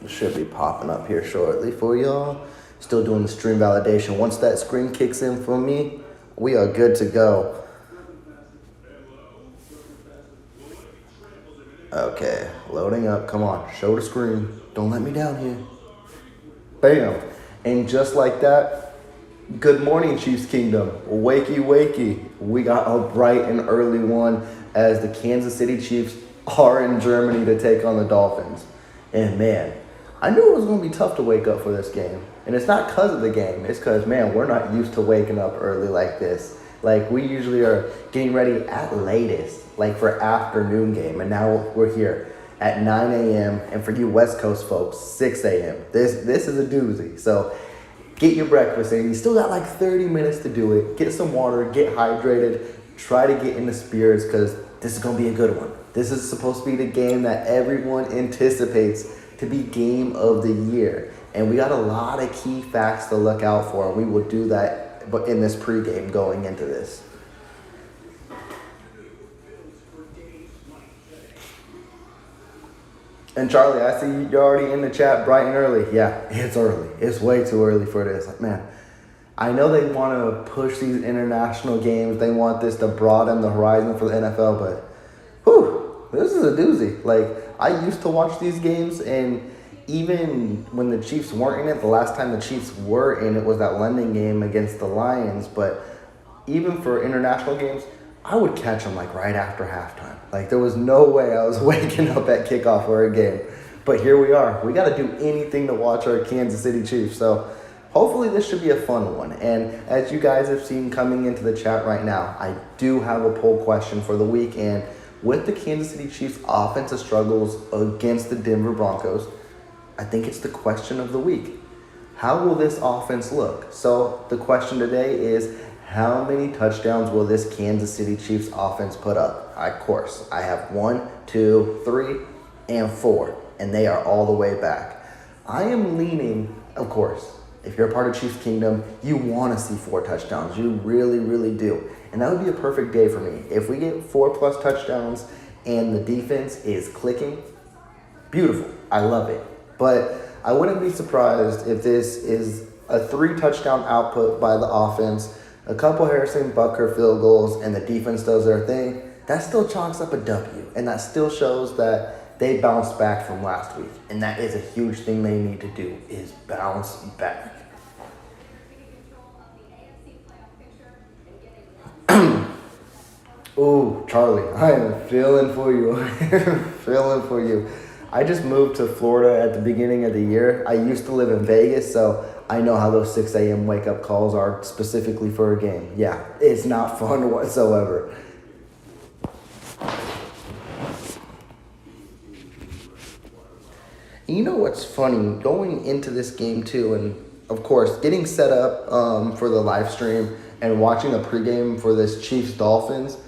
Should be popping up here shortly for y'all. Still doing the stream validation. Once that screen kicks in for me, we are good to go. Okay, loading up. Come on, show the screen. Don't let me down here. Bam. And just like that, good morning, Chiefs Kingdom. Wakey, wakey. We got a bright and early one as the Kansas City Chiefs are in Germany to take on the Dolphins. And man, I knew it was going to be tough to wake up for this game. And it's not because of the game. It's because, man, we're not used to waking up early like this. Like, we usually are getting ready at latest, like for afternoon game. And now we're here at 9 a.m. And for you West Coast folks, 6 a.m. This is a doozy. So get your breakfast in. You still got like 30 minutes to do it. Get some water, get hydrated, try to get in the spirits because this is going to be a good one. This is supposed to be the game that everyone anticipates to be game of the year. And we got a lot of key facts to look out for. We will do that in this pregame going into this. And Charlie, I see you're already in the chat bright and early. Yeah, it's early. It's way too early for this. Like, man, I know they want to push these international games. They want this to broaden the horizon for the NFL, but whew, this is a doozy. Like, I used to watch these games, and even when the Chiefs weren't in it, the last time the Chiefs were in it was that London game against the Lions. But even for international games, I would catch them like right after halftime. Like, there was no way I was waking up at kickoff for a game. But here we are. We got to do anything to watch our Kansas City Chiefs. So hopefully this should be a fun one. And as you guys have seen coming into the chat right now, I do have a poll question for the week. And with the Kansas City Chiefs offensive struggles against the Denver Broncos, I think it's the question of the week. How will this offense look? So the question today is, how many touchdowns will this Kansas City Chiefs offense put up? Of course, I have 1, 2, 3, and 4, and they are all the way back. I am leaning, of course, if you're a part of Chiefs Kingdom, you want to see 4 touchdowns. You really, really do. And that would be a perfect day for me. If we get 4+ touchdowns and the defense is clicking, beautiful. I love it. But I wouldn't be surprised if this is a 3-touchdown output by the offense, a couple Harrison Butker field goals, and the defense does their thing. That still chalks up a W, and that still shows that they bounced back from last week. And that is a huge thing they need to do, is bounce back. Ooh, Charlie, I am feeling for you. Feeling for you. I just moved to Florida at the beginning of the year. I used to live in Vegas, so I know how those 6 a.m. wake-up calls are specifically for a game. Yeah, it's not fun whatsoever. You know what's funny? Going into this game, too, and, of course, getting set up for the live stream and watching a pregame for this Chiefs-Dolphins,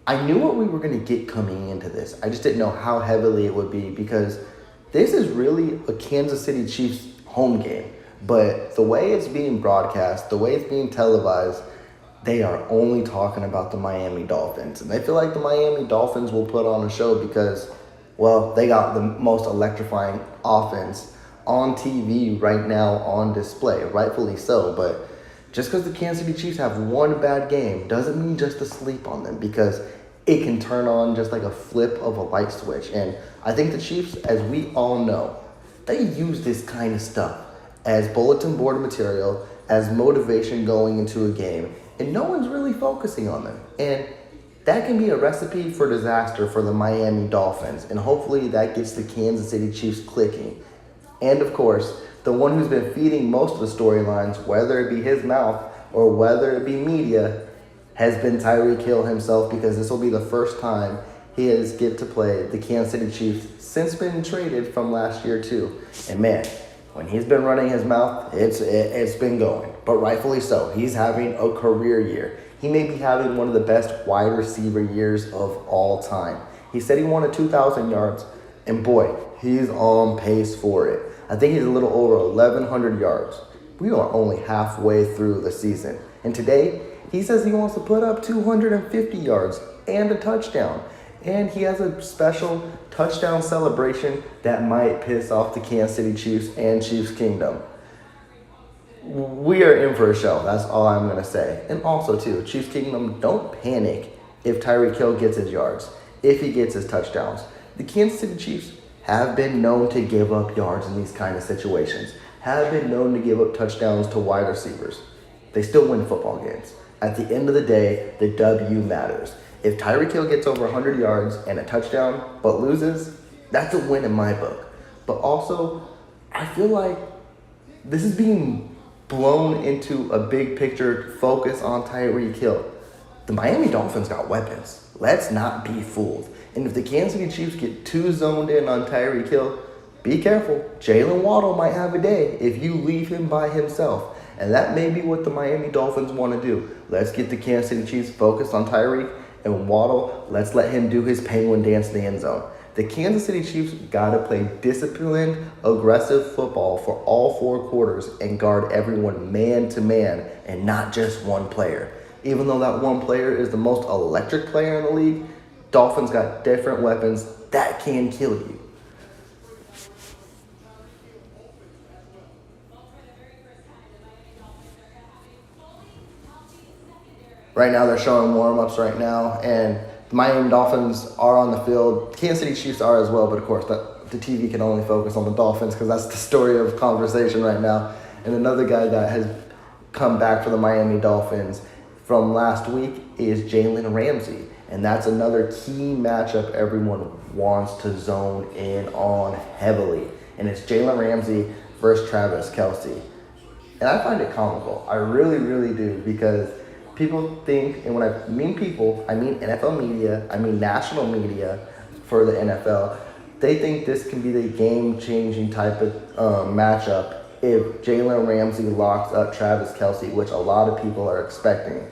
I knew what we were going to get coming into this. I just didn't know how heavily it would be because this is really a Kansas City Chiefs home game. But the way it's being broadcast, the way it's being televised, they are only talking about the Miami Dolphins. And they feel like the Miami Dolphins will put on a show because, well, they got the most electrifying offense on TV right now on display, rightfully so. But just because the Kansas City Chiefs have one bad game doesn't mean just to sleep on them because it can turn on just like a flip of a light switch. And I think the Chiefs, as we all know, they use this kind of stuff as bulletin board material, as motivation going into a game, and no one's really focusing on them. And that can be a recipe for disaster for the Miami Dolphins, and hopefully that gets the Kansas City Chiefs clicking. And of course, the one who's been feeding most of the storylines, whether it be his mouth or whether it be media, has been Tyreek Hill himself, because this will be the first time he has get to play the Kansas City Chiefs since being traded from last year too. And man, when he's been running his mouth, it's been going. But rightfully so. He's having a career year. He may be having one of the best wide receiver years of all time. He said he wanted 2,000 yards, and boy, he's on pace for it. I think he's a little over 1,100 yards. We are only halfway through the season. And today, he says he wants to put up 250 yards and a touchdown. And he has a special touchdown celebration that might piss off the Kansas City Chiefs and Chiefs Kingdom. We are in for a show. That's all I'm going to say. And also, too, Chiefs Kingdom, don't panic if Tyreek Hill gets his yards, if he gets his touchdowns. The Kansas City Chiefs have been known to give up yards in these kind of situations, have been known to give up touchdowns to wide receivers. They still win football games. At the end of the day, the W matters. If Tyreek Hill gets over 100 yards and a touchdown but loses, that's a win in my book. But also, I feel like this is being blown into a big picture focus on Tyreek Hill. The Miami Dolphins got weapons. Let's not be fooled. And if the Kansas City Chiefs get too zoned in on Tyreek Hill, be careful. Jalen Waddle might have a day if you leave him by himself. And that may be what the Miami Dolphins want to do. Let's get the Kansas City Chiefs focused on Tyreek and Waddle. Let's let him do his penguin dance in the end zone. The Kansas City Chiefs got to play disciplined, aggressive football for all 4 quarters and guard everyone man to man and not just one player. Even though that one player is the most electric player in the league, Dolphins got different weapons that can kill you. Right now they're showing warm-ups right now, and the Miami Dolphins are on the field. Kansas City Chiefs are as well, but of course the TV can only focus on the Dolphins because that's the story of conversation right now. And another guy that has come back for the Miami Dolphins from last week is Jalen Ramsey. And that's another key matchup everyone wants to zone in on heavily. And it's Jalen Ramsey versus Travis Kelce. And I find it comical. I really, really do, because people think, and when I mean people, I mean NFL media, I mean national media for the NFL, they think this can be the game-changing type of matchup if Jalen Ramsey locks up Travis Kelce, which a lot of people are expecting.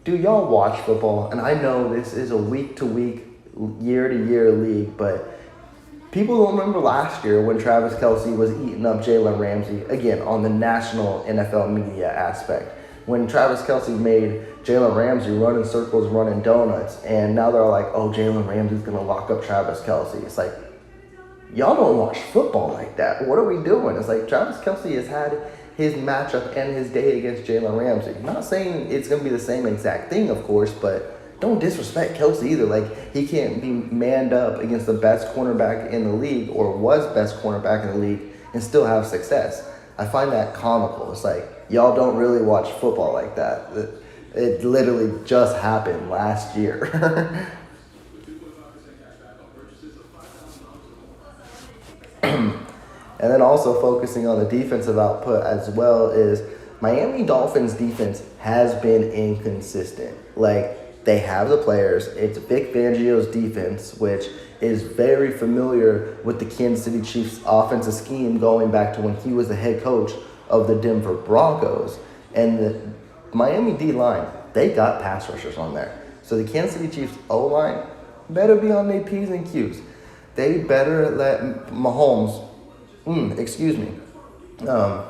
Do y'all watch football? And I know this is a week-to-week, year-to-year league, but people don't remember last year when Travis Kelce was eating up Jalen Ramsey, again, on the national NFL media aspect. When Travis Kelce made Jalen Ramsey run in circles, running donuts, and now they're like, oh, Jalen Ramsey's going to lock up Travis Kelce. It's like, y'all don't watch football like that. What are we doing? It's like Travis Kelce has had his matchup and his day against Jalen Ramsey. I'm not saying it's going to be the same exact thing, of course, but don't disrespect Kelce either. Like, he can't be manned up against the best cornerback in the league, or was best cornerback in the league, and still have success. I find that comical. It's like, y'all don't really watch football like that. It literally just happened last year. And then also focusing on the defensive output as well is Miami Dolphins defense has been inconsistent. Like, they have the players. It's Vic Fangio's defense, which is very familiar with the Kansas City Chiefs offensive scheme going back to when he was the head coach of the Denver Broncos. And the Miami D-line, they got pass rushers on there. So the Kansas City Chiefs O-line better be on their P's and Q's. They better let Mahomes,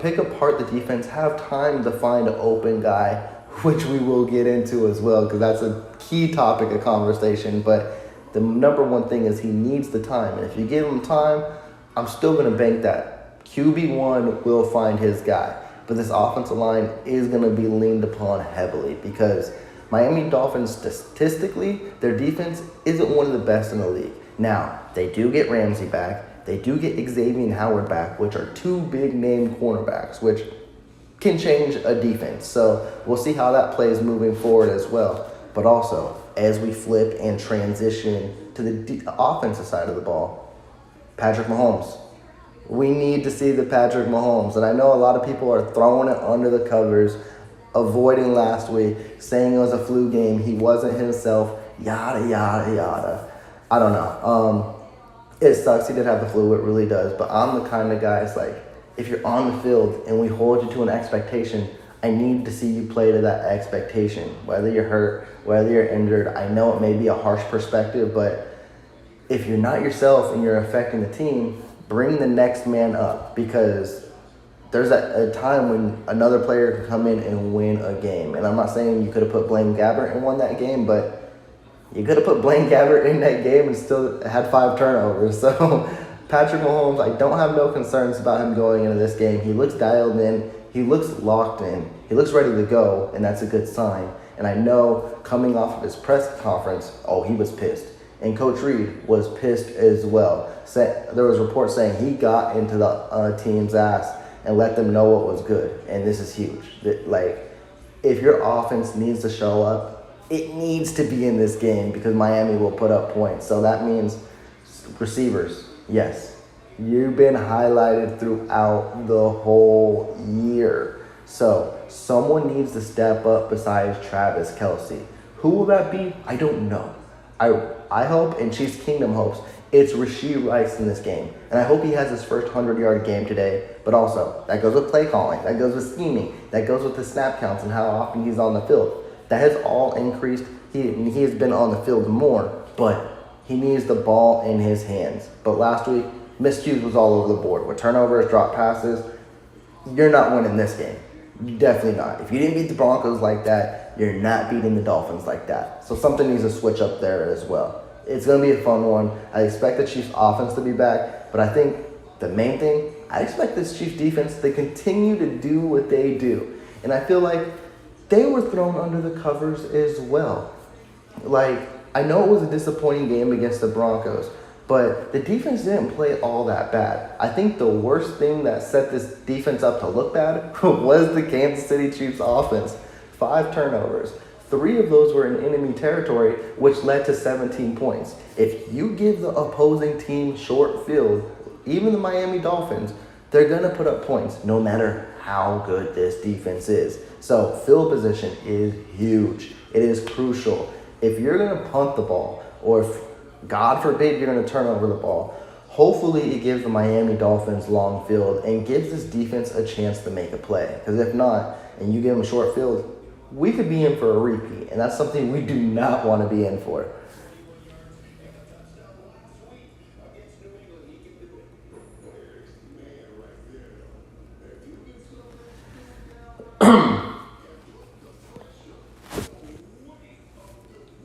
pick apart the defense, have time to find an open guy, which we will get into as well, because that's a key topic of conversation. But the number one thing is he needs the time. And if you give him time, I'm still going to bank that QB1 will find his guy. But this offensive line is going to be leaned upon heavily, because Miami Dolphins, statistically, their defense isn't one of the best in the league. Now, they do get Ramsey back. They do get Xavier Howard back, which are 2 big-name cornerbacks, which can change a defense. So we'll see how that plays moving forward as well. But also, as we flip and transition to the offensive side of the ball, Patrick Mahomes. We need to see the Patrick Mahomes. And I know a lot of people are throwing it under the covers, avoiding last week, saying it was a flu game, he wasn't himself, yada, yada, yada. I don't know. It sucks he did have the flu, it really does. But I'm the kind of guy, it's like, if you're on the field and we hold you to an expectation, I need to see you play to that expectation. Whether you're hurt, whether you're injured, I know it may be a harsh perspective, but if you're not yourself and you're affecting the team, bring the next man up, because there's a time when another player can come in and win a game. And I'm not saying you could have put Blaine Gabbert and won that game, but You could have put Blaine Gabbert in that game and still had 5 turnovers. So Patrick Mahomes, I don't have no concerns about him going into this game. He looks dialed in. He looks locked in. He looks ready to go, and that's a good sign. And I know coming off of his press conference, he was pissed. And Coach Reed was pissed as well. There was reports saying he got into the team's ass and let them know what was good. And this is huge. If your offense needs to show up, it needs to be in this game because Miami will put up points. So that means receivers, yes. You've been highlighted throughout the whole year. So someone needs to step up besides Travis Kelce. Who will that be? I don't know. I hope, and Chiefs Kingdom hopes, it's Rashee Rice in this game. And I hope he has his first 100-yard game today. But also, that goes with play calling. That goes with scheming. That goes with the snap counts and how often he's on the field. That has all increased. He has been on the field more, but he needs the ball in his hands. But last week, miscues was all over the board. With turnovers, drop passes, you're not winning this game. Definitely not. If you didn't beat the Broncos like that, you're not beating the Dolphins like that. So something needs to switch up there as well. It's going to be a fun one. I expect the Chiefs offense to be back, but I think the main thing, I expect this Chiefs defense to continue to do what they do. And I feel like they were thrown under the covers as well. I know it was a disappointing game against the Broncos, but the defense didn't play all that bad. I think the worst thing that set this defense up to look bad was the Kansas City Chiefs offense. 5 turnovers. 3 of those were in enemy territory, which led to 17 points. If you give the opposing team short field, even the Miami Dolphins, they're going to put up points no matter how good this defense is. So field position is huge. It is crucial. If you're going to punt the ball, or if, God forbid, you're going to turn over the ball, hopefully it gives the Miami Dolphins long field and gives this defense a chance to make a play. Because if not, and you give them a short field, we could be in for a repeat. And that's something we do not want to be in for.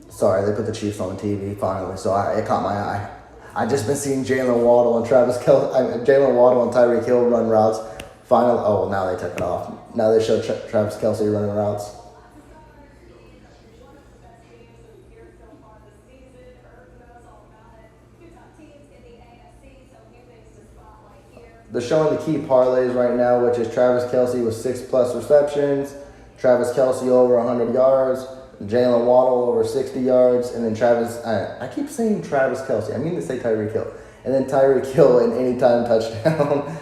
Sorry, they put the Chiefs on the TV finally, so it caught my eye. I just been seeing Jalen Waddle and Tyreek Hill run routes. Now they took it off. Now they show Travis Kelce running routes. They're showing the key parlays right now, which is Travis Kelce with 6+ receptions, Travis Kelce over 100 yards, Jalen Waddle over 60 yards, and then I keep saying Travis Kelce. I mean to say Tyreek Hill. And then Tyreek Hill an anytime touchdown.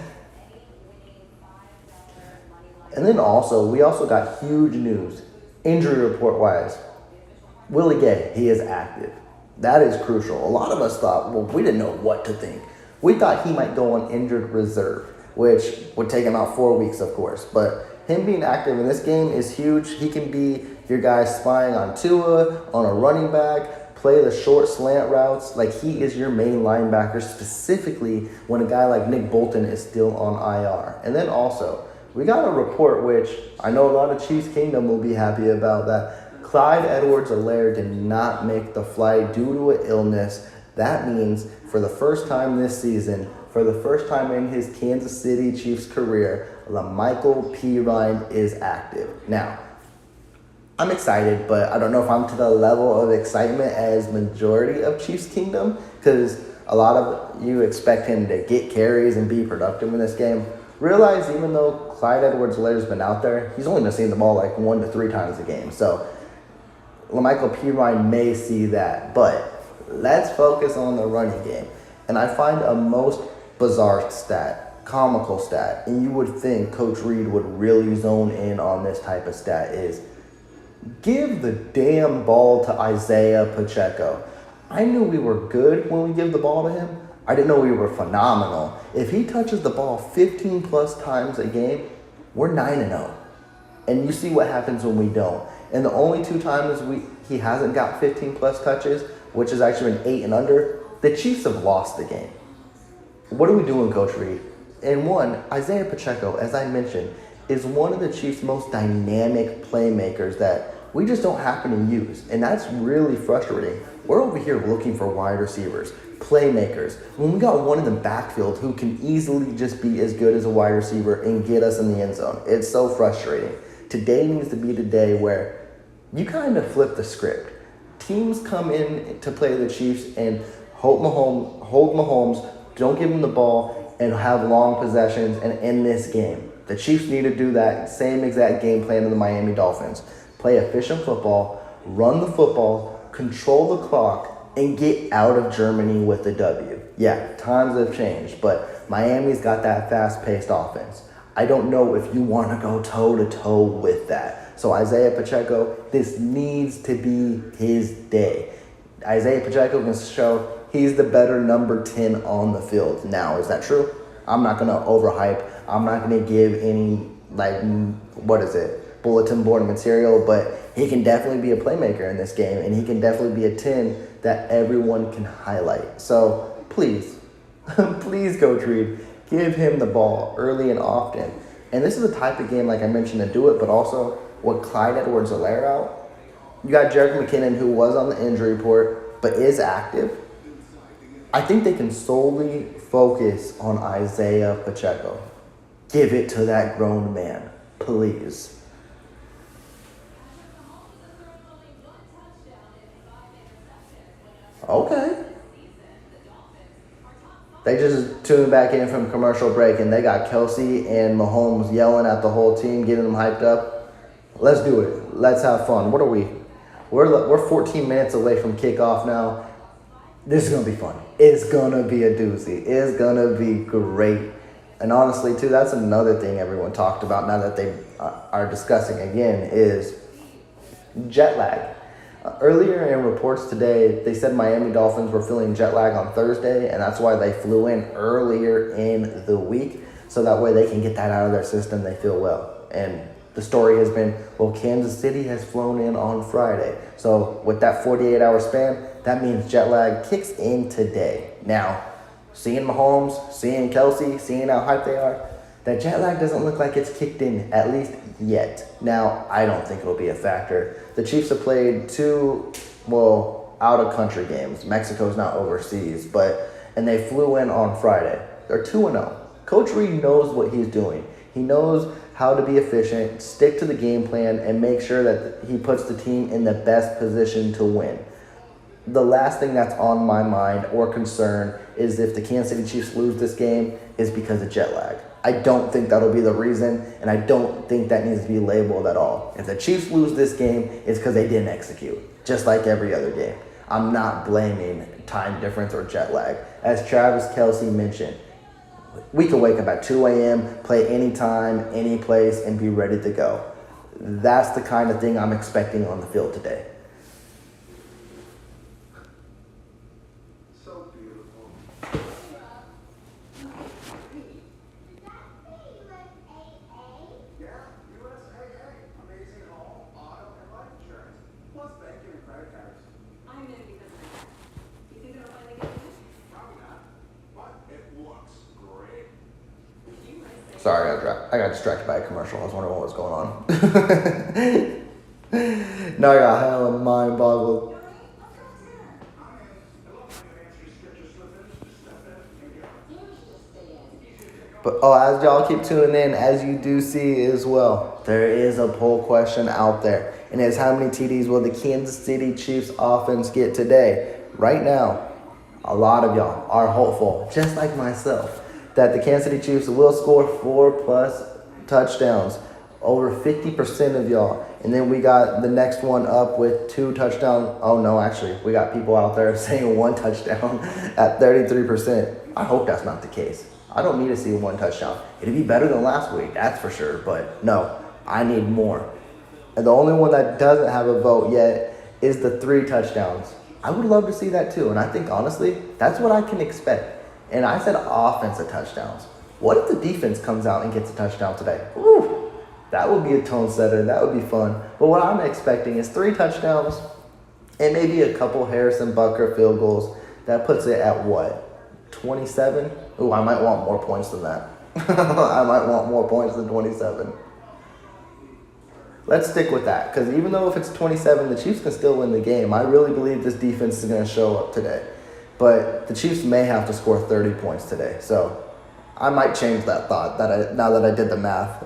And then we also got huge news, injury report-wise. Willie Gay, he is active. That is crucial. A lot of us thought, we didn't know what to think. We thought he might go on injured reserve, which would take him out 4 weeks, of course. But him being active in this game is huge. He can be your guy spying on Tua, on a running back, play the short slant routes. He is your main linebacker, specifically when a guy like Nick Bolton is still on IR. And then also, we got a report, which I know a lot of Chiefs Kingdom will be happy about, that Clyde Edwards-Helaire did not make the flight due to an illness. That means for the first time this season, for the first time in his Kansas City Chiefs career, LaMichael Pirine is active. Now, I'm excited, but I don't know if I'm to the level of excitement as majority of Chiefs Kingdom, because a lot of you expect him to get carries and be productive in this game. Realize even though Clyde Edwards-Helaire's been out there, he's only been seeing the ball 1 to 3 times a game. So LaMichael Pirine may see that, but let's focus on the running game. And I find a most bizarre stat, comical stat, and you would think Coach Reed would really zone in on this type of stat, is give the damn ball to Isaiah Pacheco. I knew we were good when we give the ball to him. I didn't know we were phenomenal. If he touches the ball 15+ times a game, we're 9-0. And you see what happens when we don't. And the only 2 times he hasn't got 15+ touches, which has actually been 8 and under, the Chiefs have lost the game. What are we doing, Coach Reed? And one, Isaiah Pacheco, as I mentioned, is one of the Chiefs' most dynamic playmakers that we just don't happen to use. And that's really frustrating. We're over here looking for wide receivers, playmakers. When we got one in the backfield who can easily just be as good as a wide receiver and get us in the end zone. It's so frustrating. Today needs to be the day where you kind of flip the script. Teams come in to play the Chiefs and hold Mahomes, don't give him the ball, and have long possessions and end this game. The Chiefs need to do that same exact game plan of the Miami Dolphins. Play efficient football, run the football, control the clock, and get out of Germany with the W. Yeah, times have changed, but Miami's got that fast-paced offense. I don't know if you want to go toe-to-toe with that. So Isaiah Pacheco, this needs to be his day. Isaiah Pacheco can show he's the better number 10 on the field. Now, is that true? I'm not going to overhype. I'm not going to give any, bulletin board material, but he can definitely be a playmaker in this game, and he can definitely be a 10 that everyone can highlight. So please, please, Coach Reed, give him the ball early and often. And this is the type of game, like I mentioned, to do it, but also with Clyde Edwards-Helaire out, you got Jerick McKinnon, who was on the injury report, but is active. I think they can solely focus on Isaiah Pacheco. Give it to that grown man, please. Okay. They just tuned back in from commercial break, and they got Kelsey and Mahomes yelling at the whole team, getting them hyped up. Let's do it. Let's have fun. What are we? We're 14 minutes away from kickoff now. This is going to be fun. It's going to be a doozy. It's going to be great. And honestly, too, that's another thing everyone talked about now that they are discussing again is jet lag. Earlier in reports today, they said Miami Dolphins were feeling jet lag on Thursday, and that's why they flew in earlier in the week, so that way they can get that out of their system. They feel well. And the story has been, well, Kansas City has flown in on Friday. So with that 48-hour span, that means jet lag kicks in today. Now, seeing Mahomes, seeing Kelsey, seeing how hyped they are, that jet lag doesn't look like it's kicked in, at least yet. Now, I don't think it'll be a factor. The Chiefs have played two, out-of-country games. Mexico's not overseas, and they flew in on Friday. They're 2-0. Coach Reed knows what he's doing. He knows how to be efficient, stick to the game plan, and make sure that he puts the team in the best position to win. The last thing that's on my mind or concern is if the Kansas City Chiefs lose this game is because of jet lag. I don't think that'll be the reason, and I don't think that needs to be labeled at all. If the Chiefs lose this game, it's because they didn't execute, just like every other game. I'm not blaming time difference or jet lag. As Travis Kelce mentioned, we can wake up at 2 a.m., play anytime, any place, and be ready to go. That's the kind of thing I'm expecting on the field today. Sorry, I got distracted by a commercial. I was wondering what was going on. No, I got hella mind boggled. But as y'all keep tuning in, as you do see as well, there is a poll question out there. And it's how many TDs will the Kansas City Chiefs offense get today? Right now, a lot of y'all are hopeful, just like myself, that the Kansas City Chiefs will score 4+ touchdowns. Over 50% of y'all. And then we got the next one up with 2 touchdowns. Oh, no, actually, we got people out there saying 1 touchdown at 33%. I hope that's not the case. I don't need to see 1 touchdown. It'd be better than last week, that's for sure. But no, I need more. And the only one that doesn't have a vote yet is the 3 touchdowns. I would love to see that too. And I think, honestly, that's what I can expect. And I said offensive touchdowns. What if the defense comes out and gets a touchdown today? Woo, that would be a tone setter. That would be fun. But what I'm expecting is 3 touchdowns and maybe a couple Harrison Butker field goals. That puts it at what? 27? Ooh, I might want more points than that. I might want more points than 27. let's stick with that. Because even though if it's 27, the Chiefs can still win the game. I really believe this defense is going to show up today. But the Chiefs may have to score 30 points today. So I might change that thought now that I did the math.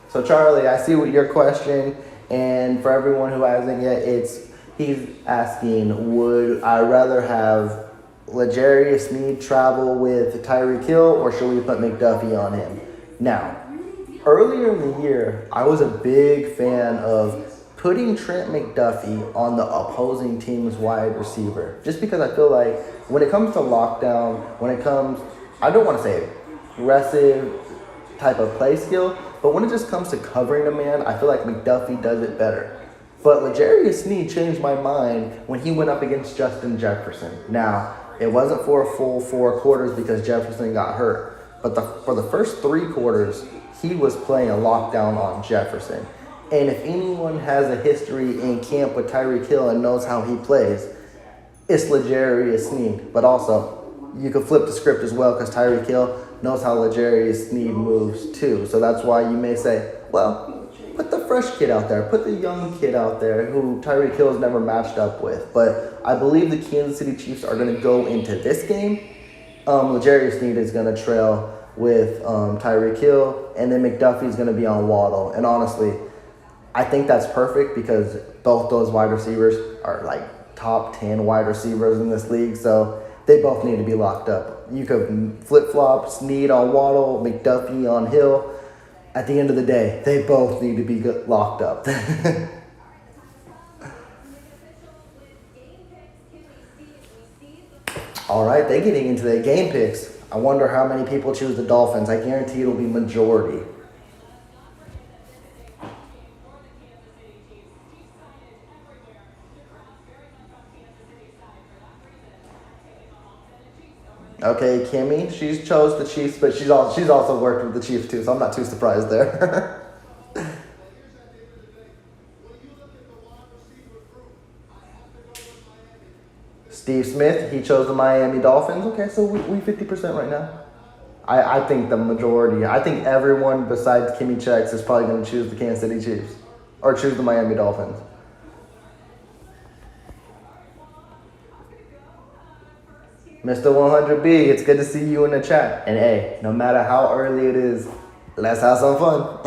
So Charlie, I see what your question, and for everyone who hasn't yet, he's asking, would I rather have L'Jarius Sneed travel with Tyreek Hill, or should we put McDuffie on him? Now, earlier in the year, I was a big fan of putting Trent McDuffie on the opposing team's wide receiver, just because I feel like when it comes to lockdown, I don't want to say aggressive type of play skill, but when it just comes to covering a man, I feel like McDuffie does it better. But L'Jarius Sneed changed my mind when he went up against Justin Jefferson. Now, it wasn't for a full 4 quarters because Jefferson got hurt. But for the first 3 quarters, he was playing a lockdown on Jefferson. And if anyone has a history in camp with Tyreek Hill and knows how he plays, it's L'Jarius Sneed. But also, you could flip the script as well because Tyreek Hill knows how L'Jarius Sneed moves too. So that's why you may say, well, put the fresh kid out there. Put the young kid out there who Tyreek Hill has never matched up with. But I believe the Kansas City Chiefs are going to go into this game. L'Jarius Sneed is going to trail with Tyreek Hill, and then McDuffie is going to be on Waddle. And honestly, I think that's perfect because both those wide receivers are like top 10 wide receivers in this league. So they both need to be locked up. You could flip-flop Sneed on Waddle, McDuffie on Hill. At the end of the day, they both need to be locked up. All right, they're getting into their game picks. I wonder how many people choose the Dolphins. I guarantee it'll be majority. Okay, Kimmy, she's chose the Chiefs, but she's also worked with the Chiefs too, so I'm not too surprised there. Steve Smith, he chose the Miami Dolphins. Okay, so we 50% right now. I think the majority, I think everyone besides Kimmy Checks is probably going to choose the Kansas City Chiefs or choose the Miami Dolphins. Mr. 100B, it's good to see you in the chat. And hey, no matter how early it is, let's have some fun.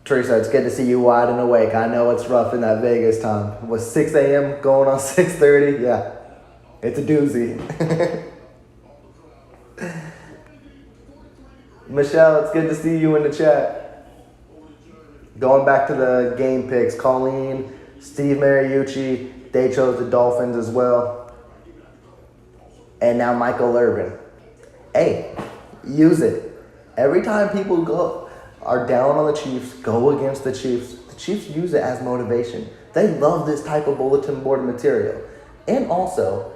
Teresa, it's good to see you wide and awake. I know it's rough in that Vegas time. Was 6 a.m. going on 6:30? Yeah, it's a doozy. Michelle, it's good to see you in the chat. Going back to the game picks, Colleen, Steve Mariucci, they chose the Dolphins as well. And now Michael Irvin. Hey, use it. Every time people are down on the Chiefs, go against the Chiefs. The Chiefs use it as motivation. They love this type of bulletin board material. And also,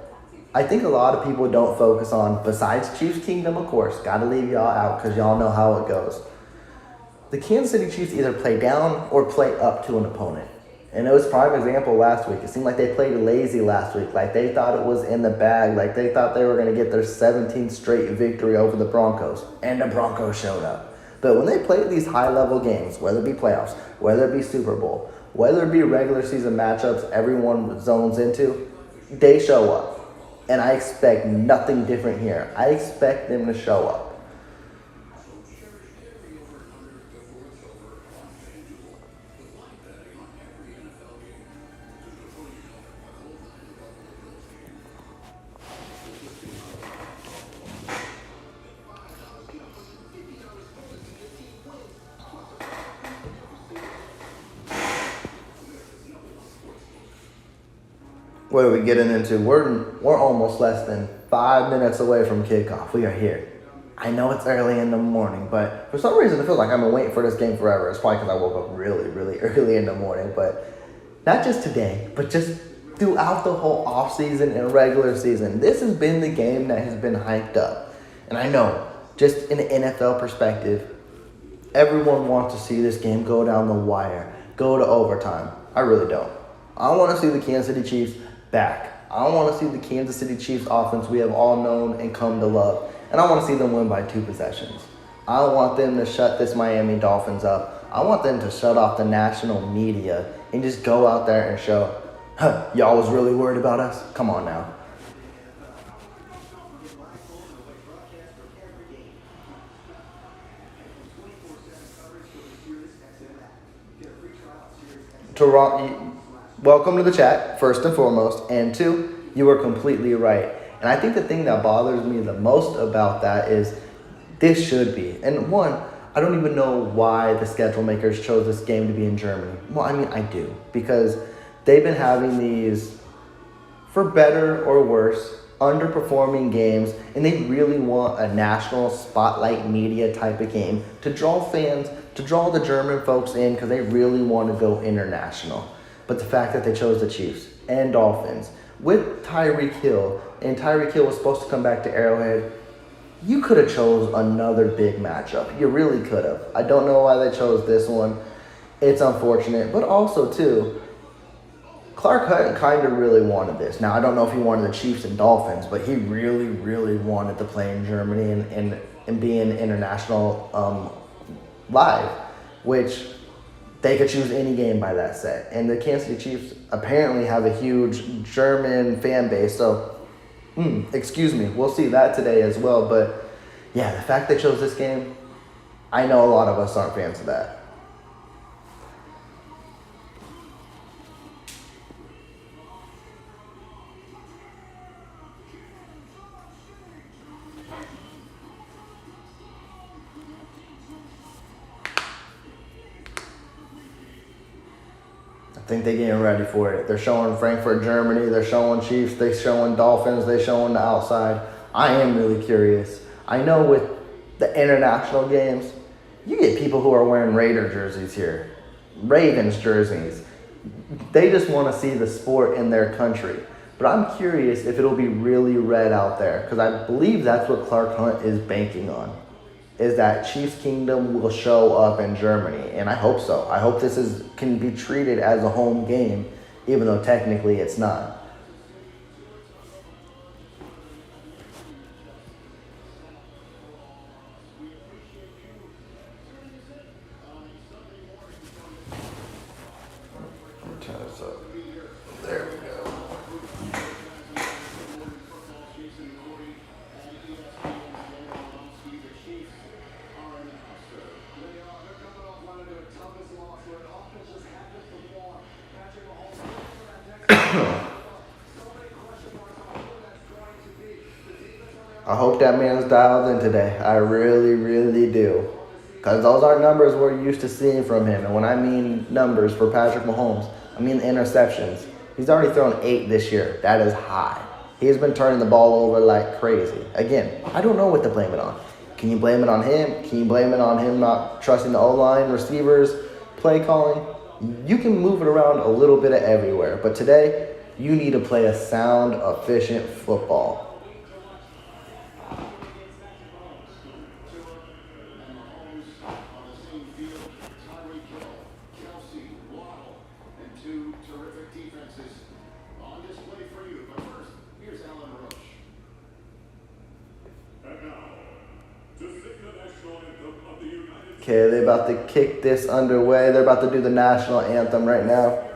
I think a lot of people don't focus on, besides Chiefs Kingdom, of course, got to leave y'all out because y'all know how it goes. The Kansas City Chiefs either play down or play up to an opponent. And it was a prime example last week. It seemed like they played lazy last week. Like they thought it was in the bag. Like they thought they were going to get their 17th straight victory over the Broncos. And the Broncos showed up. But when they play these high-level games, whether it be playoffs, whether it be Super Bowl, whether it be regular season matchups everyone zones into, they show up. And I expect nothing different here. I expect them to show up. What are we getting into? We're almost less than 5 minutes away from kickoff. We are here. I know it's early in the morning, but for some reason it feels like I've been waiting for this game forever. It's probably because I woke up really, really early in the morning. But not just today, but just throughout the whole offseason and regular season. This has been the game that has been hyped up. And I know, just in an NFL perspective, everyone wants to see this game go down the wire, go to overtime. I really don't. I want to see the Kansas City Chiefs back. I want to see the Kansas City Chiefs offense we have all known and come to love. And I want to see them win by 2 possessions. I want them to shut this Miami Dolphins up. I want them to shut off the national media and just go out there and show, huh, y'all was really worried about us? Come on now. Welcome to the chat, first and foremost. And two, you are completely right. And I think the thing that bothers me the most about that is this should be. And one, I don't even know why the schedule makers chose this game to be in Germany. Well, I mean, I do. Because they've been having these, for better or worse, underperforming games, and they really want a national spotlight media type of game to draw fans, to draw the German folks in because they really want to go international. But the fact that they chose the Chiefs and Dolphins with Tyreek Hill, and Tyreek Hill was supposed to come back to Arrowhead, you could have chose another big matchup. You really could have. I don't know why they chose this one. It's unfortunate, but also too, Clark Hunt kind of really wanted this. Now, I don't know if he wanted the Chiefs and Dolphins, but he really, really wanted to play in Germany and be in international live, which they could choose any game by that set. And the Kansas City Chiefs apparently have a huge German fan base, so, excuse me, we'll see that today as well. But, yeah, the fact they chose this game, I know a lot of us aren't fans of that. I think they're getting ready for it. They're showing Frankfurt, Germany. They're showing Chiefs. They're showing Dolphins. They're showing the outside. I am really curious. I know with the international games, you get people who are wearing Raider jerseys here, Ravens jerseys. They just want to see the sport in their country. But I'm curious if it'll be really red out there because I believe that's what Clark Hunt is banking on, is that Chiefs Kingdom will show up in Germany, and I hope so. I hope this can be treated as a home game, even though technically it's not. Turn this up. There we go. I hope that man's dialed in today. I really, really do. Because those are numbers we're used to seeing from him. And when I mean numbers for Patrick Mahomes, I mean interceptions. He's already thrown 8 this year. That is high. He's been turning the ball over like crazy. Again, I don't know what to blame it on. Can you blame it on him? Can you blame it on him not trusting the O-line, receivers, play calling? You can move it around a little bit of everywhere. But today, you need to play a sound, efficient football. Okay, they're about to kick this underway. They're about to do the national anthem right now.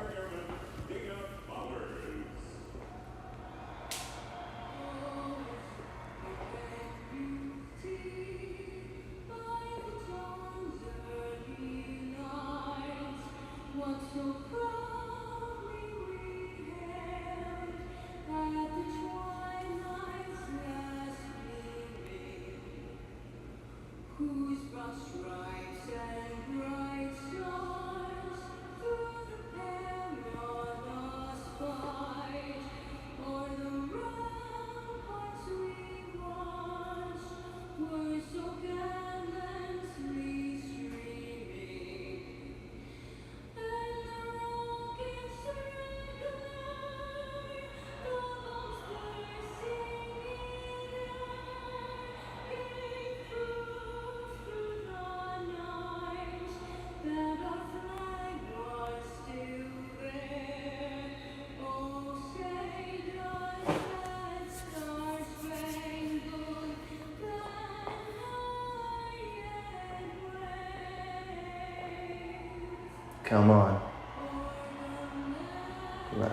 Come on.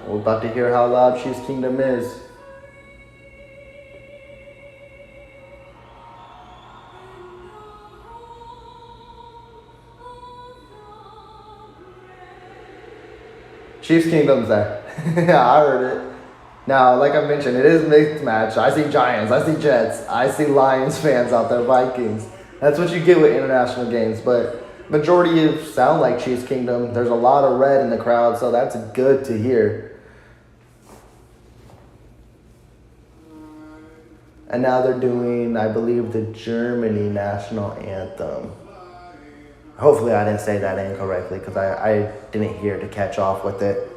We're about to hear how loud Chiefs Kingdom is. Chiefs Kingdom's there. I heard it. Now, like I mentioned, it is a mixed match. I see Giants, I see Jets, I see Lions fans out there, Vikings. That's what you get with international games. But majority of sound like Chiefs Kingdom. There's a lot of red in the crowd, so that's good to hear. And now they're doing, I believe, the Germany national anthem. Hopefully I didn't say that incorrectly because I didn't hear to catch off with it.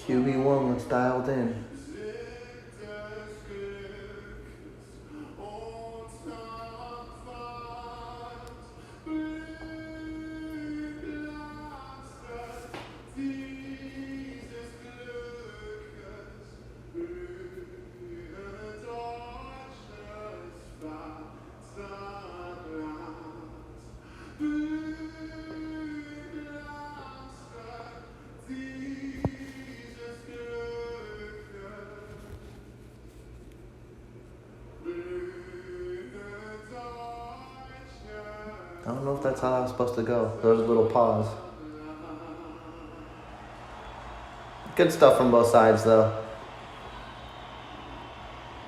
QB1 was dialed in. I don't know if that's how that was supposed to go. There was a little pause. Good stuff from both sides, though.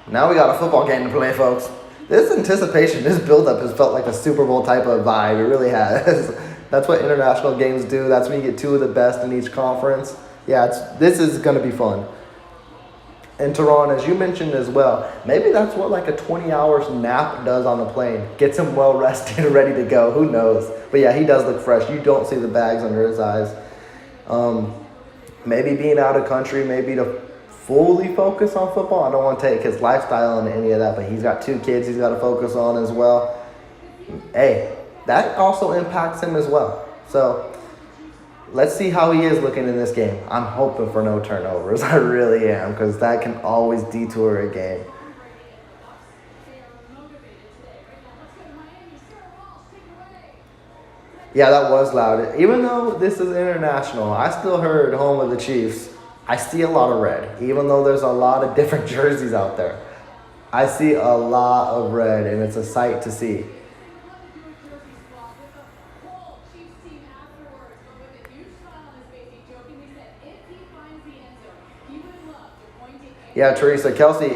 Now we got a football game to play, folks. This anticipation, this build-up has felt like a Super Bowl type of vibe. It really has. That's what international games do. That's when you get two of the best in each conference. Yeah, this is going to be fun. And Tehran, as you mentioned as well, maybe that's what like a 20-hour nap does on the plane. Gets him well rested and ready to go. Who knows? But yeah, he does look fresh. You don't see the bags under his eyes. Maybe being out of country, maybe to fully focus on football. I don't want to take his lifestyle into any of that, but he's got 2 kids he's got to focus on as well. Hey, that also impacts him as well. So let's see how he is looking in this game. I'm hoping for no turnovers. I really am, because that can always detour a game. Yeah, that was loud. Even though this is international, I still heard home of the Chiefs. I see a lot of red, even though there's a lot of different jerseys out there. I see a lot of red, and it's a sight to see. Yeah, Teresa, Kelsey,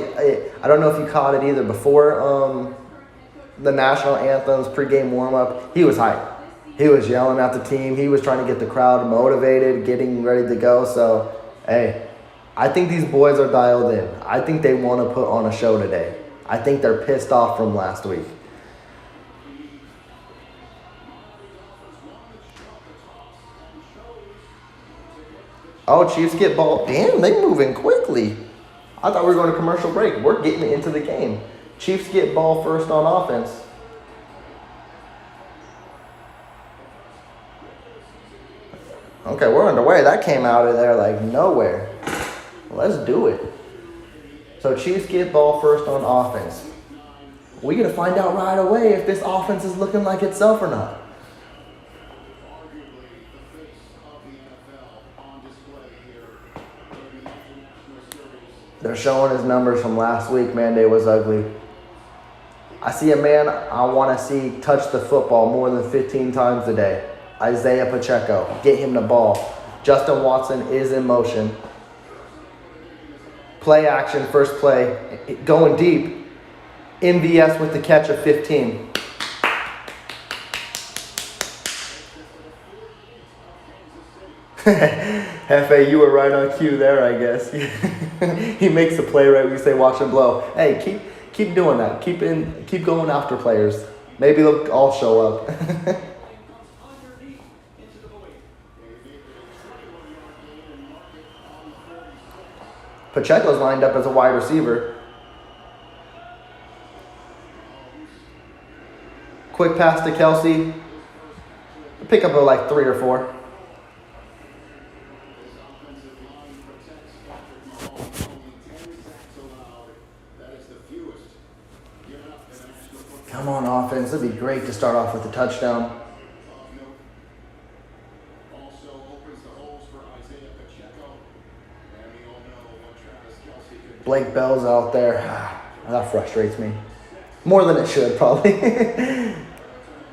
I don't know if you caught it either. Before the national anthems pregame warm-up, he was hyped. He was yelling at the team. He was trying to get the crowd motivated, getting ready to go. So, hey, I think these boys are dialed in. I think they want to put on a show today. I think they're pissed off from last week. Oh, Chiefs get ball. Damn, they moving quickly. I thought we were going to commercial break. We're getting into the game. Chiefs get ball first on offense. Okay, we're underway. That came out of there like nowhere. Let's do it. So Chiefs get ball first on offense. We're going to find out right away if this offense is looking like itself or not. They're showing his numbers from last week. Man, they was ugly. I see a man I want to see touch the football more than 15 times a day. Isaiah Pacheco. Get him the ball. Justin Watson is in motion. Play action, first play. Going deep. MVS with the catch of 15. Hefe, you were right on cue there, I guess. He makes the play right. We say watch him blow. Hey, keep doing that. Keep going after players. Maybe they'll all show up. Pacheco's lined up as a wide receiver. Quick pass to Kelsey. Pick up like 3 or 4. Come on, offense. It'd be great to start off with a touchdown. Blake Bell's out there. That frustrates me. More than it should, probably.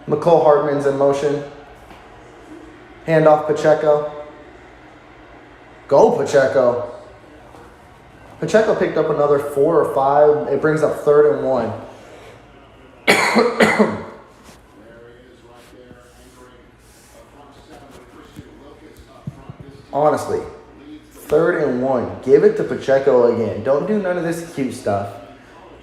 McCole Hardman's in motion. Handoff Pacheco. Go, Pacheco. Pacheco picked up another 4 or 5. It brings up 3rd and 1. Honestly, 3rd and 1. Give it to Pacheco again. Don't do none of this cute stuff.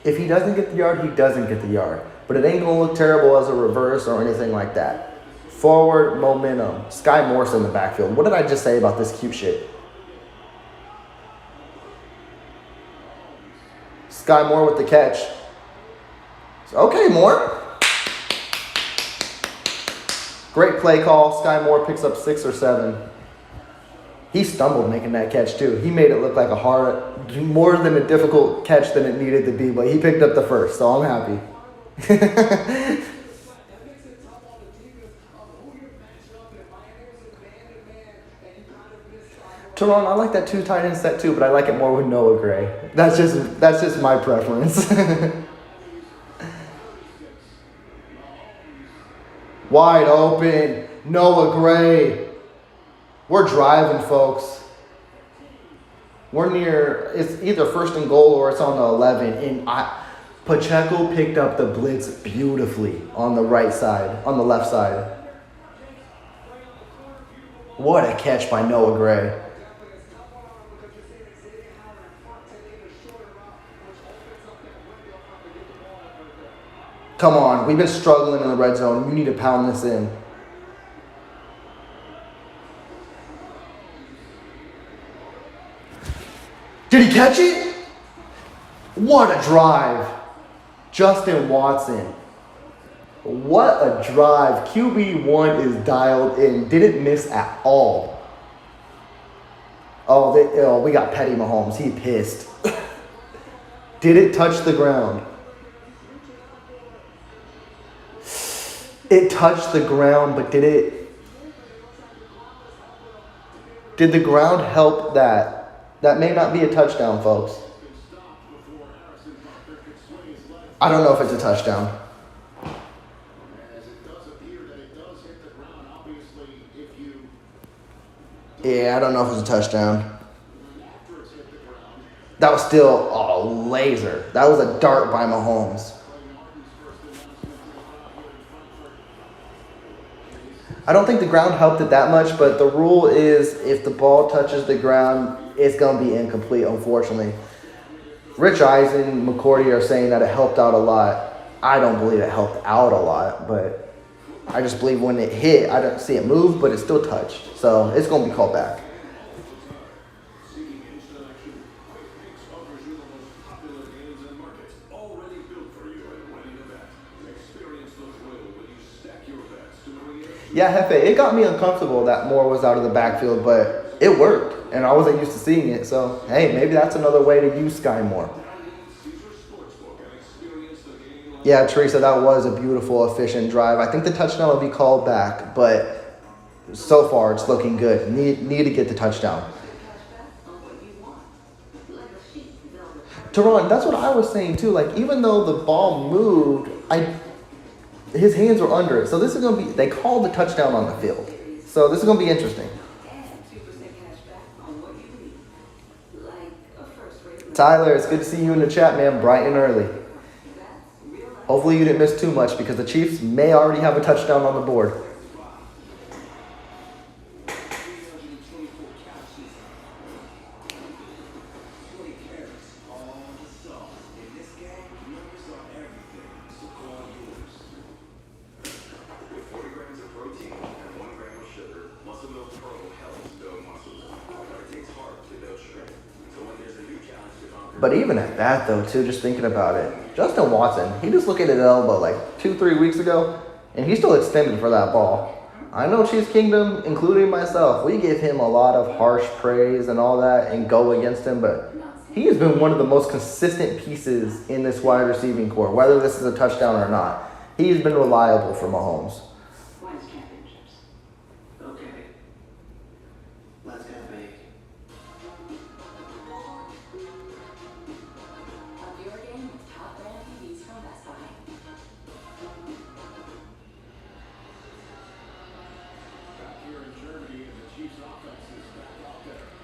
If he doesn't get the yard, he doesn't get the yard. But it ain't going to look terrible as a reverse or anything like that. Forward momentum. Sky Morse in the backfield. What did I just say about this cute shit? Sky Moore with the catch. Okay, Moore. Great play call. Sky Moore picks up 6 or 7. He stumbled making that catch too. He made it look like more than a difficult catch than it needed to be, but he picked up the first, so I'm happy. Teron, I like that 2 tight end set too, but I like it more with Noah Gray. That's just my preference. Wide open, Noah Gray. We're driving, folks. We're near, it's either 1st and goal or it's on the 11. And Pacheco picked up the blitz beautifully on the right side, on the left side. What a catch by Noah Gray. Come on, we've been struggling in the red zone. We need to pound this in. Did he catch it? What a drive. Justin Watson. What a drive. QB1 is dialed in. Didn't miss at all. Oh, we got Petty Mahomes. He pissed. Did it touch the ground? It touched the ground, but did the ground help that? That may not be a touchdown, folks. I don't know if it's a touchdown. Yeah, I don't know if it's a touchdown. That was still a laser. That was a dart by Mahomes. I don't think the ground helped it that much, but the rule is if the ball touches the ground, it's going to be incomplete, unfortunately. Rich Eisen, McCourty are saying that it helped out a lot. I don't believe it helped out a lot, but I just believe when it hit, I don't see it move, but it still touched. So it's going to be called back. Yeah, Hefe, it got me uncomfortable that Moore was out of the backfield, but it worked, and I wasn't used to seeing it. So, hey, maybe that's another way to use Sky Moore. Yeah, Teresa, that was a beautiful, efficient drive. I think the touchdown will be called back, but so far it's looking good. Need to get the touchdown. Teron, that's what I was saying too. Like, even though the ball moved, his hands were under it. So this is going to be, they called the touchdown on the field. So this is going to be interesting. Tyler, it's good to see you in the chat, man, bright and early. Hopefully you didn't miss too much because the Chiefs may already have a touchdown on the board. But even at that, though, too, just thinking about it, Justin Watson, he just looked at his elbow like 2-3 weeks ago. And he still extended for that ball. I know Chiefs Kingdom, including myself, we give him a lot of harsh praise and all that and go against him, but he has been one of the most consistent pieces in this wide receiving core, whether this is a touchdown or not. He has been reliable for Mahomes.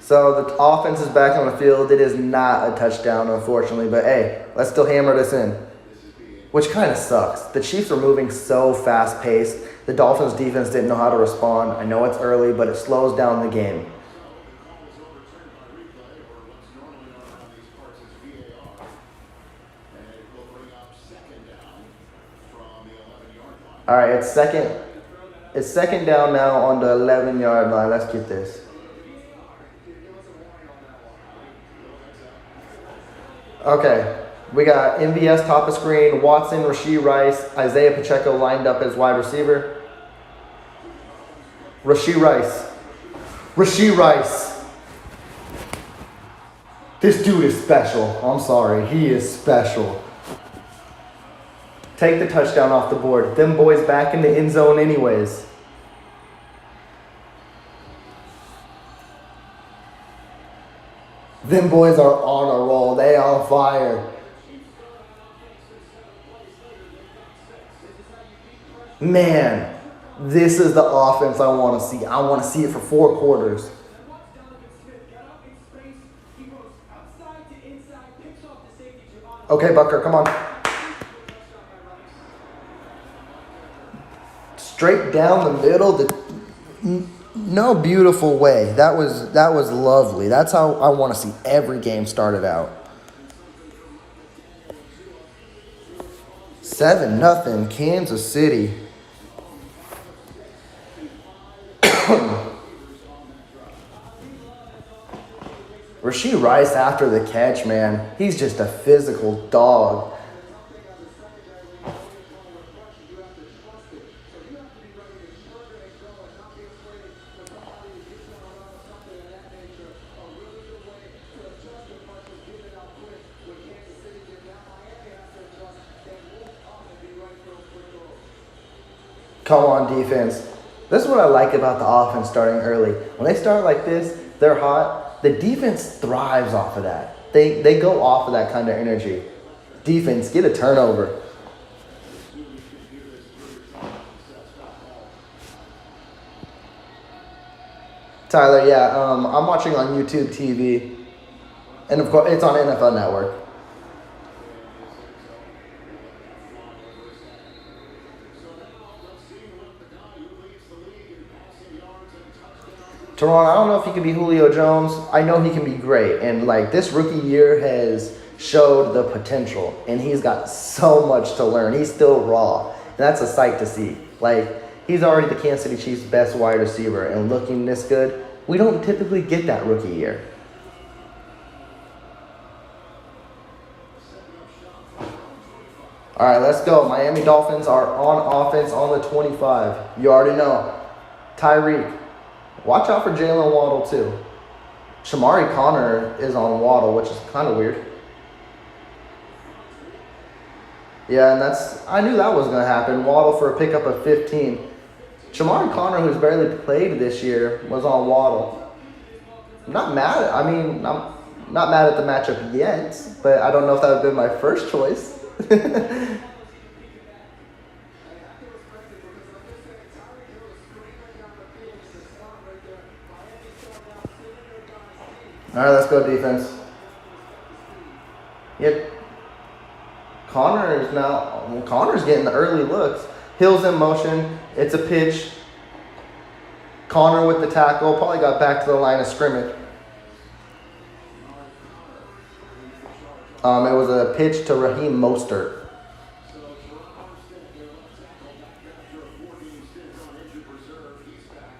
So the offense is back on the field. It is not a touchdown, unfortunately, but hey, let's still hammer this in, which kind of sucks. The Chiefs are moving so fast-paced. The Dolphins' defense didn't know how to respond. I know it's early, but it slows down the game. All right, it's second down now on the 11-yard line. Let's get this. Okay, we got MVS top of screen, Watson, Rashee Rice, Isaiah Pacheco lined up as wide receiver. Rashee Rice. This dude is special. I'm sorry, he is special. Take the touchdown off the board. Them boys back in the end zone anyways. Them boys are on a roll. They on fire. Man, this is the offense I want to see. I want to see it for 4 quarters. Okay, Bucker, come on. Straight down the middle. No beautiful way. That was lovely. That's how I want to see every game started out. 7-0 Kansas City. Rashee Rice after the catch, man. He's just a physical dog. Come on, defense. This is what I like about the offense starting early. When they start like this, they're hot. The defense thrives off of that. They go off of that kind of energy. Defense, get a turnover. Tyler, yeah, I'm watching on YouTube TV. And of course, it's on NFL Network. Teron, I don't know if he can be Julio Jones. I know he can be great. And, this rookie year has showed the potential. And he's got so much to learn. He's still raw. And that's a sight to see. He's already the Kansas City Chiefs' best wide receiver. And looking this good, we don't typically get that rookie year. All right, let's go. Miami Dolphins are on offense on the 25. You already know. Tyreek. Watch out for Jalen Waddle, too. Shamari Connor is on Waddle, which is kind of weird. Yeah, and I knew that was going to happen. Waddle for a pickup of 15. Shamari Connor, who's barely played this year, was on Waddle. I'm not mad at the matchup yet, but I don't know if that would have been my first choice. All right, let's go defense. Yep. Connor's getting the early looks. Hill's in motion. It's a pitch. Connor with the tackle. Probably got back to the line of scrimmage. It was a pitch to Raheem Mostert.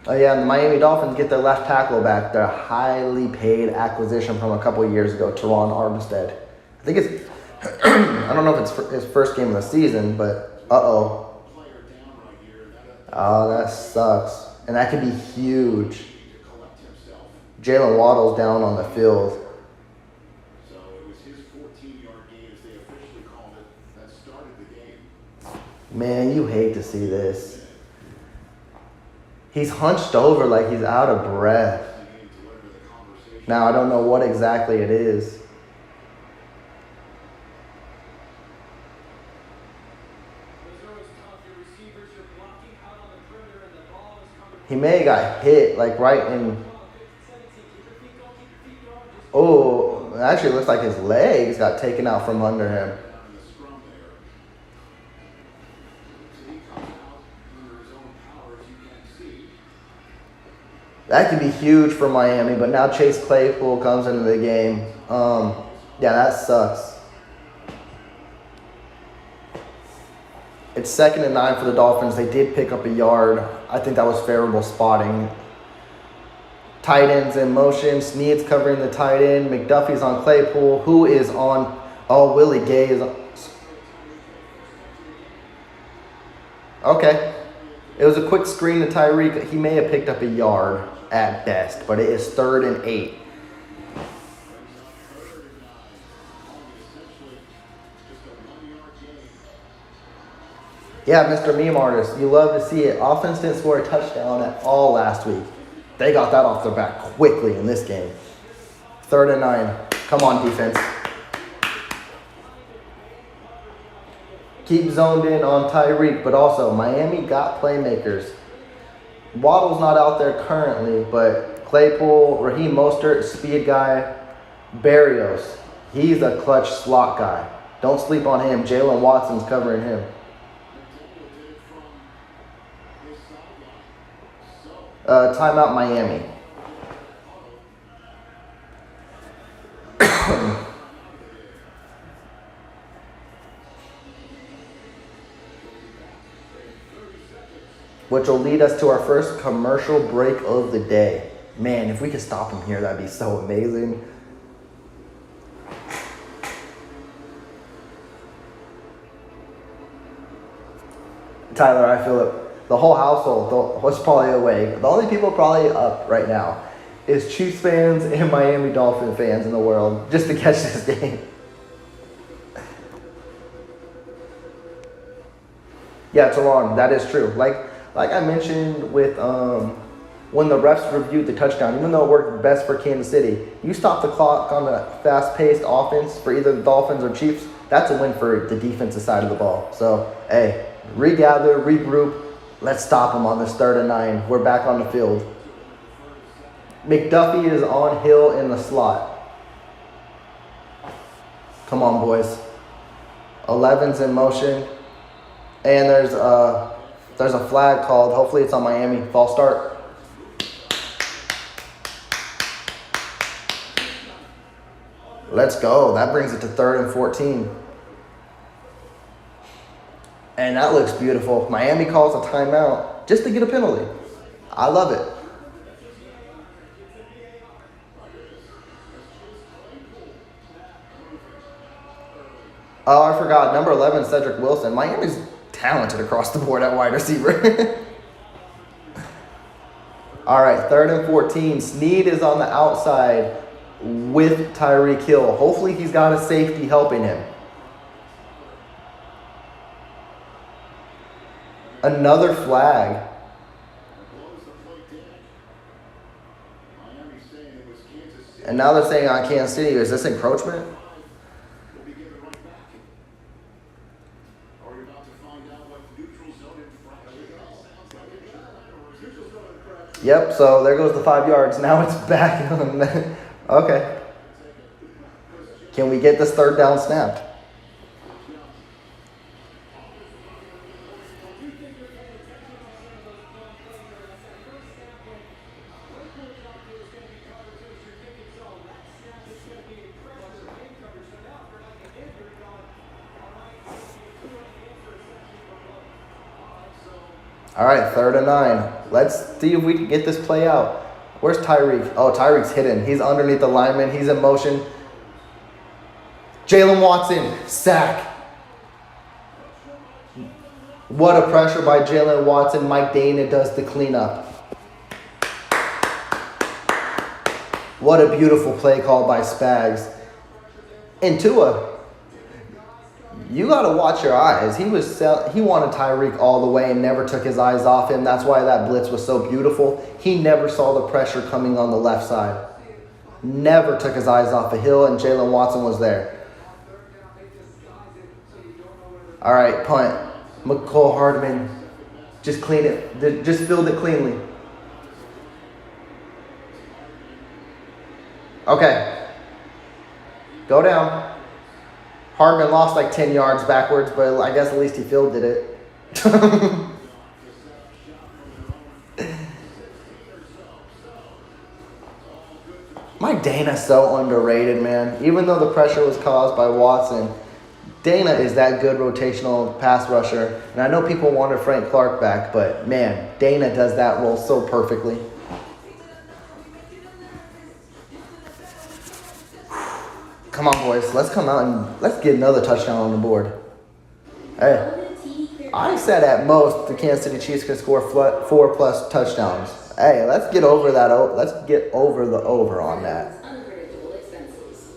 Oh, yeah, and the Miami Dolphins get their left tackle back. Their highly paid acquisition from a couple of years ago, Teron Armstead. I think it's, I don't know if it's his first game of the season, but uh-oh. Oh, that sucks. And that could be huge. Jalen Waddle's down on the field. Man, you hate to see this. He's hunched over like he's out of breath. Now, I don't know what exactly it is. He may have got hit like right in. Oh, it actually looks like his legs got taken out from under him. That could be huge for Miami, but now Chase Claypool comes into the game. Yeah, that sucks. It's 2nd and 9 for the Dolphins. They did pick up a yard. I think that was favorable spotting. Tight ends in motion. Snead's covering the tight end. McDuffie's on Claypool. Who is on? Oh, Willie Gay is on. Okay. It was a quick screen to Tyreek. He may have picked up a yard at best, but it is 3rd and 8. Yeah, Mr. Meme Artist, you love to see it. Offense didn't score a touchdown at all last week. They got that off their back quickly in this game. 3rd and 9. Come on, defense. Keep zoned in on Tyreek, but also Miami got playmakers. Waddle's not out there currently, but Claypool, Raheem Mostert, speed guy, Barrios. He's a clutch slot guy. Don't sleep on him. Jalen Watson's covering him. Timeout Miami. Which will lead us to our first commercial break of the day. Man, if we could stop him here, that'd be so amazing. Tyler, I feel it. The whole household was probably awake. The only people probably up right now is Chiefs fans and Miami Dolphins fans in the world just to catch this game. Yeah, Teron, that is true. Like I mentioned with when the refs reviewed the touchdown, even though it worked best for Kansas City, you stop the clock on a fast-paced offense for either the Dolphins or Chiefs, that's a win for the defensive side of the ball. So, hey, regather, regroup. Let's stop them on this 3rd and 9. We're back on the field. McDuffie is on Hill in the slot. Come on, boys. 11's in motion. And there's a flag called. Hopefully it's on Miami. False start. Let's go. That brings it to 3rd and 14. And that looks beautiful. Miami calls a timeout just to get a penalty. I love it. Oh, I forgot. Number 11, Cedric Wilson. Miami's talented across the board at wide receiver. All right, 3rd and 14. Snead is on the outside with Tyreek Hill. Hopefully he's got a safety helping him. Another flag. And now they're saying on Kansas City, is this encroachment? Yep, so there goes the 5 yards. Now it's back on. Okay. Can we get this 3rd down snapped? All right, 3rd and 9. Let's see if we can get this play out. Where's Tyreek? Oh, Tyreek's hidden. He's underneath the lineman. He's in motion. Jalen Watson, sack. What a pressure by Jalen Watson. Mike Dana does the cleanup. What a beautiful play call by Spags. And Tua, you got to watch your eyes. He wanted Tyreek all the way and never took his eyes off him. That's why that blitz was so beautiful. He never saw the pressure coming on the left side. Never took his eyes off the hill, and Jalen Watson was there. All right, punt. McCole Hardman, just clean it. Just filled it cleanly. Okay. Go down. Hardman lost like 10 yards backwards, but I guess at least he fielded it. Mike Dana's so underrated, man. Even though the pressure was caused by Watson, Dana is that good rotational pass rusher. And I know people wanted Frank Clark back, but man, Dana does that role so perfectly. Come on, boys. Let's come out and let's get another touchdown on the board. Hey, I said at most the Kansas City Chiefs can score 4+ touchdowns. Hey, let's get over that. Let's get over the over on that. Unpredictable expenses.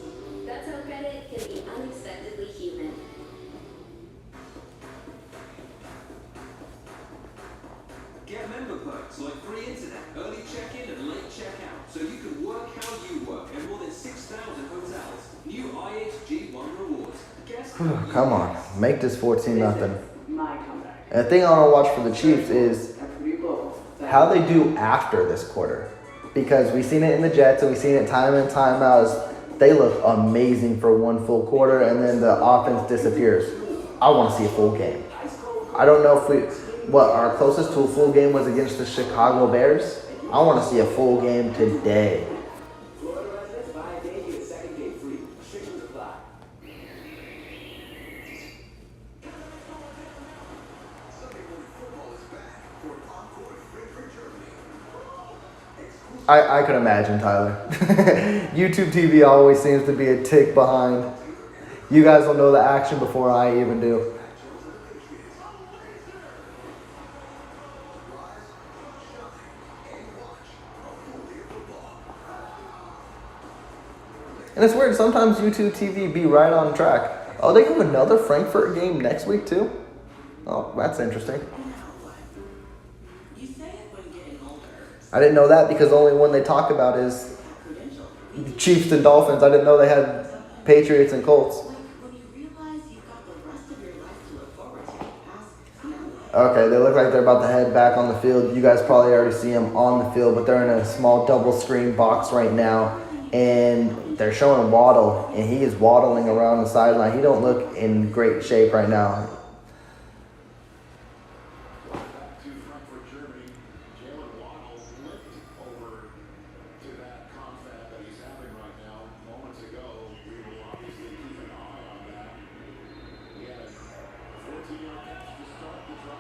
That's how credit can be unexpectedly human. Get member perks like free internet, early check-in and late check-out, so you can work how you work in more than 6,000 hotels. New IHG One Rewards. Guess Come on, make this 14-0. My comeback. And the thing I want to watch for the Chiefs is how they do after this quarter. Because we've seen it in the Jets and we've seen it time and time out. They look amazing for one full quarter and then the offense disappears. I want to see a full game. I don't know if our closest to a full game was against the Chicago Bears. I want to see a full game today. I could imagine, Tyler. YouTube TV always seems to be a tick behind. You guys will know the action before I even do. And it's weird, sometimes YouTube TV be right on track. Oh, they have another Frankfurt game next week too? Oh, that's interesting. I didn't know that because the only one they talk about is Chiefs and Dolphins. I didn't know they had Patriots and Colts. Okay, they look like they're about to head back on the field. You guys probably already see them on the field, but they're in a small double screen box right now. And they're showing Waddle, and he is waddling around the sideline. He don't look in great shape right now.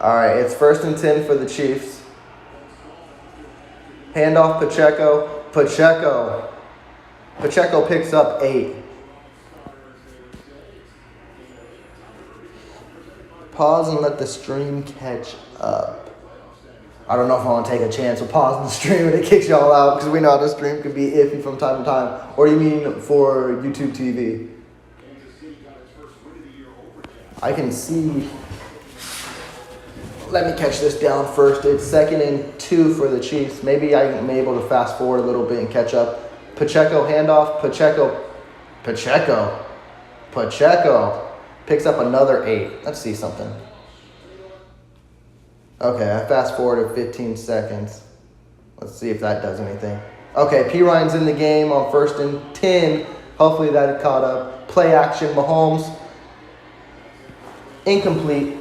All right, it's 1st and 10 for the Chiefs. Handoff Pacheco. Pacheco picks up 8. Pause and let the stream catch up. I don't know if I want to take a chance with pausing the stream and it kicks y'all out because we know how the stream can be iffy from time to time. Or you mean for YouTube TV? I can see. Let me catch this down first. It's 2nd and 2 for the Chiefs. Maybe I'm able to fast forward a little bit and catch up. Pacheco handoff. Pacheco picks up another 8. Let's see something. Okay, I fast forwarded 15 seconds. Let's see if that does anything. Okay, P. Ryan's in the game on 1st and 10. Hopefully that caught up. Play action, Mahomes. Incomplete.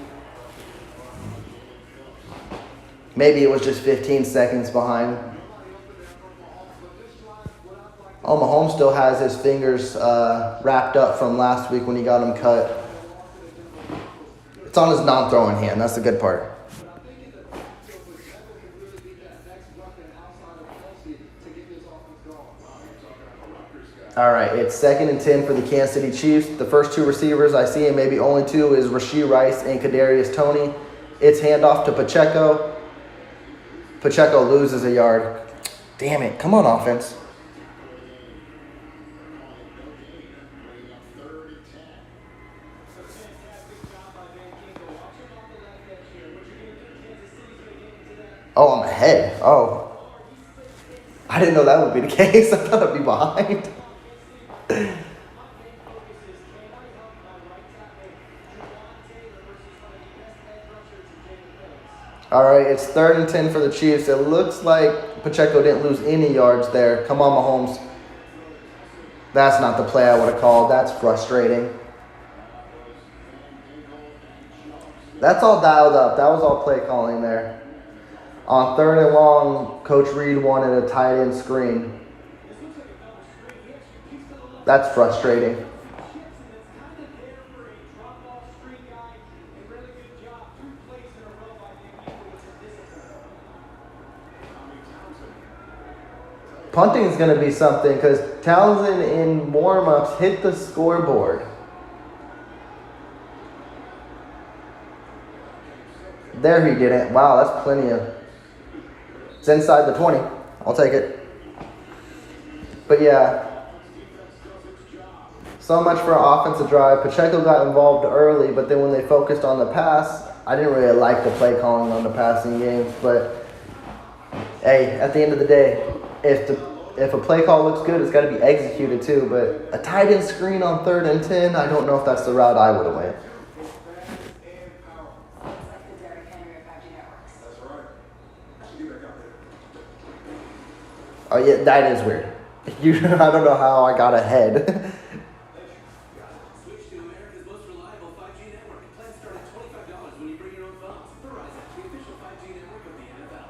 Maybe it was just 15 seconds behind. Oh, Mahomes still has his fingers wrapped up from last week when he got him cut. It's on his non-throwing hand. That's the good part. All right, it's 2nd and 10 for the Kansas City Chiefs. The first 2 receivers I see, and maybe only 2, is Rashee Rice and Kadarius Toney. It's handoff to Pacheco. Pacheco loses a yard. Damn it. Come on, offense. Oh, I'm ahead. Oh. I didn't know that would be the case. I thought I'd be behind. All right, it's 3rd and 10 for the Chiefs. It looks like Pacheco didn't lose any yards there. Come on, Mahomes. That's not the play I would have called. That's frustrating. That's all dialed up. That was all play calling there. On 3rd and long, Coach Reed wanted a tight end screen. That's frustrating. Punting is going to be something because Townsend in warm-ups hit the scoreboard. There he didn't. Wow, that's plenty of... It's inside the 20. I'll take it. But yeah. So much for an offensive drive. Pacheco got involved early, but then when they focused on the pass, I didn't really like the play calling on the passing games. But hey, at the end of the day, if a play call looks good, it's got to be executed too. But a tight end screen on 3rd and 10, I don't know if that's the route I would have went. Oh yeah, that is weird. I don't know how I got ahead. Switch to America's most reliable 5G network. Plans start at $25 when you bring your own phones. Verizon, the official 5G network of the NFL.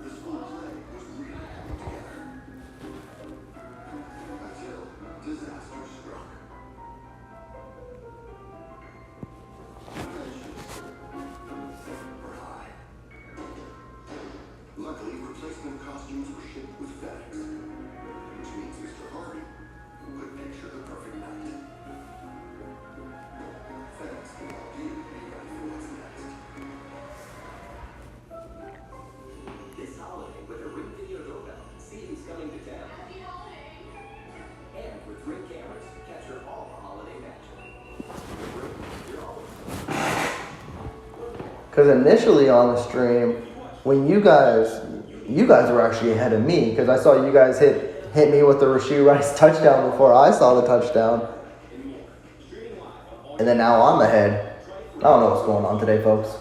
The school play was really coming together. Until disaster struck. Were high. Luckily, replacement costumes were shipped with FedEx, which means Mr. Harvey could picture the perfect night. FedEx can help you be ready for what's next. This holiday, with a Ring Video doorbell, see who's coming to town. Happy holidays! And with Ring cameras, capture all the holiday magic. With Ring, you're always. Because initially on the stream, when you guys were actually ahead of me because I saw you guys hit me with the Rashee Rice touchdown before I saw the touchdown. And then now I'm ahead. I don't know what's going on today, folks.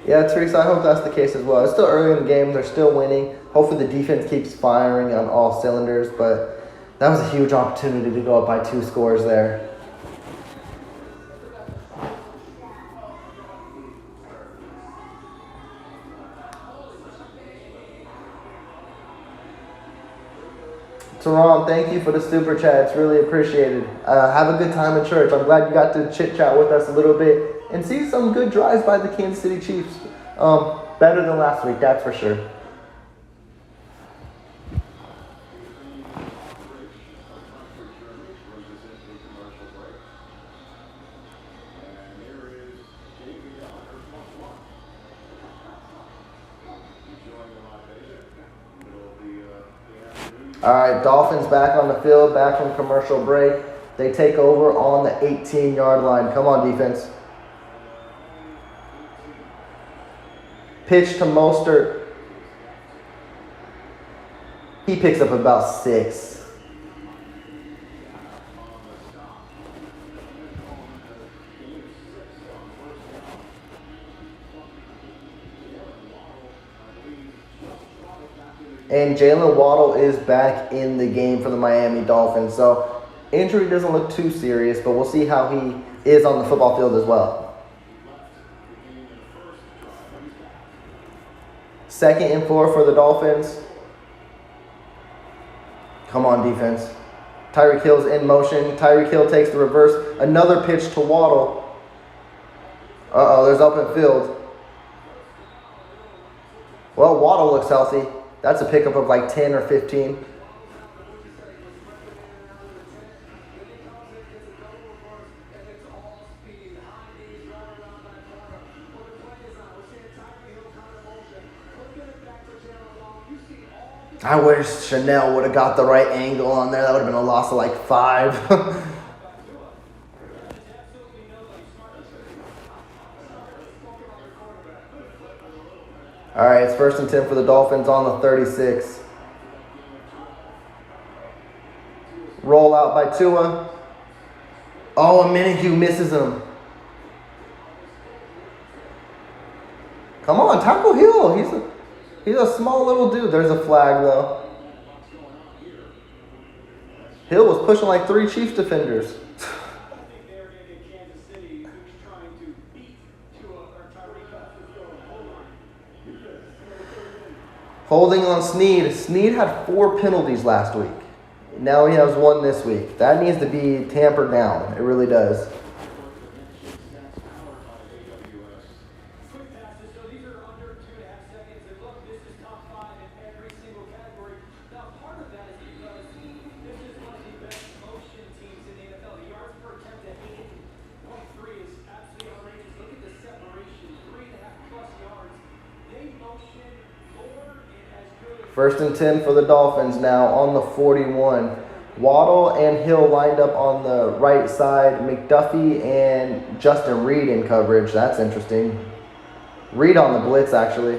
Yeah, Teresa, I hope that's the case as well. It's still early in the game. They're still winning. Hopefully the defense keeps firing on all cylinders, but that was a huge opportunity to go up by 2 scores there. Teron, thank you for the super chats. Really appreciated. Have a good time in church. I'm glad you got to chit-chat with us a little bit and see some good drives by the Kansas City Chiefs. Better than last week, that's for sure. All right, Dolphins back on the field, back from commercial break. They take over on the 18-yard line. Come on, defense. Pitch to Mostert. He picks up about 6. And Jalen Waddle is back in the game for the Miami Dolphins. So injury doesn't look too serious, but we'll see how he is on the football field as well. 2nd and 4 for the Dolphins. Come on, defense. Tyreek Hill's in motion. Tyreek Hill takes the reverse. Another pitch to Waddle. Uh-oh, there's open field. Well, Waddle looks healthy. That's a pickup of like 10 or 15. I wish Chanel would have got the right angle on there. That would have been a loss of like 5. All right, it's 1st and 10 for the Dolphins on the 36. Roll out by Tua. Oh, a Minihue misses him. Come on, tackle Hill. He's a small little dude. There's a flag, though. Hill was pushing like 3 Chiefs defenders. Holding on Snead. Snead had 4 penalties last week. Now he has 1 this week. That needs to be tampered down. It really does. First and 10 for the Dolphins now on the 41. Waddle and Hill lined up on the right side. McDuffie and Justin Reed in coverage. That's interesting. Reed on the blitz, actually.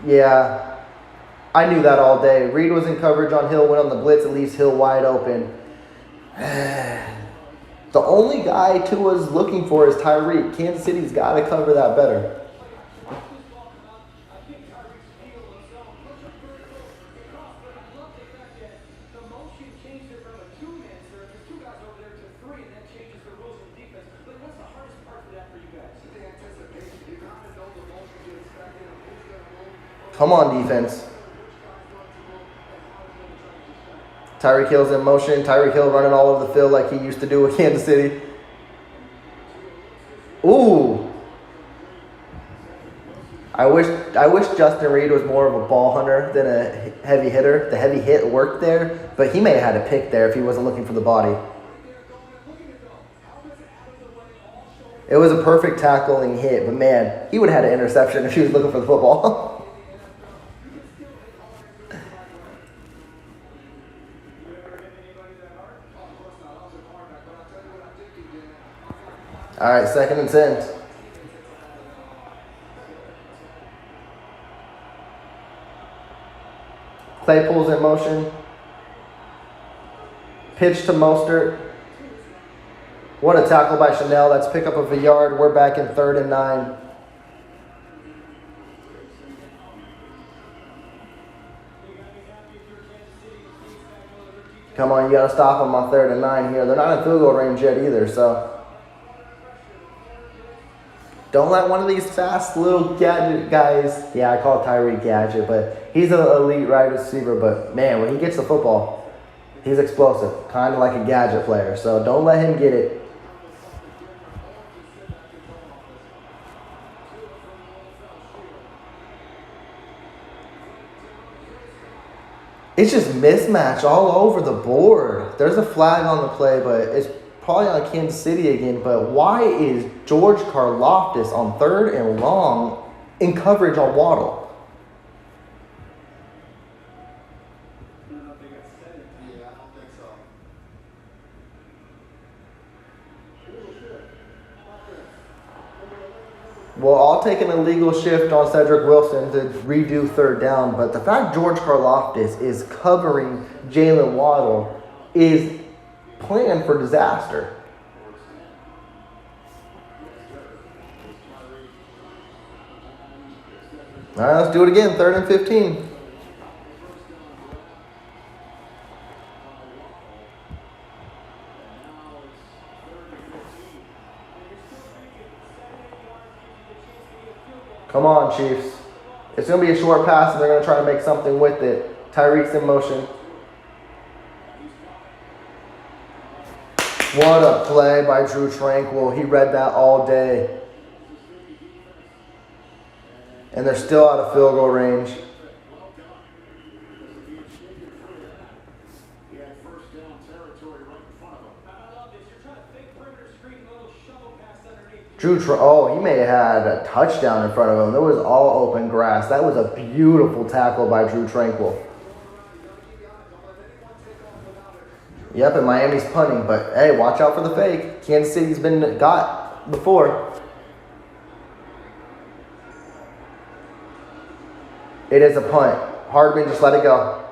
Yeah, I knew that all day. Reed was in coverage on Hill, went on the blitz. It leaves Hill wide open. The only guy Tua's looking for is Tyreek. Kansas City's got to cover that better. Come on, defense. Tyreek Hill's in motion. Tyreek Hill running all over the field like he used to do with Kansas City. Ooh. I wish Justin Reed was more of a ball hunter than a heavy hitter. The heavy hit worked there, but he may have had a pick there if he wasn't looking for the body. It was a perfect tackling hit, but man, he would have had an interception if he was looking for the football. All right, 2nd and 10. Claypool's in motion. Pitch to Mostert. What a tackle by Chanel. That's pickup of a yard. We're back in 3rd and 9. Come on, you got to stop them on 3rd and 9 here. They're not in field goal range yet either, so. Don't let one of these fast little gadget guys, yeah, I call Tyreek gadget, but he's an elite wide receiver. But man, when he gets the football, he's explosive, kind of like a gadget player. So don't let him get it. It's just mismatch all over the board. There's a flag on the play, but it's probably on Kansas City again. But why is George Karlaftis on 3rd and long in coverage on Waddle? Well, I'll take an illegal shift on Cedric Wilson to redo 3rd down, but the fact George Karlaftis is covering Jalen Waddle is planned for disaster. All right, let's do it again. 3rd and 15. Come on, Chiefs. It's going to be a short pass, and they're going to try to make something with it. Tyreek's in motion. What a play by Drew Tranquil. He read that all day. And they're still out of field goal range. He may have had a touchdown in front of him. There was all open grass. That was a beautiful tackle by Drew Tranquil. Yep, and Miami's punting, but hey, watch out for the fake. Kansas City's been got before. It is a punt. Hardman, just let it go.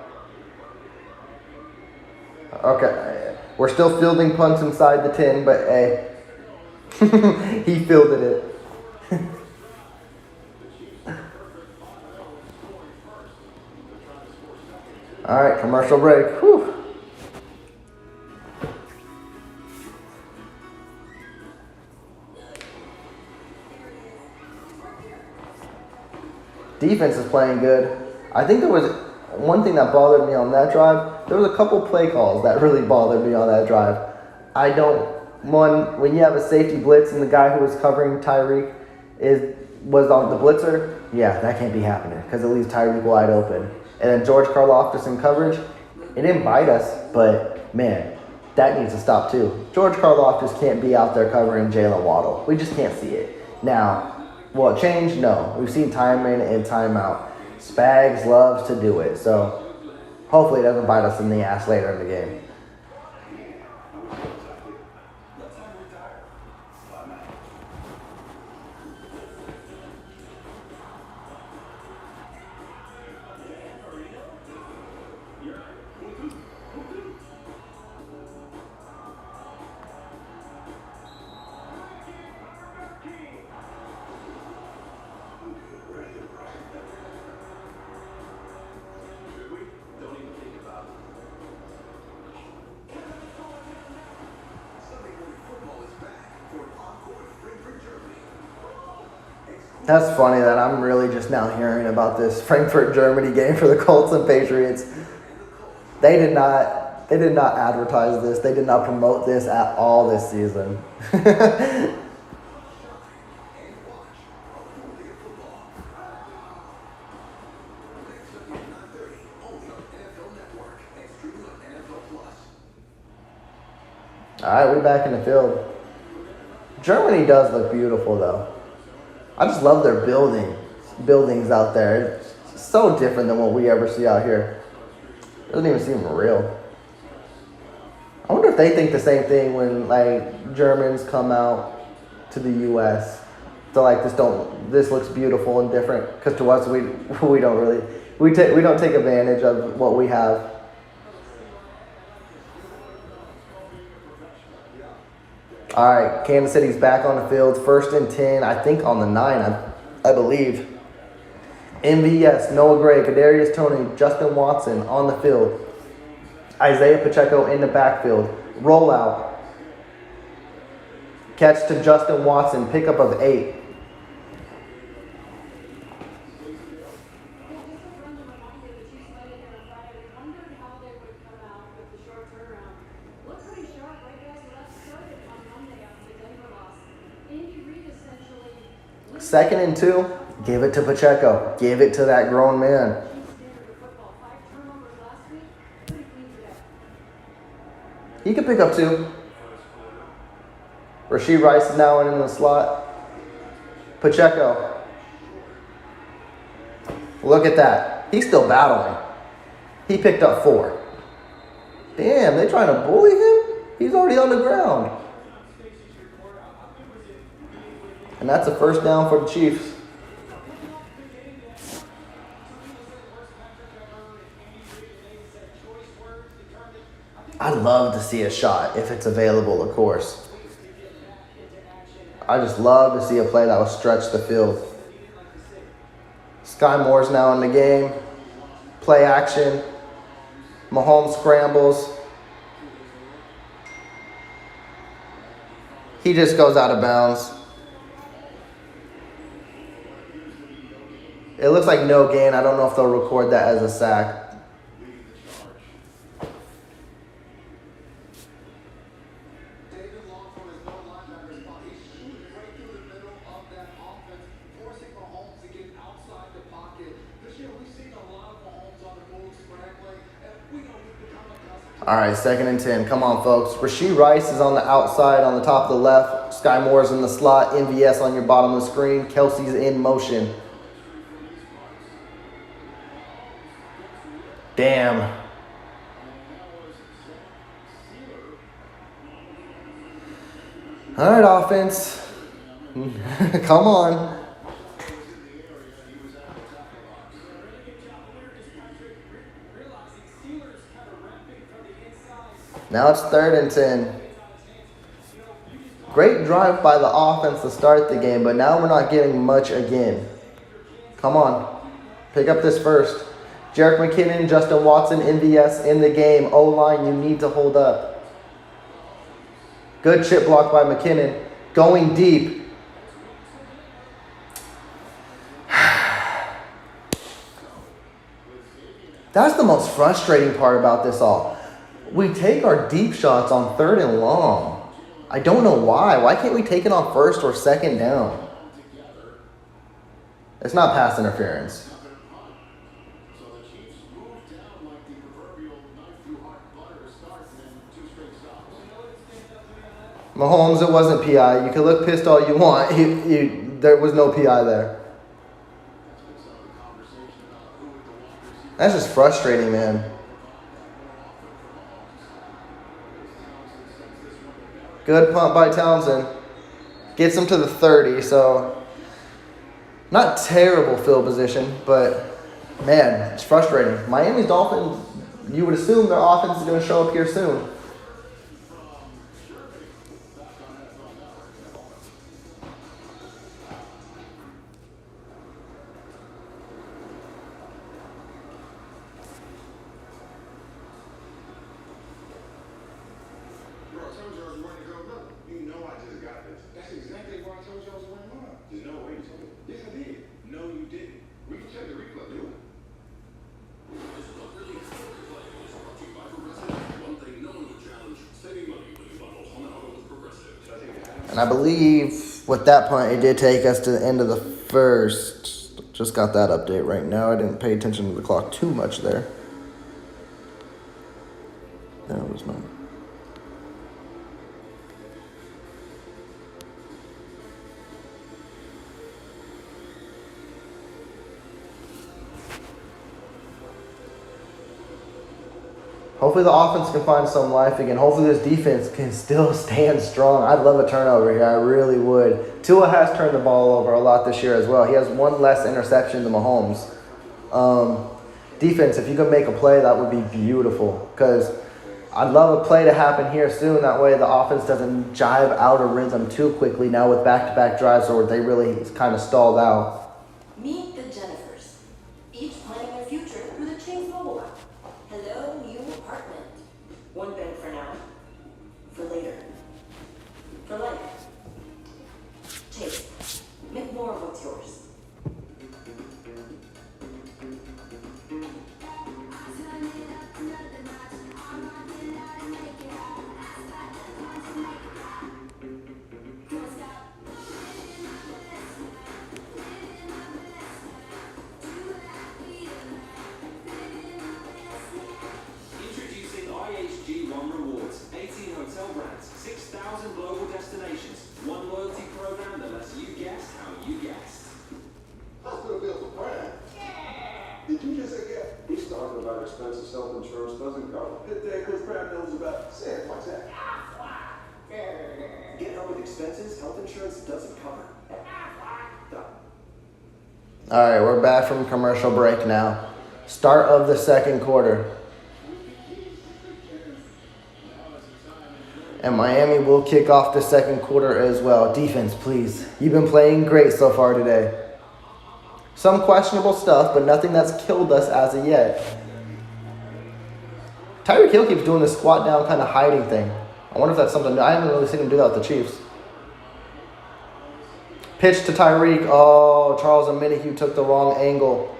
Okay, we're still fielding punts inside the 10, but hey, he fielded it. All right, commercial break. Whew. Defense is playing good. I think there was one thing that bothered me on that drive. There was a couple play calls that really bothered me on that drive. When you have a safety blitz and the guy who was covering Tyreek was on the blitzer, yeah, that can't be happening because it leaves Tyreek wide open. And then George Karlaftis in coverage, it didn't bite us, but man, that needs to stop too. George Karlaftis can't be out there covering Jalen Waddle. We just can't see it. Now, will it change? No. We've seen time in and time out. Spags loves to do it, so hopefully it doesn't bite us in the ass later in the game. That's funny that I'm really just now hearing about this Frankfurt, Germany game for the Colts and Patriots. They did not advertise this. They did not promote this at all this season. All right, we're back in the field. Germany does look beautiful, though. I just love their buildings out there. It's so different than what we ever see out here. It doesn't even seem real. I wonder if they think the same thing when like Germans come out to the U.S. So like this looks beautiful and different because to us we don't take advantage of what we have. All right, Kansas City's back on the field. 1st and 10, I think on the 9, I believe. MVS, Noah Gray, Kadarius Toney, Justin Watson on the field. Isaiah Pacheco in the backfield. Rollout. Catch to Justin Watson, pickup of 8. Second and 2, give it to Pacheco. Give it to that grown man. He could pick up 2. Rashee Rice is now in the slot. Pacheco. Look at that. He's still battling. He picked up 4. Damn, they trying to bully him? He's already on the ground. And that's a first down for the Chiefs. I'd love to see a shot if it's available, of course. I just love to see a play that will stretch the field. Sky Moore's now in the game. Play action. Mahomes scrambles. He just goes out of bounds. It looks like no gain. I don't know if they'll record that as a sack. All right, 2nd and 10. Come on, folks. Rashee Rice is on the outside on the top of the left. Sky Moore's in the slot. MVS on your bottom of the screen. Kelsey's in motion. Damn. All right, offense. Come on. Now it's 3rd and 10. Great drive by the offense to start the game, but now we're not getting much again. Come on. Pick up this first. Jerick McKinnon, Justin Watson, MVS in the game. O-line, you need to hold up. Good chip block by McKinnon. Going deep. That's the most frustrating part about this all. We take our deep shots on 3rd and long. I don't know why. Why can't we take it on 1st or 2nd down? It's not pass interference. Mahomes, it wasn't PI. You can look pissed all you want. There was no PI there. That's just frustrating, man. Good punt by Townsend. Gets him to the 30, so not terrible field position, but man, it's frustrating. Miami Dolphins, you would assume their offense is going to show up here soon. And I believe with that punt, it did take us to the end of the first. Just got that update right now. I didn't pay attention to the clock too much there. That was mine. Hopefully the offense can find some life again. Hopefully this defense can still stand strong. I'd love a turnover here. I really would. Tua has turned the ball over a lot this year as well. He has one less interception than Mahomes. Defense, if you can make a play, that would be beautiful. Because I'd love a play to happen here soon. That way the offense doesn't jive out of rhythm too quickly now with back-to-back drives or they really kind of stalled out. Meet the Jennifers, each planning their future through the Chase mobile app. Hello, new apartment. One bed for now. For later. For life. Chase, make more of what's yours. Expensive self-insurance doesn't cover. Good day, Chris Pratt knows about. Say it, what's that? Get help with expenses health insurance doesn't cover. Done. All right, we're back from commercial break now. Start of the second quarter. And Miami will kick off the second quarter as well. Defense, please. You've been playing great so far today. Some questionable stuff, but nothing that's killed us as of yet. Tyreek Hill keeps doing this squat down kind of hiding thing. I wonder if that's something new. I haven't really seen him do that with the Chiefs. Pitch to Tyreek. Oh, Charles Omenihu took the wrong angle.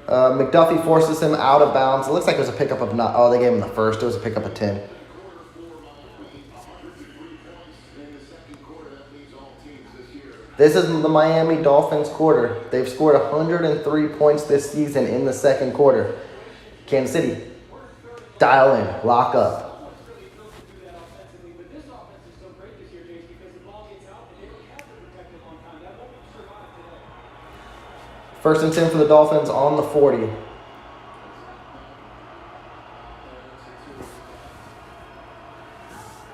McDuffie forces him out of bounds. It looks like it was a pickup of not. Oh, they gave him the first. It was a pickup of 10. This is the Miami Dolphins quarter. They've scored 103 points this season in the second quarter. Kansas City. Dial in. Lock up. First and 10 for the Dolphins on the 40.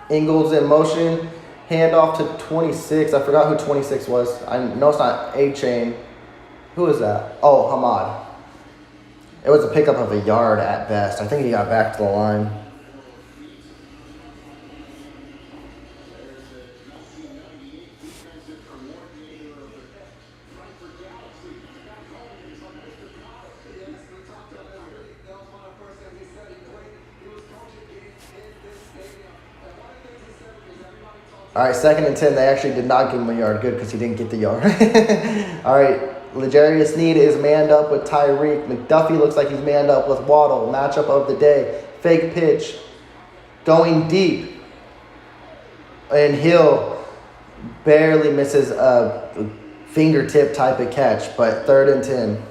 Ingles in motion. Handoff to 26. I forgot who 26 was. I know it's not A-Chain. Who is that? Oh, Hamad. It was a pickup of a yard at best. I think he got back to the line. All right, second and 10. They actually did not give him a yard. Good, because he didn't get the yard. All right, L'Jarius Sneed is manned up with Tyreek. McDuffie looks like he's manned up with Waddle. Matchup of the day. Fake pitch. Going deep. And Hill barely misses a fingertip type of catch, but third and 10.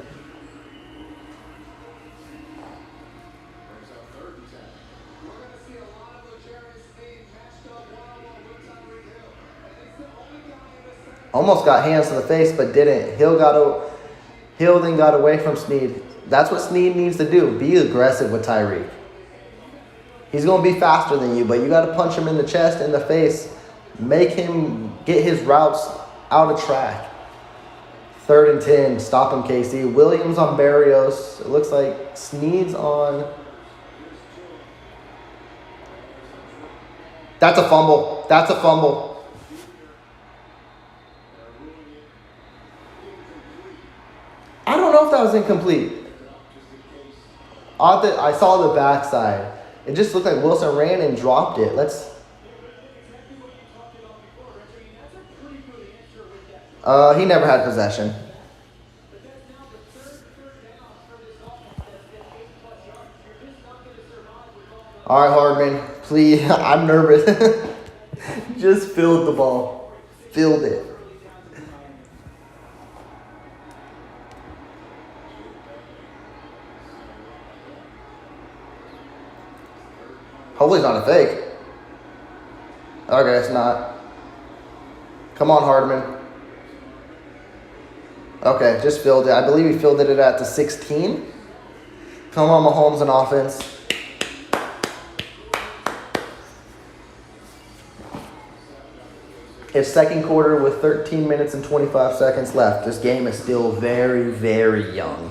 Almost got hands to the face, but didn't. Hill then got away from Sneed. That's what Sneed needs to do. Be aggressive with Tyreek. He's going to be faster than you, but you got to punch him in the chest, in the face. Make him get his routes out of track. Third and 10. Stop him, KC. Williams on Barrios. It looks like Sneed's on. That's a fumble. That's a fumble. I don't know if that was incomplete. I saw the backside. It just looked like Wilson ran and dropped it. He never had possession. All right, Hardman, please. I'm nervous. Just field the ball. Field it. Hopefully it's not a fake. Okay, it's not. Come on, Hardman. Okay, just fielded it. I believe he fielded it at the 16. Come on, Mahomes on offense. It's second quarter with 13 minutes and 25 seconds left. This game is still very, very young.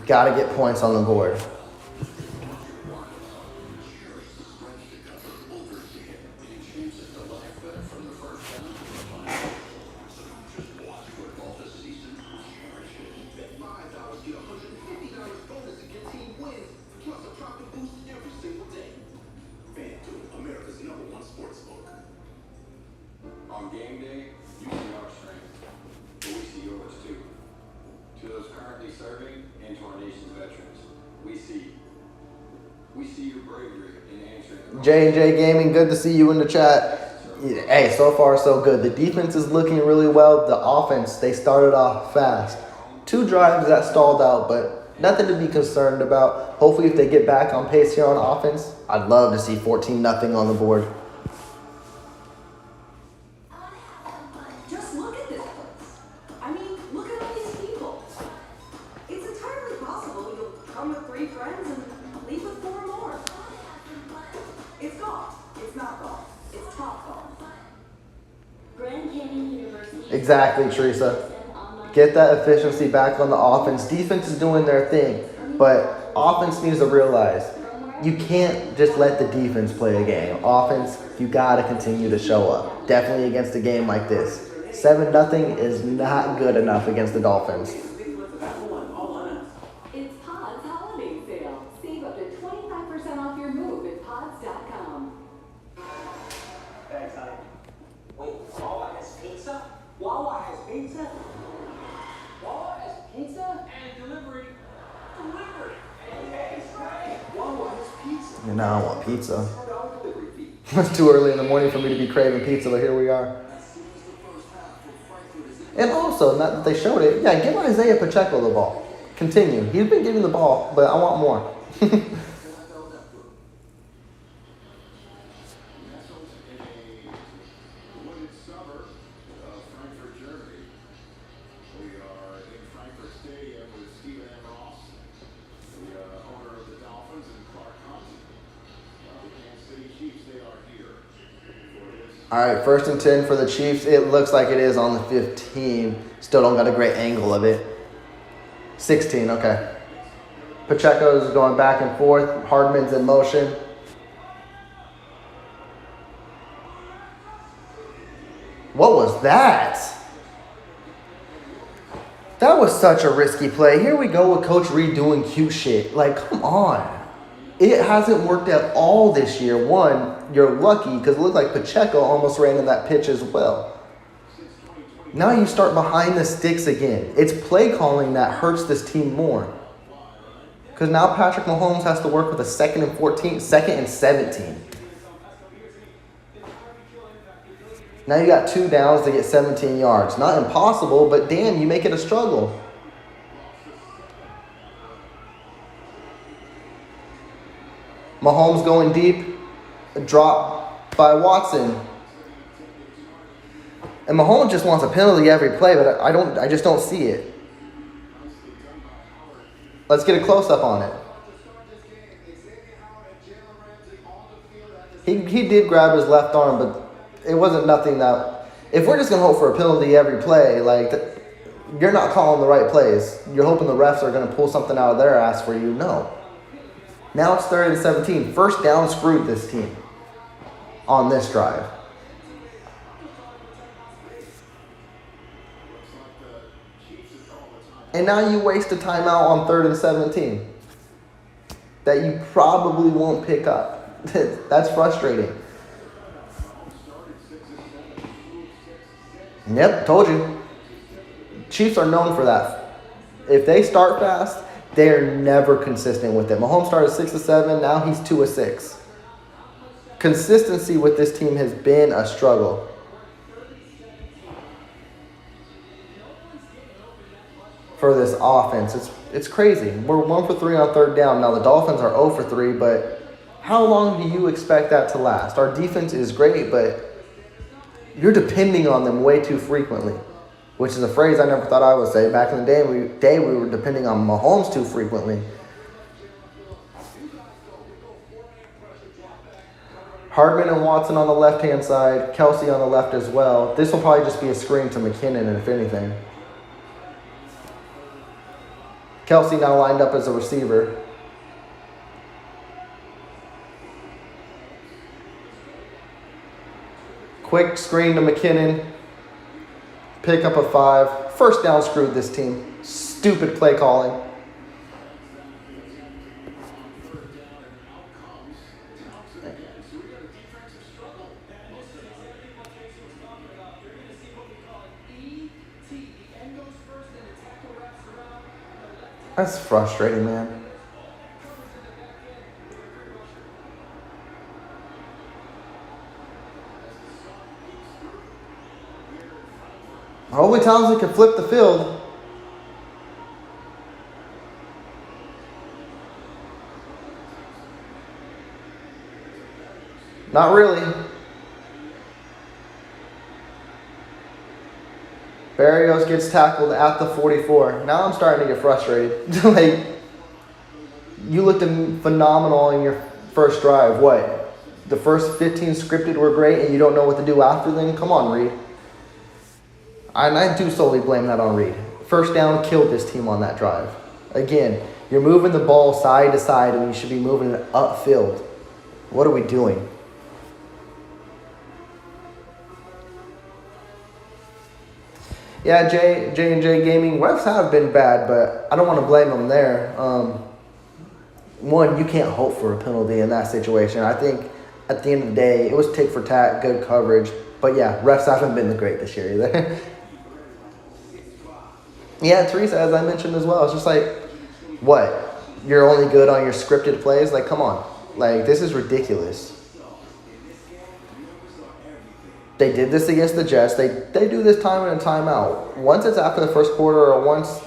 Got to get points on the board. On game day, you see our strength, but we see yours too. To those currently serving and to our nation's veterans, we see your bravery in answering. J&J Gaming, good to see you in the chat. Hey, so far so good. The defense is looking really well. The offense, they started off fast. 2 drives that stalled out, but nothing to be concerned about. Hopefully if they get back on pace here on offense, I'd love to see 14-0 on the board. Just look at this place. I mean, look at all these people. It's entirely possible you'll come with 3 friends and leave with 4 more. It's golf. It's not golf. It's top golf. Grand Canyon University. Exactly, Teresa. Get that efficiency back on the offense. Defense is doing their thing, but offense needs to realize you can't just let the defense play a game. Offense, you got to continue to show up. Definitely against a game like this. 7-0 is not good enough against the Dolphins. It's Pod's holiday sale. Save up to 25% off your move at pods.com. Thanks, honey. Wait, Wawa has pizza? Wawa has pizza? Wawa has pizza and delivery. Delivery. Hey, Wawa has pizza. And now I want pizza. It's too early in the morning for me to be craving pizza, but here we are. And also, not that they showed it, yeah, give Isaiah Pacheco the ball. Continue. He's been getting the ball, but I want more. All right, 1st and 10 for the Chiefs. It looks like it is on the 15. Still don't got a great angle of it. 16, okay. Pacheco's going back and forth. Hardman's in motion. What was that? That was such a risky play. Here we go with Coach Reed doing cute shit. Like, come on. It hasn't worked at all this year. One, you're lucky because it looked like Pacheco almost ran in that pitch as well. Now you start behind the sticks again. It's play calling that hurts this team more. Because now Patrick Mahomes has to work with a 2nd and 14, 2nd and 17. Now you got 2 downs to get 17 yards. Not impossible, but damn, you make it a struggle. Mahomes going deep, drop by Watson. And Mahomes just wants a penalty every play, but I just don't see it. Let's get a close-up on it. He did grab his left arm, but it wasn't nothing that... If we're just going to hope for a penalty every play, like, you're not calling the right plays. You're hoping the refs are going to pull something out of their ass for you. No. Now it's 3rd and 17. 1st down screwed this team on this drive. And now you waste a timeout on 3rd and 17 that you probably won't pick up. That's frustrating. Yep, told you. Chiefs are known for that. If they start fast, they're never consistent with it. Mahomes started 6-7, now he's 2-6. Consistency with this team has been a struggle. For this offense, it's crazy. We're 1 for 3 on 3rd down. Now the Dolphins are 0 for 3, but how long do you expect that to last? Our defense is great, but you're depending on them way too frequently, which is a phrase I never thought I would say. Back in the day, we were depending on Mahomes too frequently. Hardman and Watson on the left-hand side, Kelsey on the left as well. This will probably just be a screen to McKinnon, if anything. Kelsey now lined up as a receiver. Quick screen to McKinnon. Pick up a 5. 1st down screwed this team. Stupid play calling. That's frustrating, man. Only times we can flip the field. Not really. Barrios gets tackled at the 44. Now I'm starting to get frustrated. Like, you looked phenomenal in your first drive. What? The first 15 scripted were great and you don't know what to do after them? Come on, Reed. And I do solely blame that on Reed. 1st down killed this team on that drive. Again, you're moving the ball side to side when you should be moving it upfield. What are we doing? Yeah, J&J Gaming, refs have been bad, but I don't want to blame them there. One, you can't hope for a penalty in that situation. I think at the end of the day, it was tick for tat, good coverage. But yeah, refs haven't been the great this year either. Yeah, Teresa, as I mentioned as well, it's just like, what? You're only good on your scripted plays? Like, come on. Like, this is ridiculous. They did this against the Jets. They do this time in and time out. Once it's after the first quarter or once,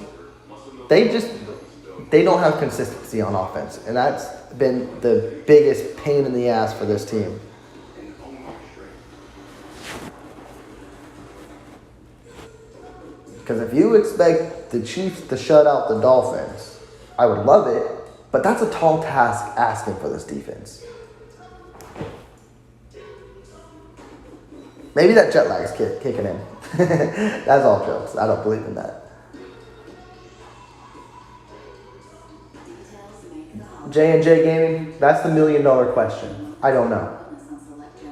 they just they don't have consistency on offense, and that's been the biggest pain in the ass for this team. Because if you expect the Chiefs to shut out the Dolphins, I would love it, but that's a tall task asking for this defense. Maybe that jet lag is kicking in. That's all jokes. I don't believe in that. J&J Gaming, that's the $1 million question. I don't know.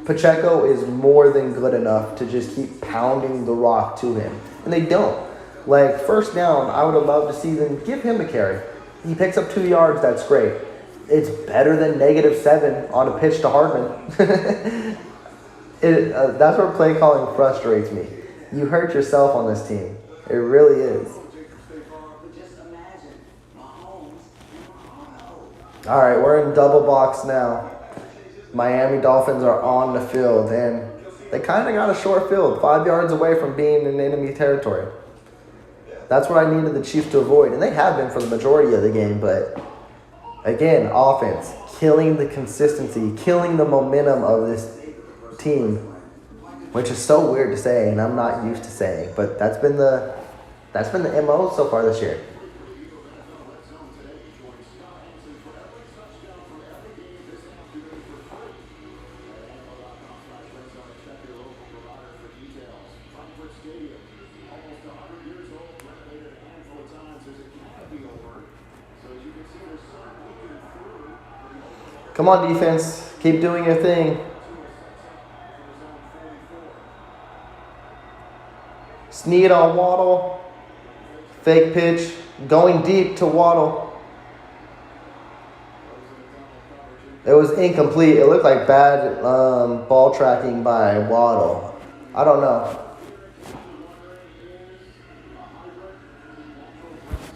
Pacheco is more than good enough to just keep pounding the rock to him. And they don't. Like, first down, I would have loved to see them give him a carry. He picks up 2 yards, that's great. It's better than -7 on a pitch to Hardman. That's where play calling frustrates me. You hurt yourself on this team. It really is. All right, we're in double box now. Miami Dolphins are on the field, and they kind of got a short field, 5 yards away from being in enemy territory. That's what I needed the Chiefs to avoid, and they have been for the majority of the game, but again, offense, killing the consistency, killing the momentum of this team, which is so weird to say, and I'm not used to saying, but that's been the MO so far this year. Come on, defense. Keep doing your thing. Snead on Waddle. Fake pitch. Going deep to Waddle. It was incomplete. It looked like bad ball tracking by Waddle. I don't know.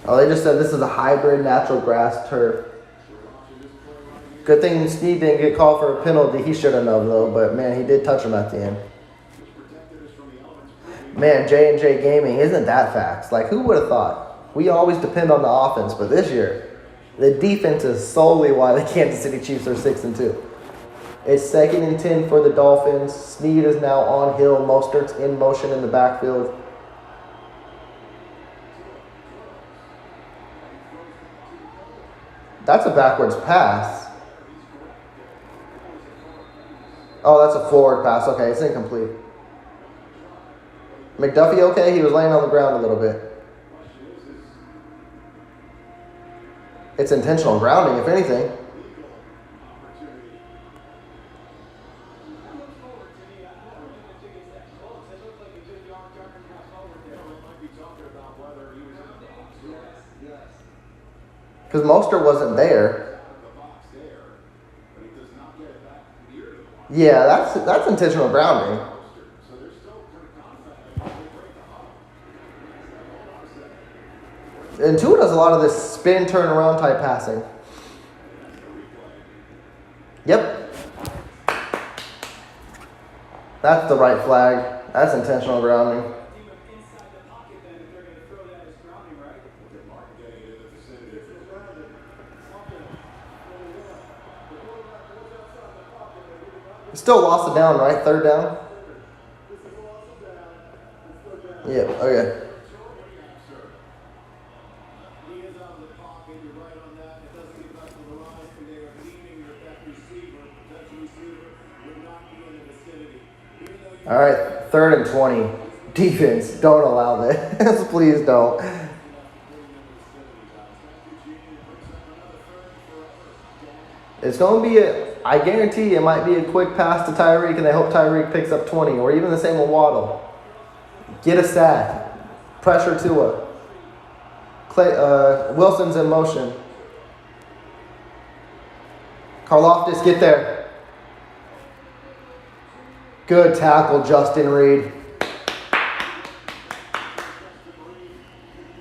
Oh, they just said this is a hybrid natural grass turf. Good thing Snead didn't get called for a penalty. He should have known, though. But, man, he did touch him at the end. Man, J&J Gaming, isn't that facts? Like, who would have thought? We always depend on the offense. But this year, the defense is solely why the Kansas City Chiefs are 6-2. It's 2nd and 10 for the Dolphins. Snead is now on Hill. Mostert's in motion in the backfield. That's a backwards pass. Oh, that's a forward pass. Okay, it's incomplete. McDuffie okay? He was laying on the ground a little bit. It's intentional grounding, if anything. Because Mostert wasn't there. Yeah, that's intentional grounding. And Tua does a lot of this spin, turn around type passing. Yep. That's the right flag. That's intentional grounding. Still lost it down, right? 3rd down? Yeah, okay. All right, 3rd and 20. Defense, don't allow this. Please don't. It's going to be I guarantee it might be a quick pass to Tyreek, and they hope Tyreek picks up 20, or even the same with Waddle. Get a sack. Pressure Tua. Wilson's in motion. Karlaftis, get there. Good tackle, Justin Reed.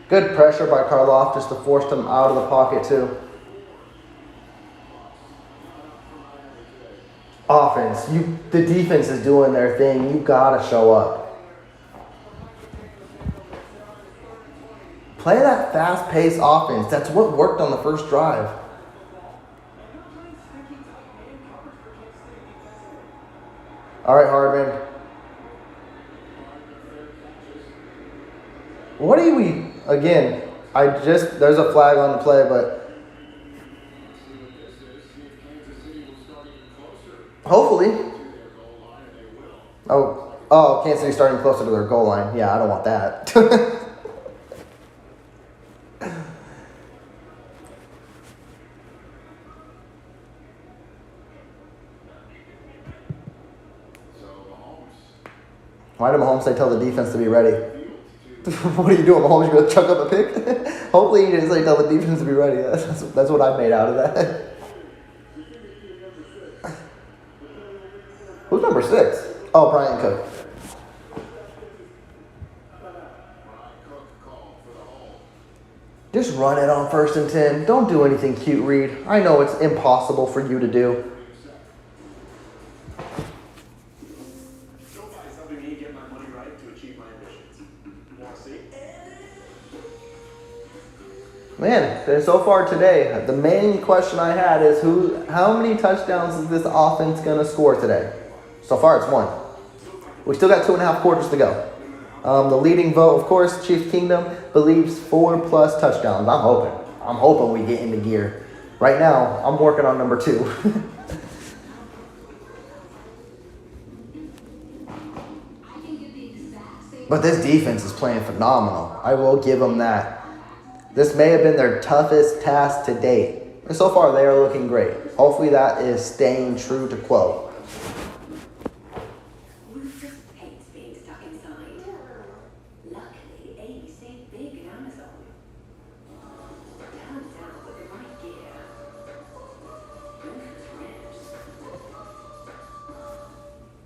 Good pressure by Karlaftis to force him out of the pocket, too. Offense, the defense is doing their thing. You gotta show up. Play that fast-paced offense. That's what worked on the first drive. All right, Hardman. What are we, again, there's a flag on the play, but hopefully. Oh, Kansas City starting closer to their goal line. Yeah, I don't want that. Why did Mahomes say tell the defense to be ready? What are you doing, Mahomes? You going to chuck up a pick? Hopefully he didn't say tell the defense to be ready. That's what I made out of that. Who's number 6? Oh, Brian Cook. Just run it on 1st and 10. Don't do anything cute, Reed. I know it's impossible for you to do. Man, so far today, the main question I had is how many touchdowns is this offense going to score today? So far, it's 1. We still got 2.5 quarters to go. The leading vote, of course, Chiefs Kingdom believes 4+ touchdowns. I'm hoping we get into gear. Right now, I'm working on number 2. But this defense is playing phenomenal. I will give them that. This may have been their toughest task to date. And so far, they are looking great. Hopefully that is staying true to quo. Ruth just hates being stuck inside. Luckily, Amy stayed big in Amazon. Turns out with the right gear, Ruth is rich.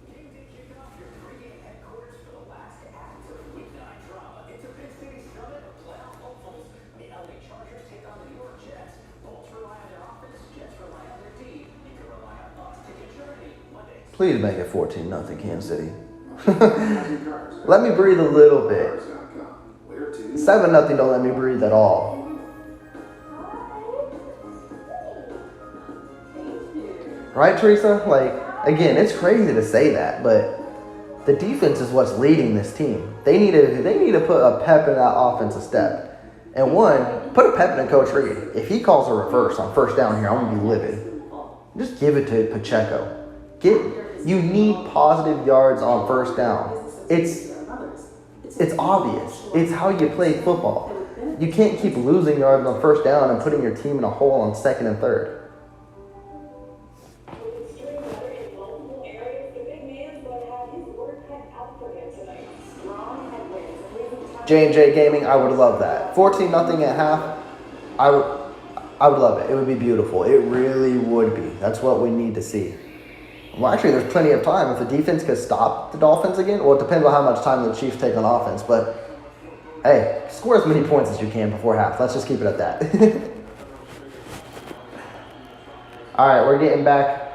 Game day kickoff, your pregame headquarters for the last act of weeknight drama. It's a big city summit of playoff hopefuls. The LA Chargers take on the New York Jets. Bolts rely on their offense, Jets rely on their D. You can rely on us to get Journey Monday. Please make it 14-0 Kansas City. Let me breathe a little bit. 7-0 don't let me breathe at all. Right, Teresa? Like, again, it's crazy to say that, but the defense is what's leading this team. They need to put a pep in that offensive step. And put a pep in Coach Reed. If he calls a reverse on 1st down here, I'm going to be livid. Just give it to Pacheco. You need positive yards on 1st down. It's obvious. It's how you play football. You can't keep losing yards on 1st down and putting your team in a hole on 2nd and 3rd. J&J Gaming, I would love that. 14-0 at half, I would love it. It would be beautiful. It really would be. That's what we need to see. Well, actually, there's plenty of time. If the defense could stop the Dolphins again, well, it depends on how much time the Chiefs take on offense. But, hey, score as many points as you can before half. Let's just keep it at that. All right, we're getting back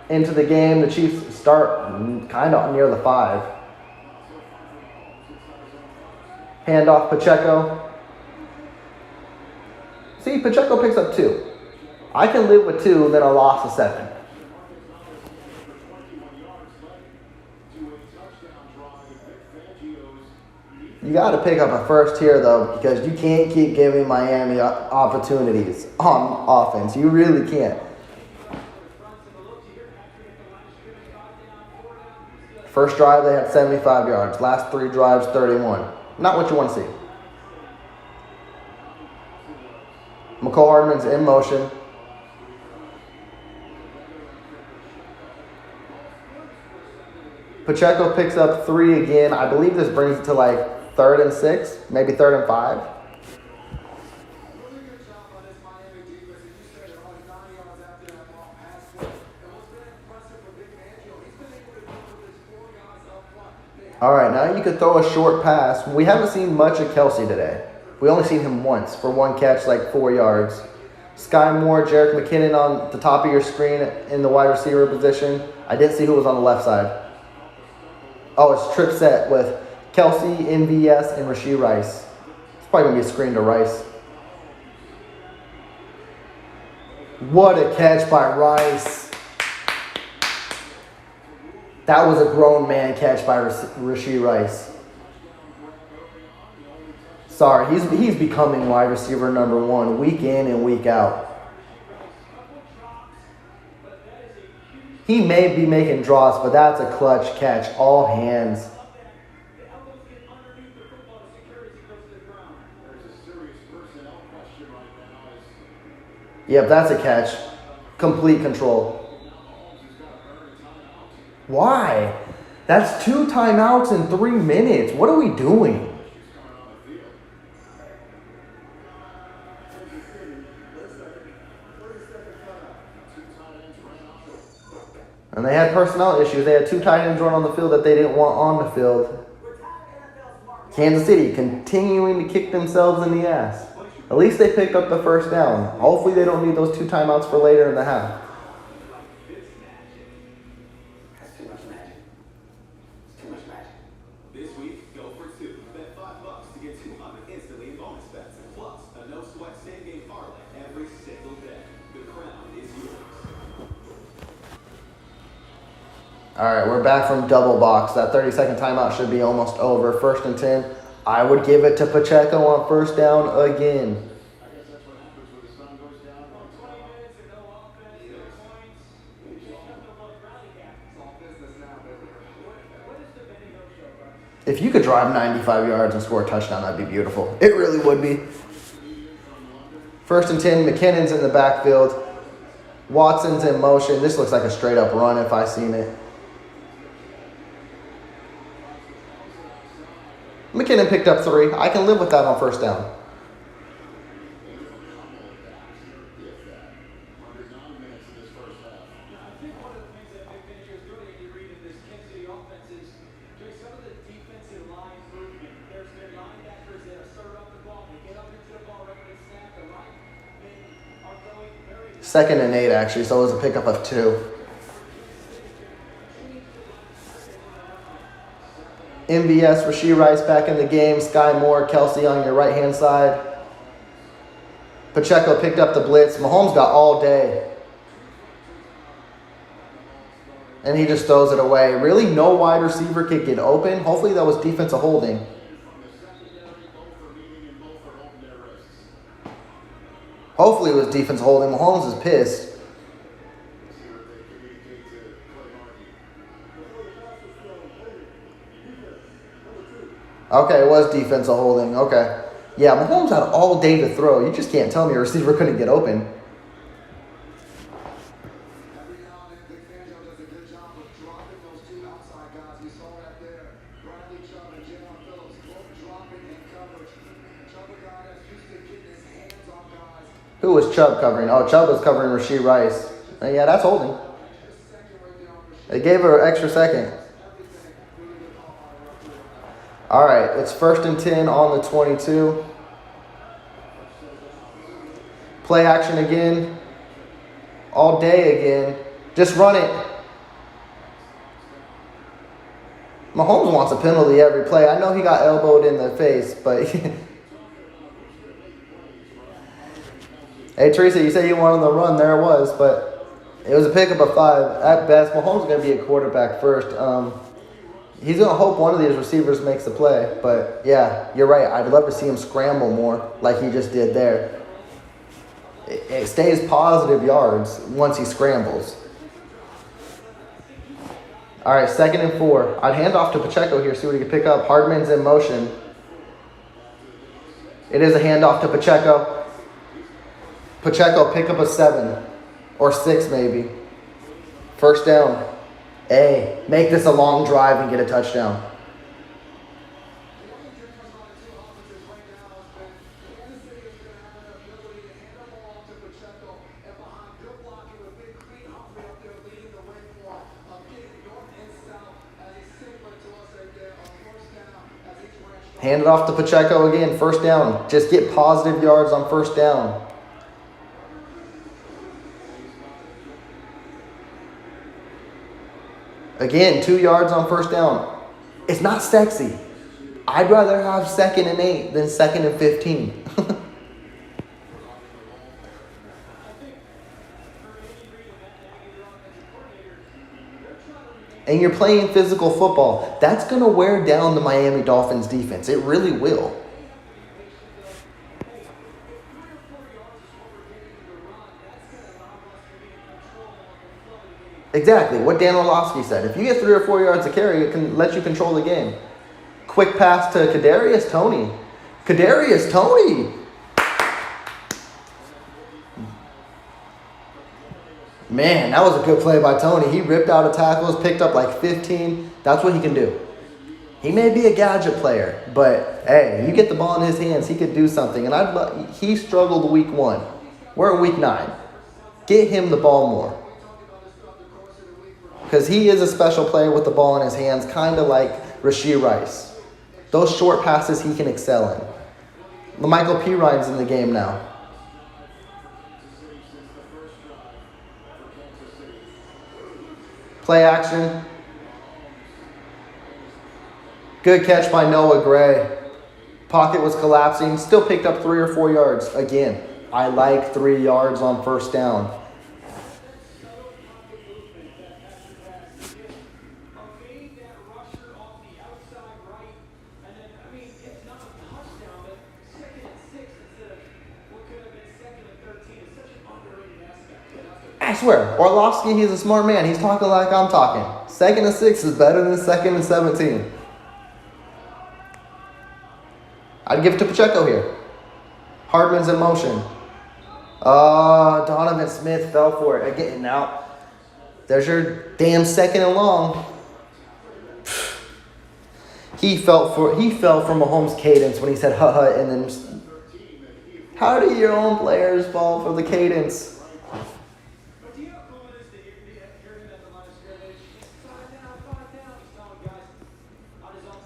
into the game. The Chiefs start kind of near the 5. Hand off Pacheco. See, Pacheco picks up 2. I can live with 2, then a loss of 7. You got to pick up a first here, though, because you can't keep giving Miami opportunities on offense. You really can't. First drive, they had 75 yards. Last 3 drives, 31. Not what you want to see. McCole Hardman's in motion. Pacheco picks up 3 again. I believe this brings it to like 3rd and 6, maybe 3rd and 5. All right, now you could throw a short pass. We haven't seen much of Kelsey today. We only seen him once for 1 catch, like 4 yards. Sky Moore, Jerick McKinnon on the top of your screen in the wide receiver position. I didn't see who was on the left side. Oh, it's trip set with Kelsey, MVS, and Rashee Rice. Probably going to be a screen to Rice. What a catch by Rice. That was a grown man catch by Rashee Rice. Sorry, he's becoming wide receiver number 1 week in and week out. He may be making drops, but that's a clutch catch. All hands. Yep, that's a catch. Complete control. Why? That's 2 timeouts in 3 minutes. What are we doing? And they had personnel issues. They had 2 tight ends run on the field that they didn't want on the field. Kansas City continuing to kick themselves in the ass. At least they picked up the first down. Hopefully they don't need those 2 timeouts for later in the half. That's too much magic. It's too much magic. This week, go for 2. Bet $5 to get 200 instantly in bonus bets. Plus, a no-sweat same-game parlay every single day. The crown is yours. All right, we're back from double box. That 30-second timeout should be almost over. 1st and 10. I would give it to Pacheco on first down again. If you could drive 95 yards and score a touchdown, that'd be beautiful. It really would be. 1st and 10, McKinnon's in the backfield. Watson's in motion. This looks like a straight-up run if I seen it. McKinnon picked up 3. I can live with that on first down. Second and 8, actually, so it was a pickup of 2. MVS, Rashee Rice back in the game. Sky Moore, Kelsey on your right-hand side. Pacheco picked up the blitz. Mahomes got all day. And he just throws it away. Really, no wide receiver could get open. Hopefully that was defensive holding. Hopefully it was defensive holding. Mahomes is pissed. Okay, it was defensive holding. Okay. Yeah, Mahomes had all day to throw. You just can't tell me a receiver couldn't get open. Who was Chubb covering? Oh, Chubb was covering Rashee Rice. Yeah, that's holding. They gave her an extra second. All right, it's 1st and 10 on the 22. Play action again. All day again. Just run it. Mahomes wants a penalty every play. I know he got elbowed in the face, but... Hey, Teresa, you said you wanted the run. There it was, but it was a pickup of 5. At best, Mahomes is going to be a quarterback first. He's going to hope one of these receivers makes the play. But, yeah, you're right. I'd love to see him scramble more like he just did there. It stays positive yards once he scrambles. All right, 2nd and 4. I'd hand off to Pacheco here, see what he can pick up. Hardman's in motion. It is a handoff to Pacheco. Pacheco pick up a 7 or 6 maybe. First down. Hey, make this a long drive and get a touchdown. Hand it off to Pacheco again. First down. Just get positive yards on first down. Again, 2 yards on first down. It's not sexy. I'd rather have 2nd and 8 than 2nd and 15. And you're playing physical football. That's going to wear down the Miami Dolphins defense. It really will. Exactly what Dan Orlovsky said. If you get 3 or 4 yards of carry, it can let you control the game. Quick pass to Kadarius Toney. Kadarius Toney. Man, that was a good play by Toney. He ripped out of tackles, picked up like 15. That's what he can do. He may be a gadget player, but hey, you get the ball in his hands, he could do something. And he struggled week 1. We're in week 9. Get him the ball more. Because he is a special player with the ball in his hands, kind of like Rashee Rice. Those short passes he can excel in. Michael P. Ryan's in the game now. Play action. Good catch by Noah Gray. Pocket was collapsing. Still picked up 3 or 4 yards. Again, I like 3 yards on first down. I swear, Orlovsky, he's a smart man. He's talking like I'm talking. 2nd and 6 is better than 2nd and 17. I'd give it to Pacheco here. Hardman's in motion. Donovan Smith fell for it. Again, now, there's your damn 2nd and long. He fell for Mahomes' cadence when he said ha and then how do your own players fall for the cadence?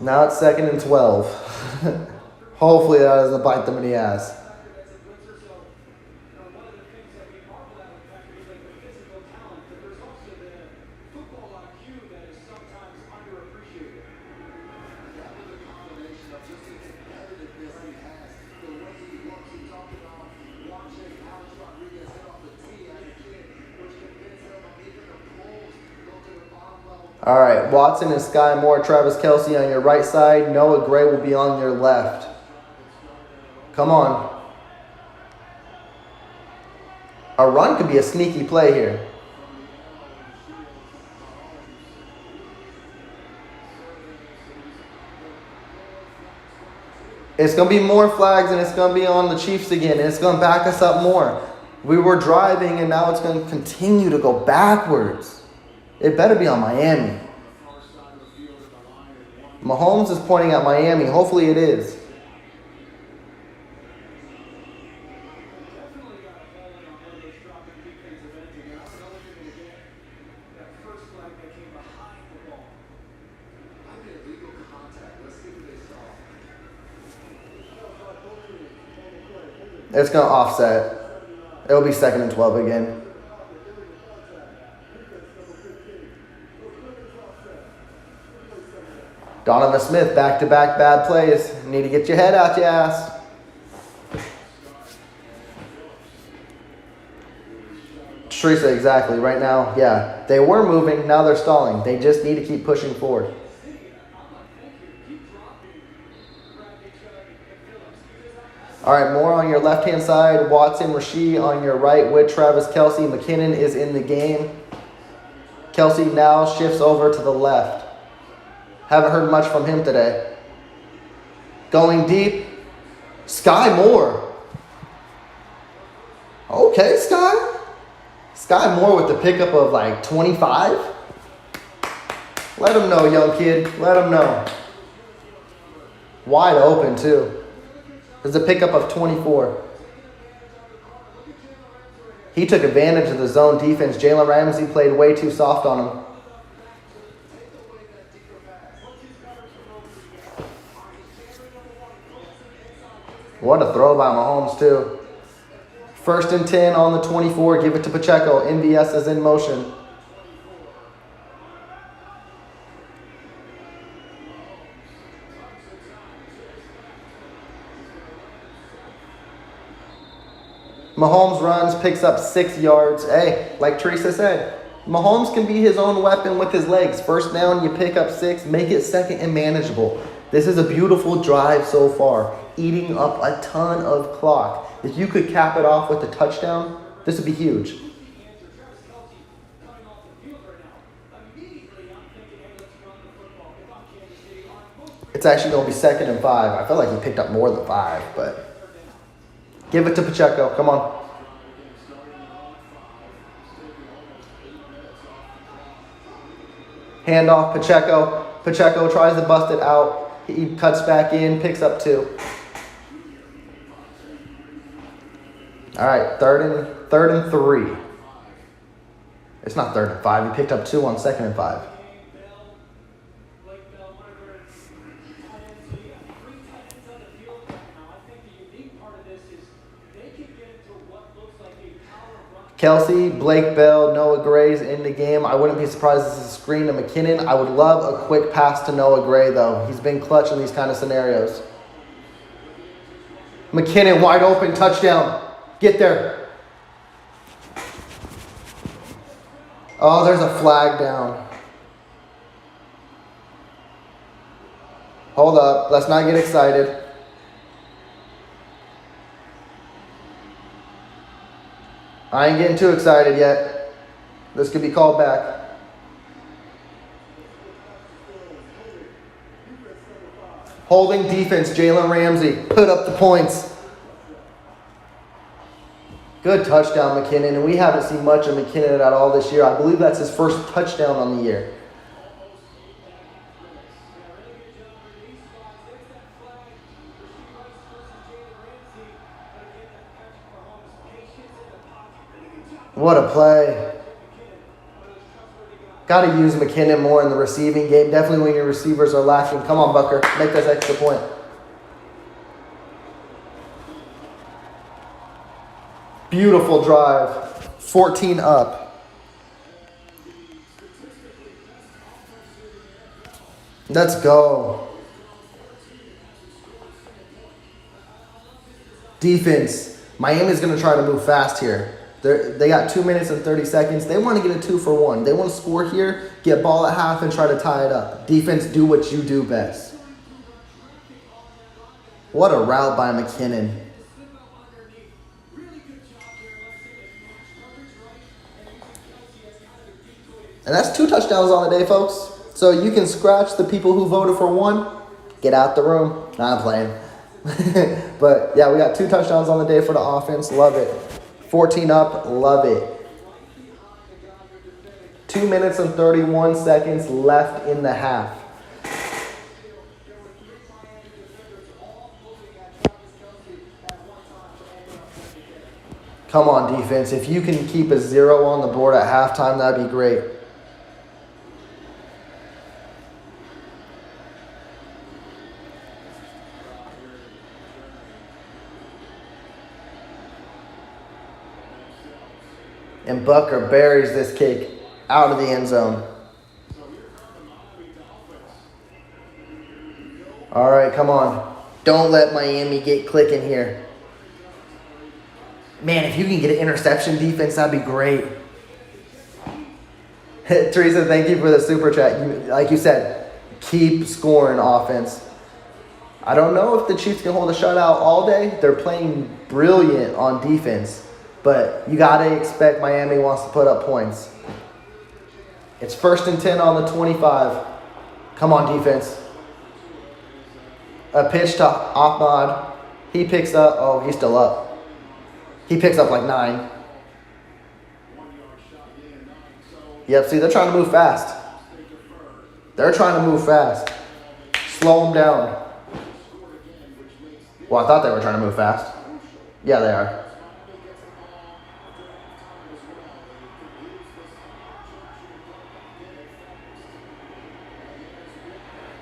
Now it's 2nd and 12. Hopefully that doesn't bite them in the ass. All right, Watson and Sky Moore, Travis Kelce on your right side. Noah Gray will be on your left. Come on. A run could be a sneaky play here. It's going to be more flags, and it's going to be on the Chiefs again, and it's going to back us up more. We were driving, and now it's going to continue to go backwards. It better be on Miami. Mahomes is pointing at Miami. Hopefully it is. It's going to offset. It'll be 2nd and 12 again. Donovan Smith, back-to-back bad plays. Need to get your head out your ass. Teresa, exactly. Right now, yeah. They were moving. Now they're stalling. They just need to keep pushing forward. All right, Moore on your left-hand side. Watson, Rashee on your right with Travis Kelce. McKinnon is in the game. Kelce now shifts over to the left. Haven't heard much from him today. Going deep. Sky Moore. Okay, Sky. Sky Moore with the pickup of like 25. Let him know, young kid. Let him know. Wide open, too. There's a pickup of 24. He took advantage of the zone defense. Jalen Ramsey played way too soft on him. What a throw by Mahomes, too. 1st and 10 on the 24. Give it to Pacheco. MVS is in motion. Mahomes runs, picks up 6 yards. Hey, like Teresa said, Mahomes can be his own weapon with his legs. First down, you pick up 6, make it second and manageable. This is a beautiful drive so far, eating up a ton of clock. If you could cap it off with a touchdown, this would be huge. It's actually going to be 2nd and 5. I feel like he picked up more than 5, but give it to Pacheco. Come on. Handoff, Pacheco. Pacheco tries to bust it out. He cuts back in, picks up 2. All right, third and 3. It's not 3rd and 5. He picked up 2 on 2nd and 5. Kelsey, Blake Bell, Noah Gray's in the game. I wouldn't be surprised if this is a screen to McKinnon. I would love a quick pass to Noah Gray, though. He's been clutch in these kind of scenarios. McKinnon, wide open, touchdown. Get there. Oh, there's a flag down. Hold up. Let's not get excited. I ain't getting too excited yet. This could be called back. Holding defense, Jalen Ramsey. Put up the points. Good touchdown, McKinnon. And we haven't seen much of McKinnon at all this year. I believe that's his first touchdown on the year. What a play. Got to use McKinnon more in the receiving game. Definitely when your receivers are lacking. Come on, Bucker. Make this extra point. Beautiful drive. 14 up. Let's go. Defense. Miami's going to try to move fast here. They got 2 minutes and 30 seconds. They want to get a 2-for-1. They want to score here, get ball at half, and try to tie it up. Defense, do what you do best. What a route by McKinnon. And that's 2 touchdowns on the day, folks. So you can scratch the people who voted for 1. Get out the room. Nah, I'm playing. But, yeah, we got 2 touchdowns on the day for the offense. Love it. 14 up. Love it. 2 minutes and 31 seconds left in the half. Come on, defense. If you can keep a 0 on the board at halftime, that'd be great. And Bucker buries this kick out of the end zone. All right, come on. Don't let Miami get clicking here. Man, if you can get an interception, defense, that'd be great. Teresa, thank you for the super chat. Like you said, keep scoring, offense. I don't know if the Chiefs can hold a shutout all day. They're playing brilliant on defense. But you got to expect Miami wants to put up points. It's 1st and 10 on the 25. Come on, defense. A pitch to Ahmad. He picks up. Oh, he's still up. He picks up like 9. Yep, see, they're trying to move fast. They're trying to move fast. Slow them down. Well, I thought they were trying to move fast. Yeah, they are.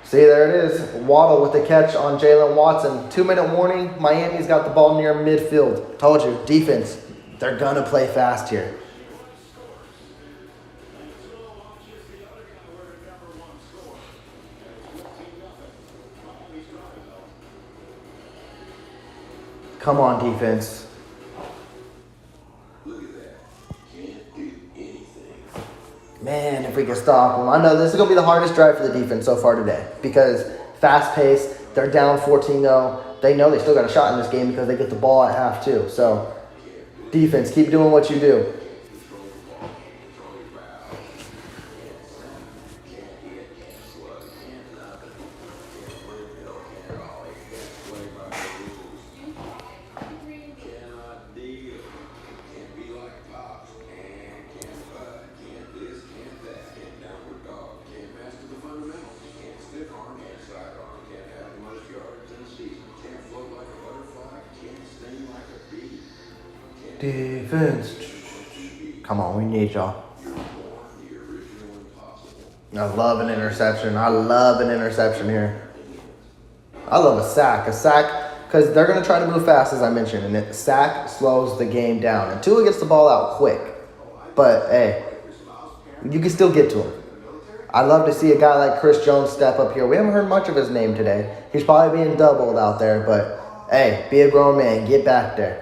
See, there it is. Waddle with the catch on Jalen Watson. 2-minute warning. Miami's got the ball near midfield. Told you, defense. They're going to play fast here. Come on, defense. Man, if we can stop them. I know this is going to be the hardest drive for the defense so far today because fast pace, they're down 14-0. They know they still got a shot in this game because they get the ball at half too. So, defense, keep doing what you do. Defense. Come on, we need y'all. I love an interception. I love an interception here. I love a sack. A sack, because they're going to try to move fast, as I mentioned. And a sack slows the game down. And Tua gets the ball out quick. But, hey, you can still get to him. I love to see a guy like Chris Jones step up here. We haven't heard much of his name today. He's probably being doubled out there. But, hey, be a grown man. Get back there.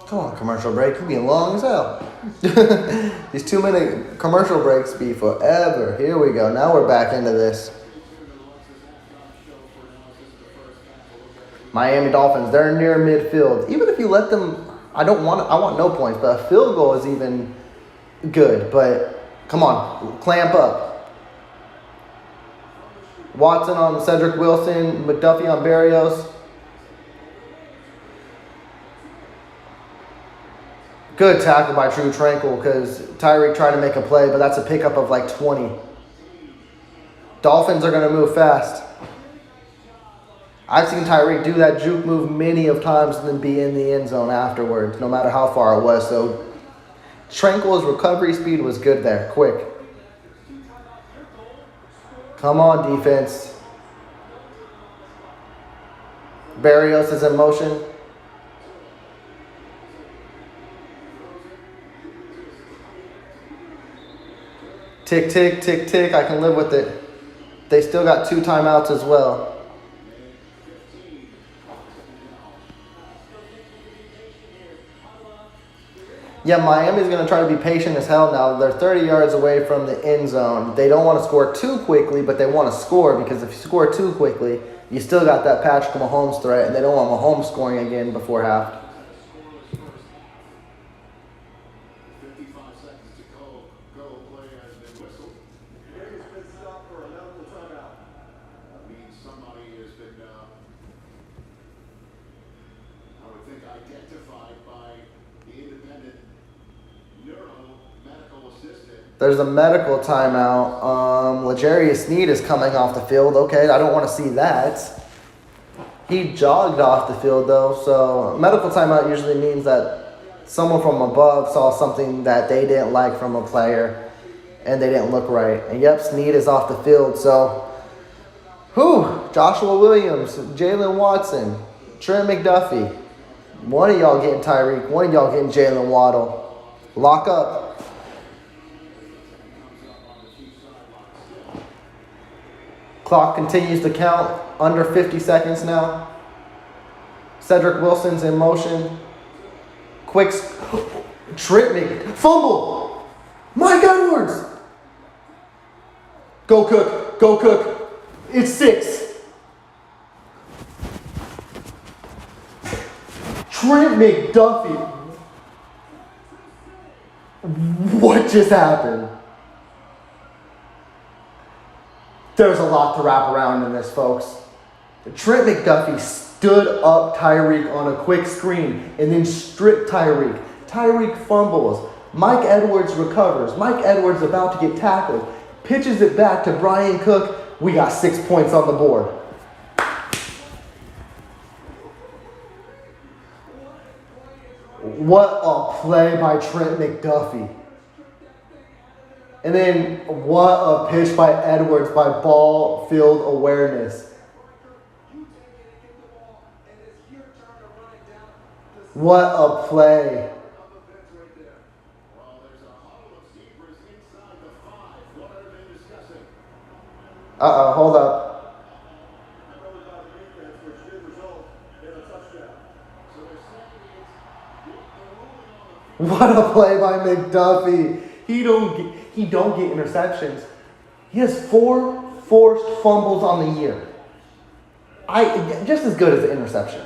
Come on, commercial break. You're being long as hell. These 2-minute commercial breaks be forever. Here we go. Now we're back into this. Miami Dolphins, they're near midfield. Even if you let them, I want no points, but a field goal is even good. But come on, clamp up. Watson on Cedric Wilson, McDuffie on Berrios. Good tackle by True Tranquil because Tyreek tried to make a play, but that's a pickup of like 20. Dolphins are going to move fast. I've seen Tyreek do that juke move many of times and then be in the end zone afterwards, no matter how far it was. So Tranquil's recovery speed was good there, quick. Come on, defense. Berrios is in motion. Tick, tick, tick, tick. I can live with it. They still got 2 timeouts as well. Yeah, Miami's going to try to be patient as hell now. They're 30 yards away from the end zone. They don't want to score too quickly, but they want to score because if you score too quickly, you still got that Patrick Mahomes threat, and they don't want Mahomes scoring again before half. There's a medical timeout. L'Jarius Sneed is coming off the field. Okay, I don't want to see that. He jogged off the field, though. So medical timeout usually means that someone from above saw something that they didn't like from a player, and they didn't look right. And, yep, Sneed is off the field. So, Joshua Williams, Jalen Watson, Trent McDuffie. One of y'all getting Tyreek. One of y'all getting Jalen Waddle. Lock up. Clock continues to count. Under 50 seconds now. Cedric Wilson's in motion. Quick. Trent fumble. Mike Edwards. Go Cook. Go Cook. It's 6. Trent McDuffie. What just happened? There's a lot to wrap around in this, folks. Trent McDuffie stood up Tyreek on a quick screen and then stripped Tyreek. Tyreek fumbles. Mike Edwards recovers. Mike Edwards about to get tackled. Pitches it back to Brian Cook. We got 6 points on the board. What a play by Trent McDuffie. And then what a pitch by Edwards by ball field awareness. What a play. Uh-oh, hold up. What a play by McDuffie. He don't get interceptions. He has 4 forced fumbles on the year. Just as good as an interception.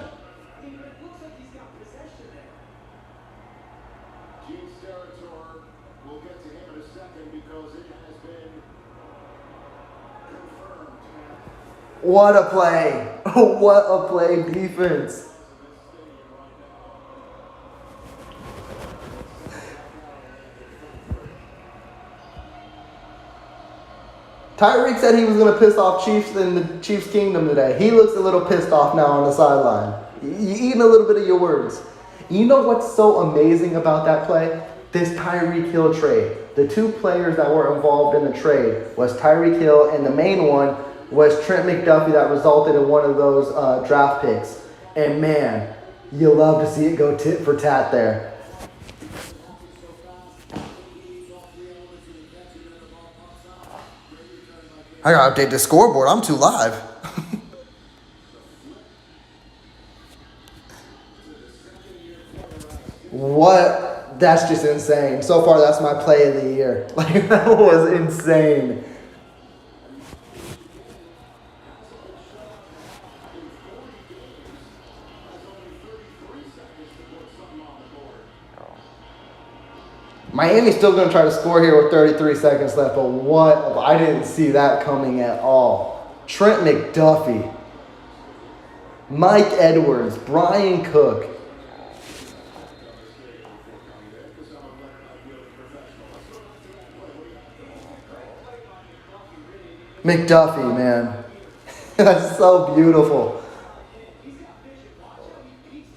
What a play. What a play defense. Tyreek said he was going to piss off Chiefs in the Chiefs Kingdom today. He looks a little pissed off now on the sideline. You're eating a little bit of your words. You know what's so amazing about that play? This Tyreek Hill trade. The 2 players that were involved in the trade was Tyreek Hill, and the main one was Trent McDuffie that resulted in one of those draft picks. And man, you love to see it go tit for tat there. I gotta update the scoreboard. I'm too live. What? That's just insane. So far, that's my play of the year. Like, that was insane. Miami's still going to try to score here with 33 seconds left, but what? I didn't see that coming at all. Trent McDuffie, Mike Edwards, Brian Cook. McDuffie, man. That's so beautiful.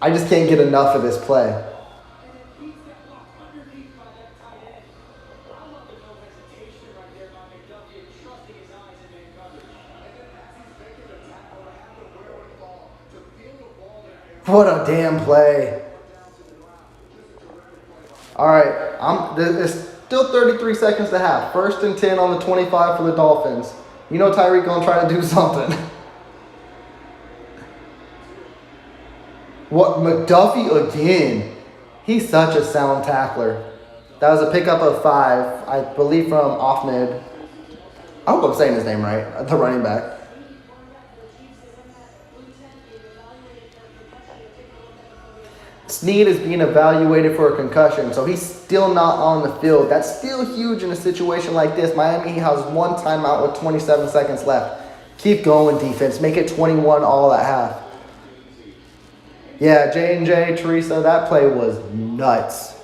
I just can't get enough of this play. What a damn play. All right, there's still 33 seconds to have. 1st and 10 on the 25 for the Dolphins. You know Tyreek gonna try to do something. What, McDuffie again? He's such a sound tackler. That was a pickup of 5, I believe, from Ahmed. I hope I'm saying his name right, the running back. Snead is being evaluated for a concussion, so he's still not on the field. That's still huge in a situation like this. Miami has 1 timeout with 27 seconds left. Keep going, defense. Make it 21 all at half. Yeah, J&J, Teresa, that play was nuts.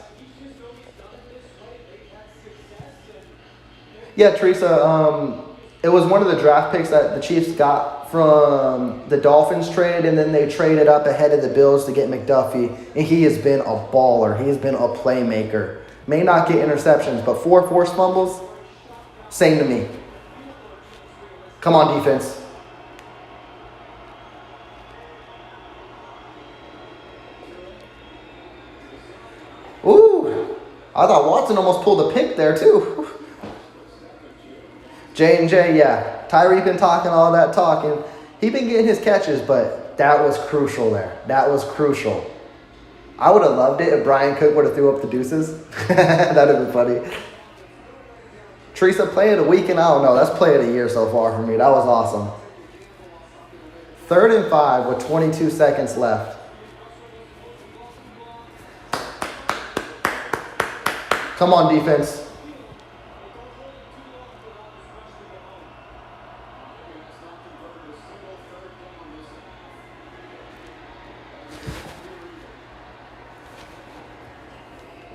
Yeah, Teresa, it was one of the draft picks that the Chiefs got from the Dolphins trade, and then they traded up ahead of the Bills to get McDuffie, and he has been a baller. He has been a playmaker. May not get interceptions, but 4 forced fumbles, same to me. Come on, defense. Ooh, I thought Watson almost pulled a pick there too. J&J, yeah. Tyreek been talking all that talking. He been getting his catches, but that was crucial there. That was crucial. I would have loved it if Brian Cook would have threw up the deuces. That would have been funny. Teresa, play of the week, and I don't know. That's play of the year so far for me. That was awesome. 3rd and 5 with 22 seconds left. Come on, defense.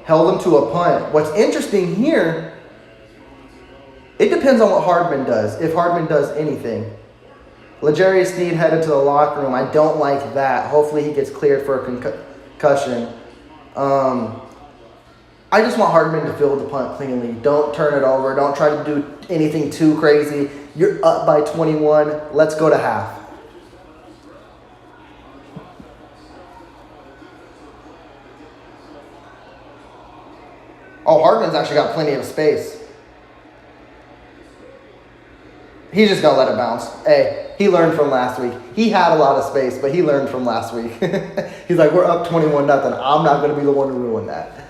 held them to a punt. What's interesting here, it depends on what Hardman does, if Hardman does anything. L'Jarius Sneed headed to the locker room. I don't like that. Hopefully he gets cleared for a concussion. I just want Hardman to field the punt cleanly. Don't turn it over. Don't try to do anything too crazy. You're up by 21. Let's go to half. Oh, Hardman's actually got plenty of space. He's just going to let it bounce. Hey, he learned from last week. He had a lot of space, but he learned from last week. He's like, we're up 21-0. I'm not going to be the one to ruin that.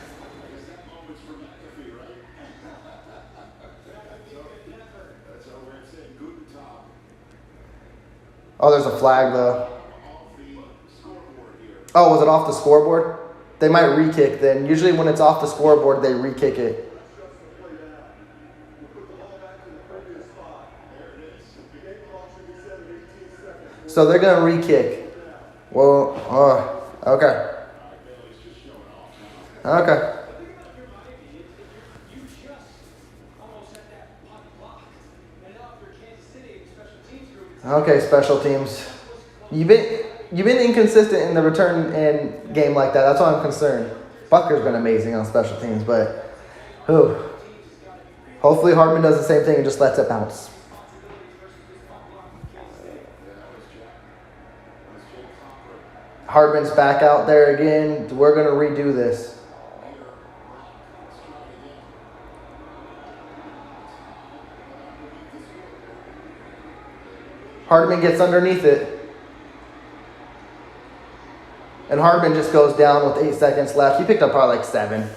Oh, there's a flag, though. Oh, was it off the scoreboard? They might re-kick then. Usually when it's off the scoreboard, they re-kick it. So they're going to re-kick. Well, okay. Okay. Okay, special teams. You've been inconsistent in the return and game like that. That's why I'm concerned. Butker's been amazing on special teams, but hopefully Hardman does the same thing and just lets it bounce. Hardman's back out there again. We're going to redo this. Hardman gets underneath it. And Hardman just goes down with 8 seconds left. He picked up probably like 7.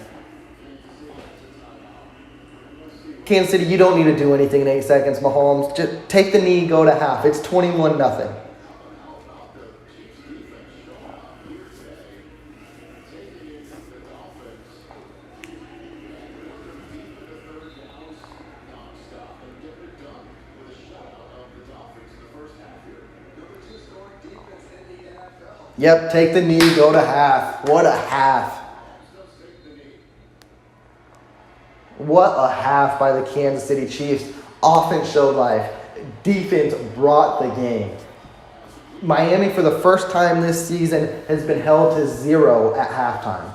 Kansas City, you don't need to do anything in 8 seconds, Mahomes. Just take the knee, go to half. It's 21-0. Yep, take the knee, go to half. What a half. What a half by the Kansas City Chiefs. Offense showed life. Defense brought the game. Miami, for the first time this season, has been held to 0 at halftime.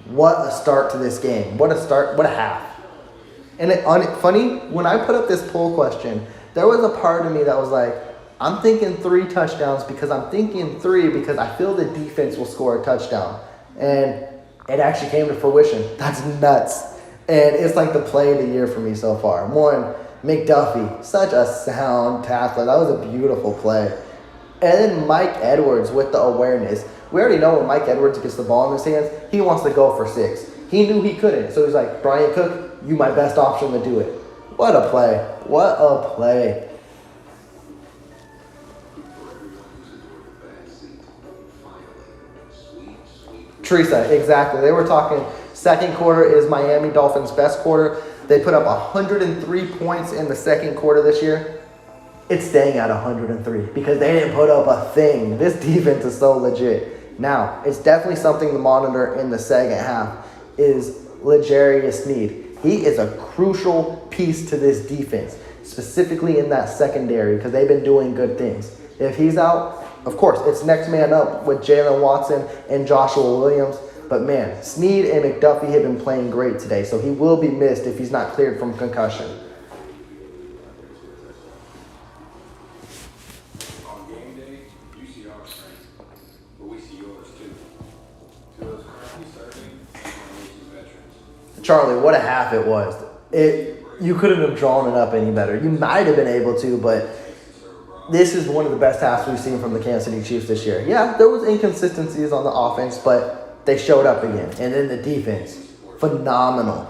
What a start to this game. What a start. What a half. And funny, when I put up this poll question, there was a part of me that was like, I'm thinking 3 touchdowns because I'm thinking 3 because I feel the defense will score a touchdown. And it actually came to fruition. That's nuts. And it's like the play of the year for me so far. One, McDuffie, such a sound tackler. That was a beautiful play. And then Mike Edwards with the awareness. We already know when Mike Edwards gets the ball in his hands, he wants to go for 6. He knew he couldn't. So he's like, Brian Cook, you my best option to do it. What a play. What a play. Teresa, exactly. They were talking second quarter is Miami Dolphins' best quarter. They put up 103 points in the second quarter this year. It's staying at 103 because they didn't put up a thing. This defense is so legit. Now, it's definitely something to monitor in the second half is L'Jarius Sneed. He is a crucial piece to this defense, specifically in that secondary because they've been doing good things. If he's out, of course, it's next man up with Jalen Watson and Joshua Williams. But man, Sneed and McDuffie have been playing great today, so he will be missed if he's not cleared from concussion. On game day, you see our strength, but we see yours too. To those currently serving and veterans. Charlie, what a half it was. You couldn't have drawn it up any better. You might have been able to, but this is one of the best halves we've seen from the Kansas City Chiefs this year. Yeah, there was inconsistencies on the offense, but they showed up again. And then the defense, phenomenal.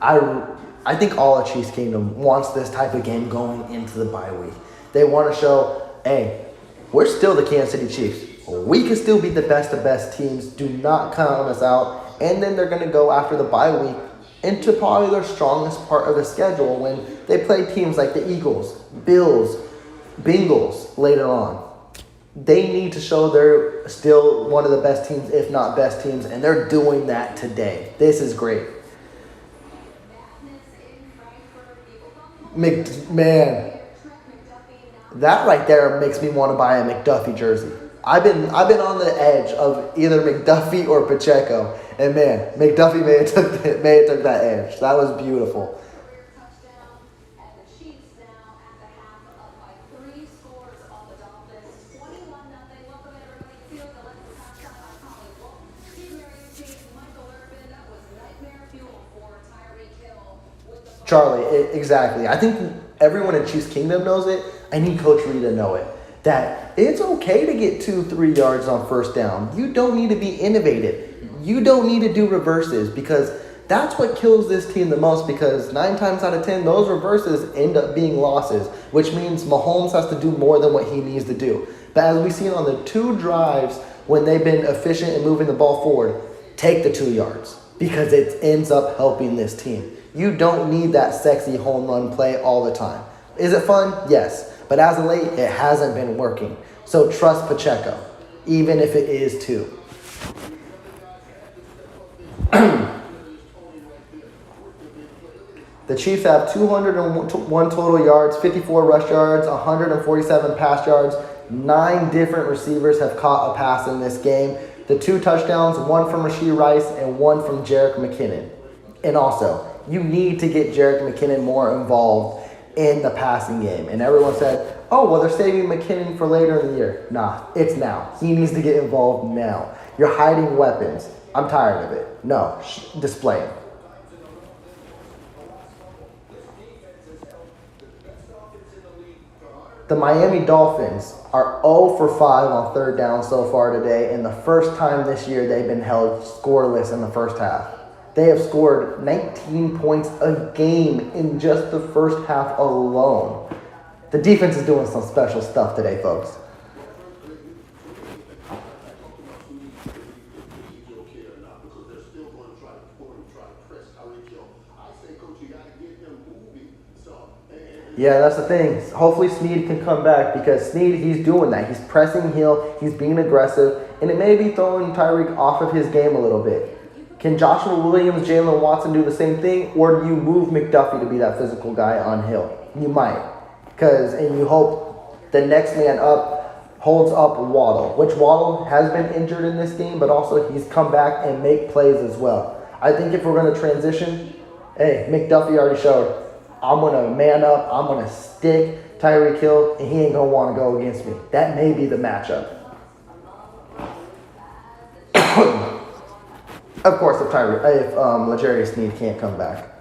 I think all of Chiefs Kingdom wants this type of game going into the bye week. They want to show, hey, we're still the Kansas City Chiefs. We can still be the best of best teams. Do not count us out. And then they're going to go after the bye week into probably their strongest part of the schedule when they play teams like the Eagles, Bills, Bengals later on. They need to show they're still one of the best teams, if not best teams, and they're doing that today. This is great. Man, that right there makes me want to buy a McDuffie jersey. I've been on the edge of either McDuffie or Pacheco, and man, McDuffie may have took that edge. That was beautiful. Touchdown, and the Chiefs now at the half up by 3 scores on the Dolphins. 21-0. Welcome everybody to the Let's Halftime. I'm Holly Wolf. Steve Mariucci, Michael Irvin. That was nightmare fuel for Tyreek Hill with the Charlie, exactly. I think everyone in Chiefs Kingdom knows it. I need Coach Reed to know it. That it's okay to get 2-3 yards on first down. You don't need to be innovative. You don't need to do reverses because that's what kills this team the most, because 9 times out of 10, those reverses end up being losses, which means Mahomes has to do more than what he needs to do. But as we've seen on the 2 drives when they've been efficient in moving the ball forward, take the 2 yards because it ends up helping this team. You don't need that sexy home run play all the time. Is it fun? Yes. But as of late, it hasn't been working. So trust Pacheco, even if it is 2. The Chiefs have 201 total yards, 54 rush yards, 147 pass yards. 9 different receivers have caught a pass in this game. The 2 touchdowns, 1 from Rashee Rice and 1 from Jerick McKinnon. And also, you need to get Jerick McKinnon more involved in the passing game. And everyone said, oh, well, they're saving McKinnon for later in the year. Nah, it's now. He needs to get involved now. You're hiding weapons. I'm tired of it. No, display it. The Miami Dolphins are 0 for 5 on third down so far today, and the first time this year they've been held scoreless in the first half. They have scored 19 points a game in just the first half alone. The defense is doing some special stuff today, folks. Yeah, that's the thing. Hopefully Snead can come back because Snead, he's doing that. He's pressing heel, he's being aggressive, and it may be throwing Tyreek off of his game a little bit. Can Joshua Williams, Jalen Watson do the same thing, or do you move McDuffie to be that physical guy on Hill? You might, and you hope the next man up holds up Waddle, which Waddle has been injured in this game, but also he's come back and make plays as well. I think if we're going to transition, hey, McDuffie already showed, I'm going to man up, I'm going to stick Tyreek Hill, and he ain't going to want to go against me. That may be the matchup. Of course, if L'Jarius Sneed can't come back.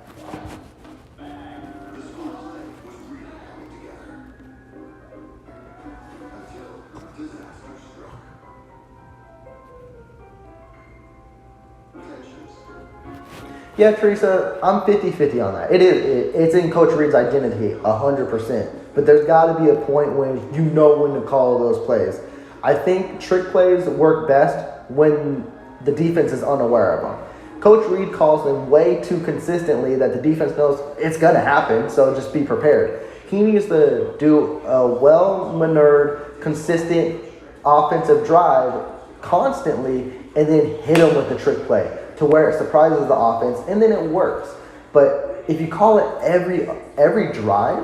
Yeah, Teresa, I'm 50-50 on that. It's in Coach Reed's identity, 100%. But there's got to be a point when you know when to call those plays. I think trick plays work best when the defense is unaware of them. Coach Reed calls them way too consistently that the defense knows it's going to happen, so just be prepared. He needs to do a well-maneuvered, consistent offensive drive constantly and then hit them with the trick play to where it surprises the offense, and then it works. But if you call it every drive,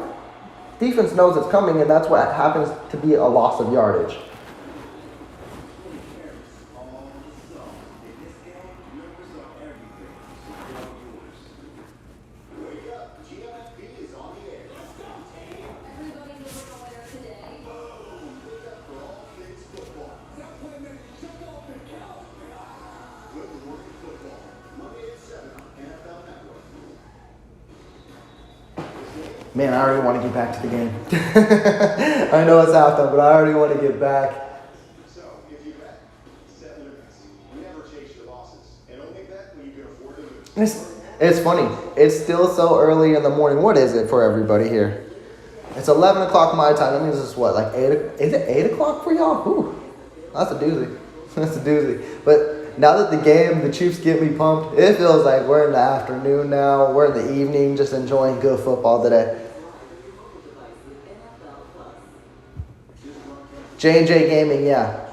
defense knows it's coming, and that's what happens to be a loss of yardage. Man, I already want to get back to the game. I know it's halftime, but I already want to get back. So, if you bet, set limits. Never chase your losses. And only bet when you can afford to lose. It's funny. It's still so early in the morning. What is it for everybody here? It's 11 o'clock my time. That means it's what, like 8? Is it 8 o'clock for y'all? Ooh, that's a doozy. That's a doozy. But now that the Chiefs get me pumped, it feels like we're in the afternoon now. We're in the evening, just enjoying good football today. J&J Gaming, yeah.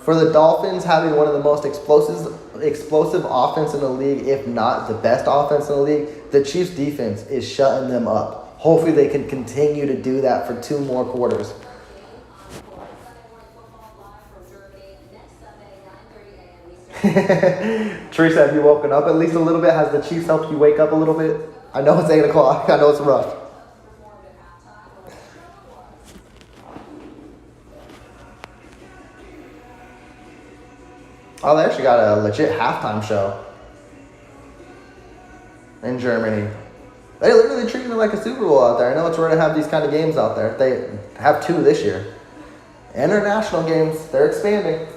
For the Dolphins, having one of the most explosive offense in the league, if not the best offense in the league, the Chiefs' defense is shutting them up. Hopefully they can continue to do that for 2 more quarters. Teresa, have you woken up at least a little bit? Has the Chiefs helped you wake up a little bit? I know it's 8 o'clock. I know it's rough. Oh, they actually got a legit halftime show in Germany. They literally treat it like a Super Bowl out there. I know it's rare to have these kind of games out there. They have 2 this year. International games, they're expanding.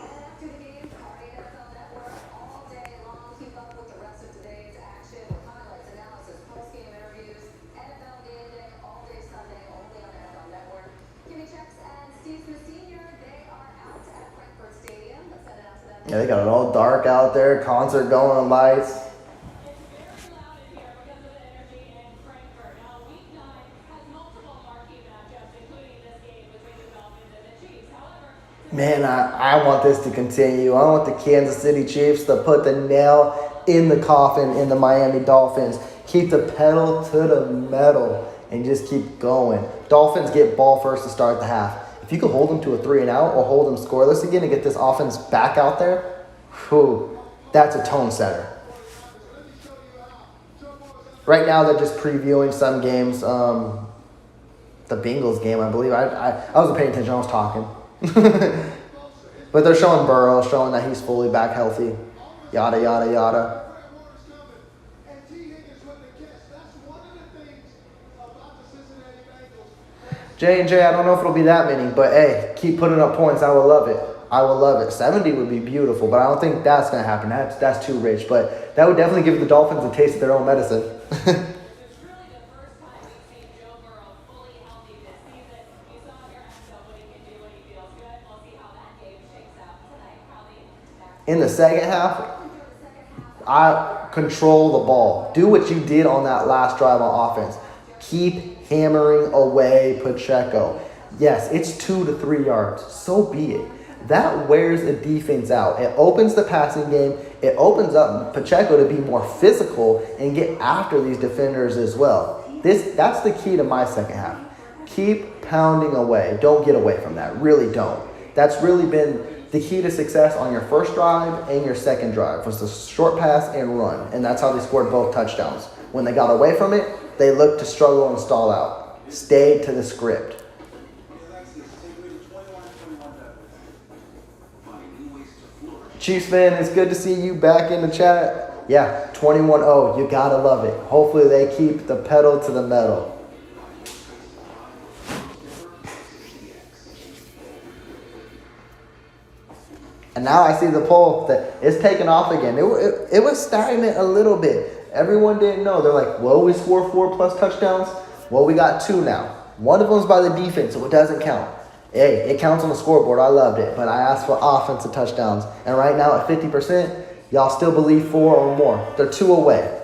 After the game, our NFL Network all day long. Keep up with the rest of today's action with highlights, analysis, post-game interviews, NFL Game Day all day Sunday only on NFL Network. Jimmy Checks and Steve Smith Sr. They are out at Frankfurt Stadium. Let's send it out to them. Yeah, they got it all dark out there, concert going, lights. It's very loud in here because of the energy in Frankfurt. Now, Week 9 has multiple marquee matchups, including this game between the Dolphins and the Chiefs. However, Man, I want this to continue. I want the Kansas City Chiefs to put the nail in the coffin in the Miami Dolphins. Keep the pedal to the metal and just keep going. Dolphins get ball first to start the half. If you could hold them to a 3-and-out or hold them scoreless again and get this offense back out there, whew, that's a tone setter. Right now, they're just previewing some games. The Bengals game, I believe. I wasn't paying attention. I was talking. But they're showing Burrow, showing that he's fully back healthy. Yada, yada, yada. J&J, I don't know if it'll be that many, but hey, keep putting up points. I will love it. I will love it. 70 would be beautiful, but I don't think that's going to happen. That's too rich. But that would definitely give the Dolphins a taste of their own medicine. it's really the first time we've seen Joe Burrow fully healthy this season. You saw here after what he can do when he feels good. We'll see how that game shakes out tonight. Probably back In the second half, I control the ball. Do what you did on that last drive on offense. Keep hammering away Pacheco. Yes, it's 2 to 3 yards. So be it. That wears a defense out. It opens the passing game. It opens up Pacheco to be more physical and get after these defenders as well. That's the key to my second half. Keep pounding away. Don't get away from that. Really don't. That's really been the key to success on your first drive and your second drive was the short pass and run. And that's how they scored both touchdowns. When they got away from it, they looked to struggle and stall out. Stay to the script. Chiefs fan, it's good to see you back in the chat. Yeah, 21-0. You gotta love it. Hopefully they keep the pedal to the metal. And now I see the poll that it's taken off again. It was stagnant a little bit. Everyone didn't know. They're like, well, we score 4+ touchdowns. Well, we got 2 now. One of them's by the defense, so it doesn't count. Hey, it counts on the scoreboard. I loved it. But I asked for offensive touchdowns. And right now at 50%, y'all still believe 4 or more. They're 2 away.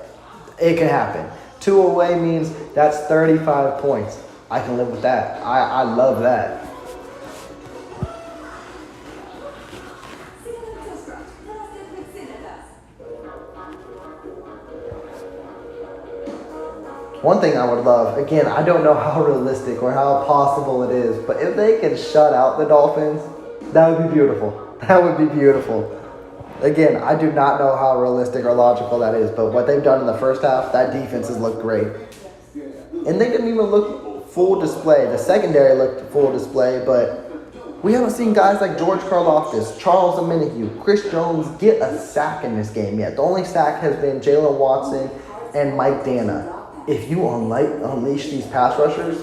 It can happen. 2 away means that's 35 points. I can live with that. I love that. One thing I would love, again, I don't know how realistic or how possible it is, but if they can shut out the Dolphins, that would be beautiful. That would be beautiful. Again, I do not know how realistic or logical that is, but what they've done in the first half, that defense has looked great. And they didn't even look full display. The secondary looked full display, but we haven't seen guys like George Karlaftis, Charles Omenihu, Chris Jones get a sack in this game yet. The only sack has been Jalen Watson and Mike Dana. If you unleash these pass rushers,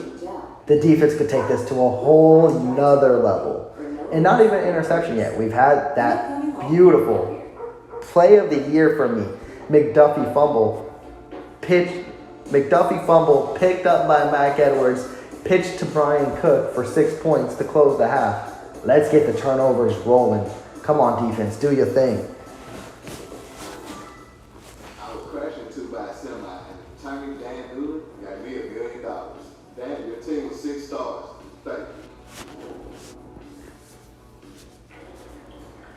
the defense could take this to a whole nother level. And not even an interception yet. We've had that beautiful play of the year for me. McDuffie fumble picked up by Mike Edwards, pitched to Brian Cook for 6 points to close the half. Let's get the turnovers rolling. Come on, defense, do your thing. I was crashed into by a semi. Tyreek got me $1 million. Dan, your team was 6 stars.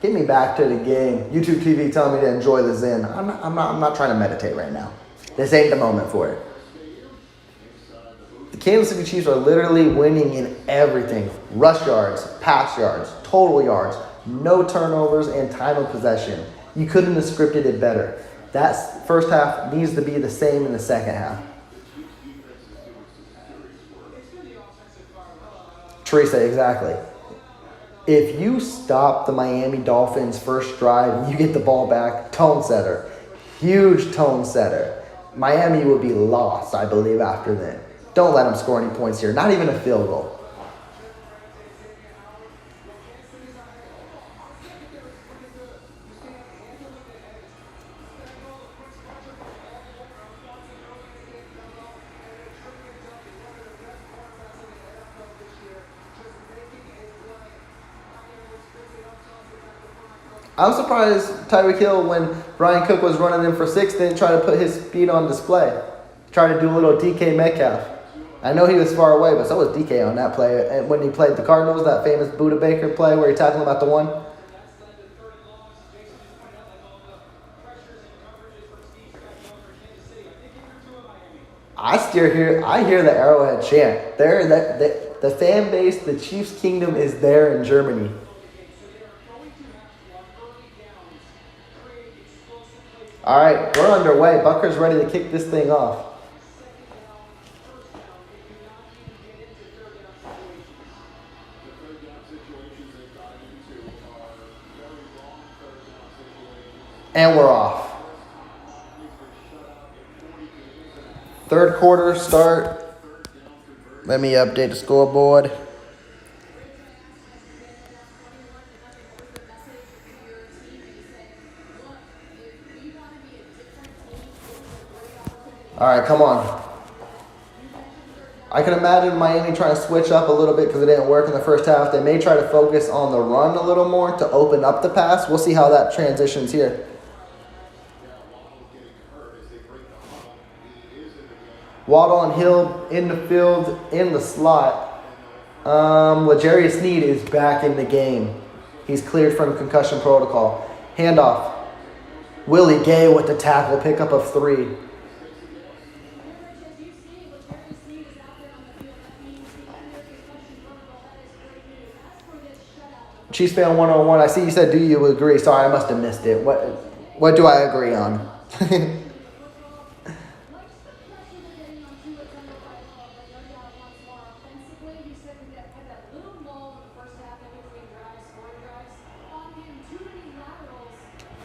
Get me back to the game. YouTube TV telling me to enjoy the Zen. I'm not trying to meditate right now. This ain't the moment for it. The Kansas City Chiefs are literally winning in everything. Rush yards, pass yards, total yards, no turnovers, and time of possession. You couldn't have scripted it better. That first half needs to be the same in the second half. Teresa, exactly. If you stop the Miami Dolphins' first drive, you get the ball back, tone setter. Huge tone setter. Miami would be lost, I believe, after then. Don't let them score any points here. Not even a field goal. I'm surprised Tyreek Hill, when Brian Cook was running in for 6, didn't try to put his speed on display. Try to do a little DK Metcalf. I know he was far away, but so was DK on that play. And when he played the Cardinals, that famous Buda Baker play where he tackled him at the 1. I hear the Arrowhead chant. The fan base, the Chiefs Kingdom is there in Germany. All right, we're underway. Bucker's ready to kick this thing off. And we're off. Third quarter start. Let me update the scoreboard. All right, come on. I can imagine Miami trying to switch up a little bit because it didn't work in the first half. They may try to focus on the run a little more to open up the pass. We'll see how that transitions here. Waddle and Hill in the field, in the slot. L'Jarius Sneed is back in the game. He's cleared from concussion protocol. Handoff. Willie Gay with the tackle, pickup of 3. Chiefs fan 101. I see you said, do you agree? Sorry, I must have missed it. What do I agree on?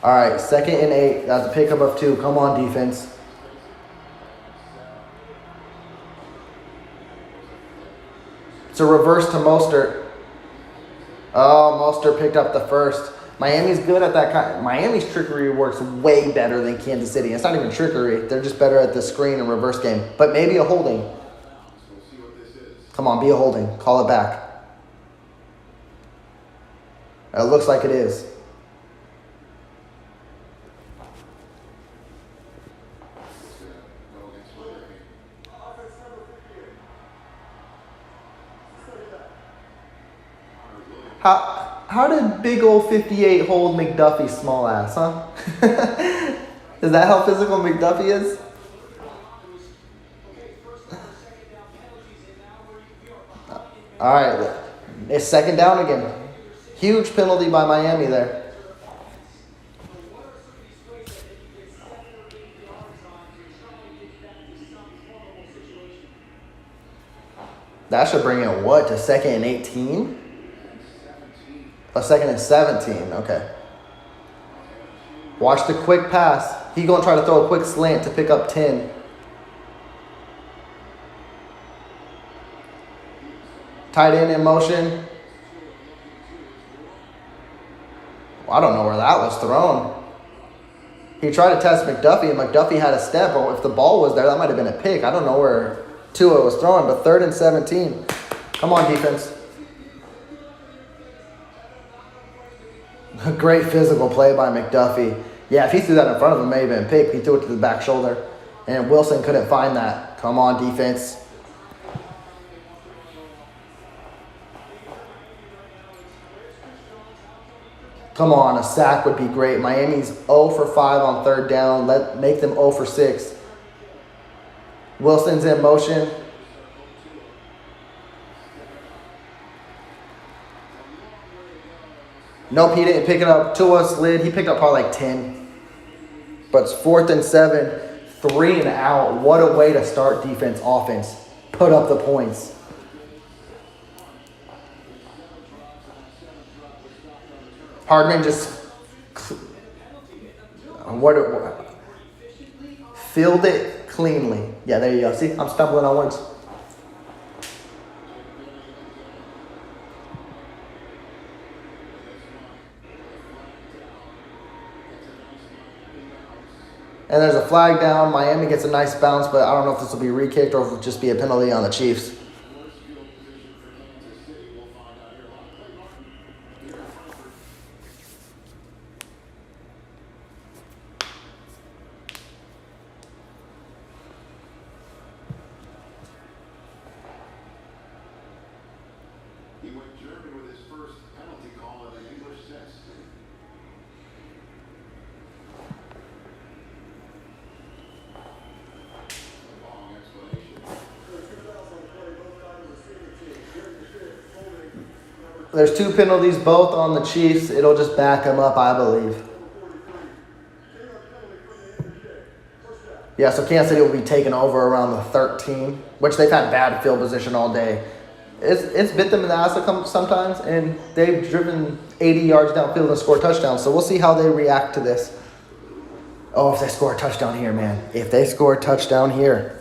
All right, 2nd and 8. That's a pickup of 2. Come on, defense. It's a reverse to Mostert. Oh, Mostert picked up the first. Miami's good at that kind. Miami's trickery works way better than Kansas City. It's not even trickery. They're just better at the screen and reverse game. But maybe a holding. Come on, be a holding. Call it back. It looks like it is. How did big old 58 hold McDuffie's small ass, huh? Is that how physical McDuffie is? All right, it's 2nd down again. Huge penalty by Miami there. That should bring it, what, to 2nd and 18? A 2nd and 17, okay. Watch the quick pass. He's going to try to throw a quick slant to pick up 10. Tight end in motion. I don't know where that was thrown. He tried to test McDuffie, and McDuffie had a step. Or if the ball was there, that might have been a pick. I don't know where Tua was throwing, but 3rd and 17. Come on, defense. A great physical play by McDuffie. Yeah, if he threw that in front of him, it may have been a pick. He threw it to the back shoulder, and Wilson couldn't find that. Come on, defense. Come on, a sack would be great. Miami's 0 for 5 on third down. Make them 0 for 6. Wilson's in motion. Nope, he didn't pick it up. Tua slid. He picked up probably like 10. But it's 4th and 7. 3 and out. What a way to start defense, offense. Put up the points. Hardman just filled it cleanly. Yeah, there you go. See, I'm stumbling on words. And there's a flag down. Miami gets a nice bounce, but I don't know if this will be re-kicked or if it'll just be a penalty on the Chiefs. He went German with his first penalty call in an English test. Long explanation. There's 2 penalties, both on the Chiefs. It'll just back them up, I believe. Yeah, so Kansas City will be taking over around the 13, which they've had bad field position all day. It's bit them in the ass sometimes, and they've driven 80 yards downfield and scored touchdowns. So we'll see how they react to this. Oh, if they score a touchdown here, man. If they score a touchdown here.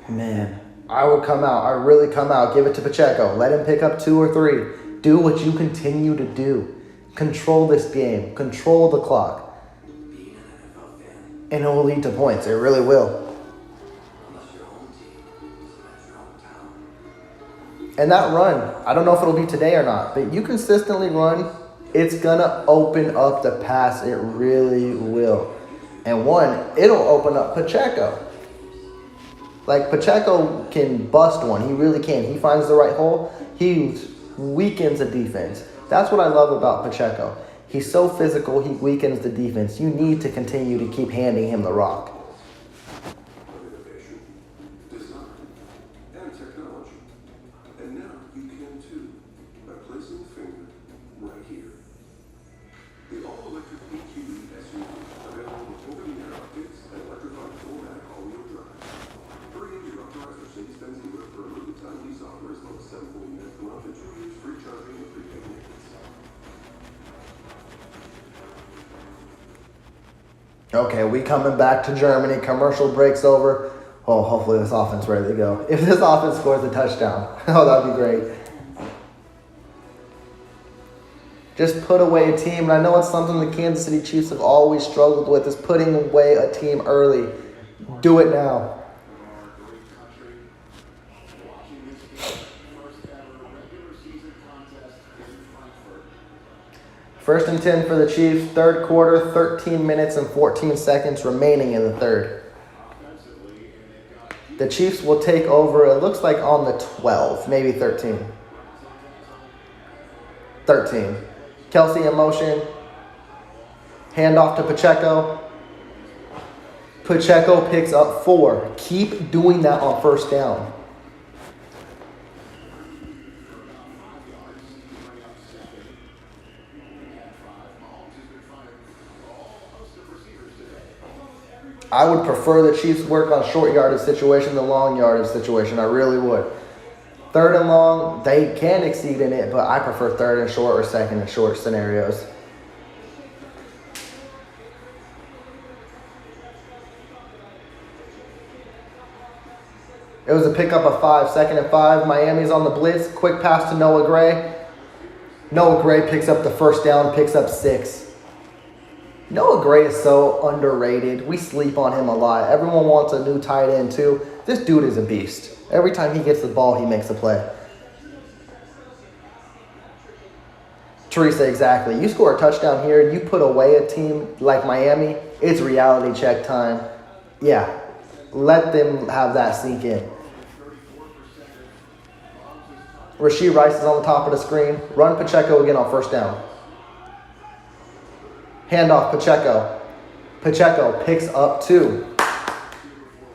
Man, I would come out. I really come out. Give it to Pacheco. Let him pick up 2 or 3. Do what you continue to do. Control this game. Control the clock. And it will lead to points. It really will. And that run, I don't know if it'll be today or not, but you consistently run, it's going to open up the pass. It really will. And it'll open up Pacheco. Like, Pacheco can bust one. He really can. He finds the right hole. He weakens the defense. That's what I love about Pacheco. He's so physical, he weakens the defense. You need to continue to keep handing him the rock. Innovation, design, and technology. And now you can too, by placing the finger right here. The all-electric EQE SUV, available with open-air updates and electrified full-back all-wheel drive. Hurry into your authorized Mercedes-Benz dealer for a limited time lease offer as low as $749 per month and 2 years free charging and prepaid maintenance. Okay, we coming back to Germany. Commercial breaks over. Oh, hopefully this offense ready to go. If this offense scores a touchdown, oh, that'd be great. Just put away a team. And I know it's something the Kansas City Chiefs have always struggled with, is putting away a team early. Do it now. First and 10 for the Chiefs. Third quarter, 13 minutes and 14 seconds remaining in the third. The Chiefs will take over, it looks like on the 12, maybe 13. 13. Kelsey in motion. Handoff to Pacheco. Pacheco picks up 4. Keep doing that on first down. I would prefer the Chiefs work on short yardage situation than long yardage situation. I really would. Third and long, they can exceed in it, but I prefer third and short or second and short scenarios. It was a pickup of 5, 2nd and 5. Miami's on the blitz. Quick pass to Noah Gray. Noah Gray picks up the first down, picks up 6. Noah Gray is so underrated. We sleep on him a lot. Everyone wants a new tight end too. This dude is a beast. Every time he gets the ball, he makes a play. Teresa, exactly. You score a touchdown here, you put away a team like Miami, it's reality check time. Yeah, let them have that sink in. Rashee Rice is on the top of the screen. Run Pacheco again on first down. Handoff Pacheco. Pacheco picks up 2.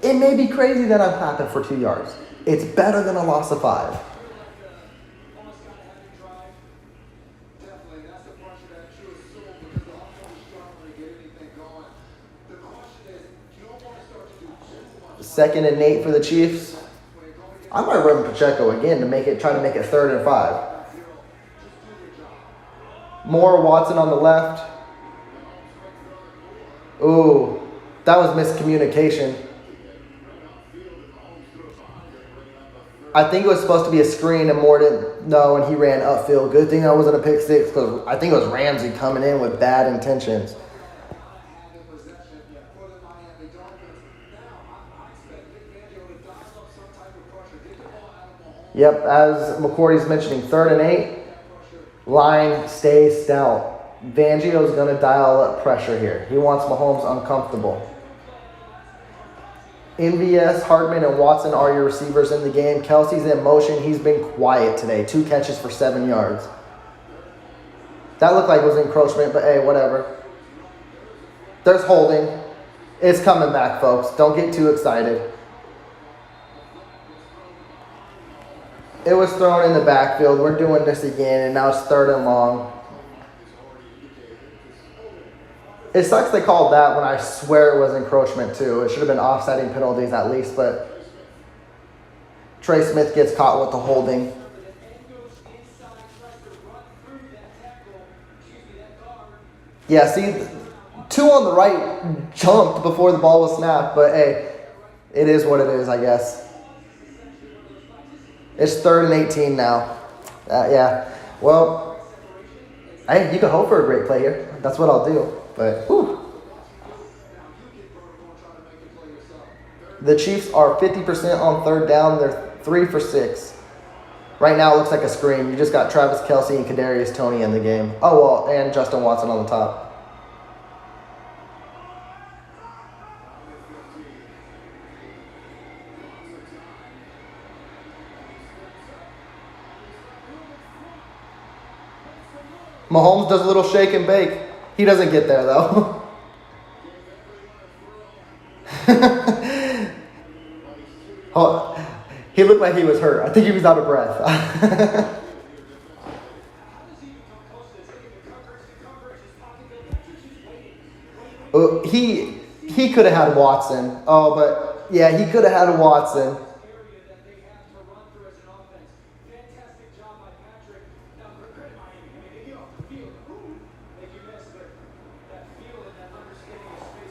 It may be crazy that I'm clapping for 2 yards. It's better than a loss of 5. Definitely, that's the pressure that you assume because the offense is struggling to get anything going. The question is, you don't want to start to do too much. 2nd and 8 for the Chiefs. I might run Pacheco again to try to make it 3rd and 5. More Watson on the left. Ooh, that was miscommunication. I think it was supposed to be a screen and Moore didn't know, and he ran upfield. Good thing that wasn't a pick 6 because I think it was Ramsey coming in with bad intentions. Yep, as McCourty's mentioning, 3rd and 8. Line stays stout. Fangio's going to dial up pressure here. He wants Mahomes uncomfortable. MVS, Hardman, and Watson are your receivers in the game. Kelsey's in motion. He's been quiet today. 2 catches for 7 yards. That looked like it was encroachment, but hey, whatever. There's holding. It's coming back, folks. Don't get too excited. It was thrown in the backfield. We're doing this again, and now it's 3rd and long. It sucks they called that when I swear it was encroachment too. It should have been offsetting penalties at least, but Trey Smith gets caught with the holding. Yeah, see, 2 on the right jumped before the ball was snapped, but hey, it is what it is, I guess. It's 3rd and 18 now. Yeah. Well, hey, you can hope for a great play here. That's what I'll do. But, whew. The Chiefs are 50% on 3rd down. They're 3 for 6. Right now it looks like a screen. You just got Travis Kelce and Kadarius Toney in the game. Oh, well, and Justin Watson on the top. Mahomes does a little shake and bake. He doesn't get there, though. Oh, he looked like he was hurt. I think he was out of breath. He could have had Watson. Oh, but yeah, he could have had Watson.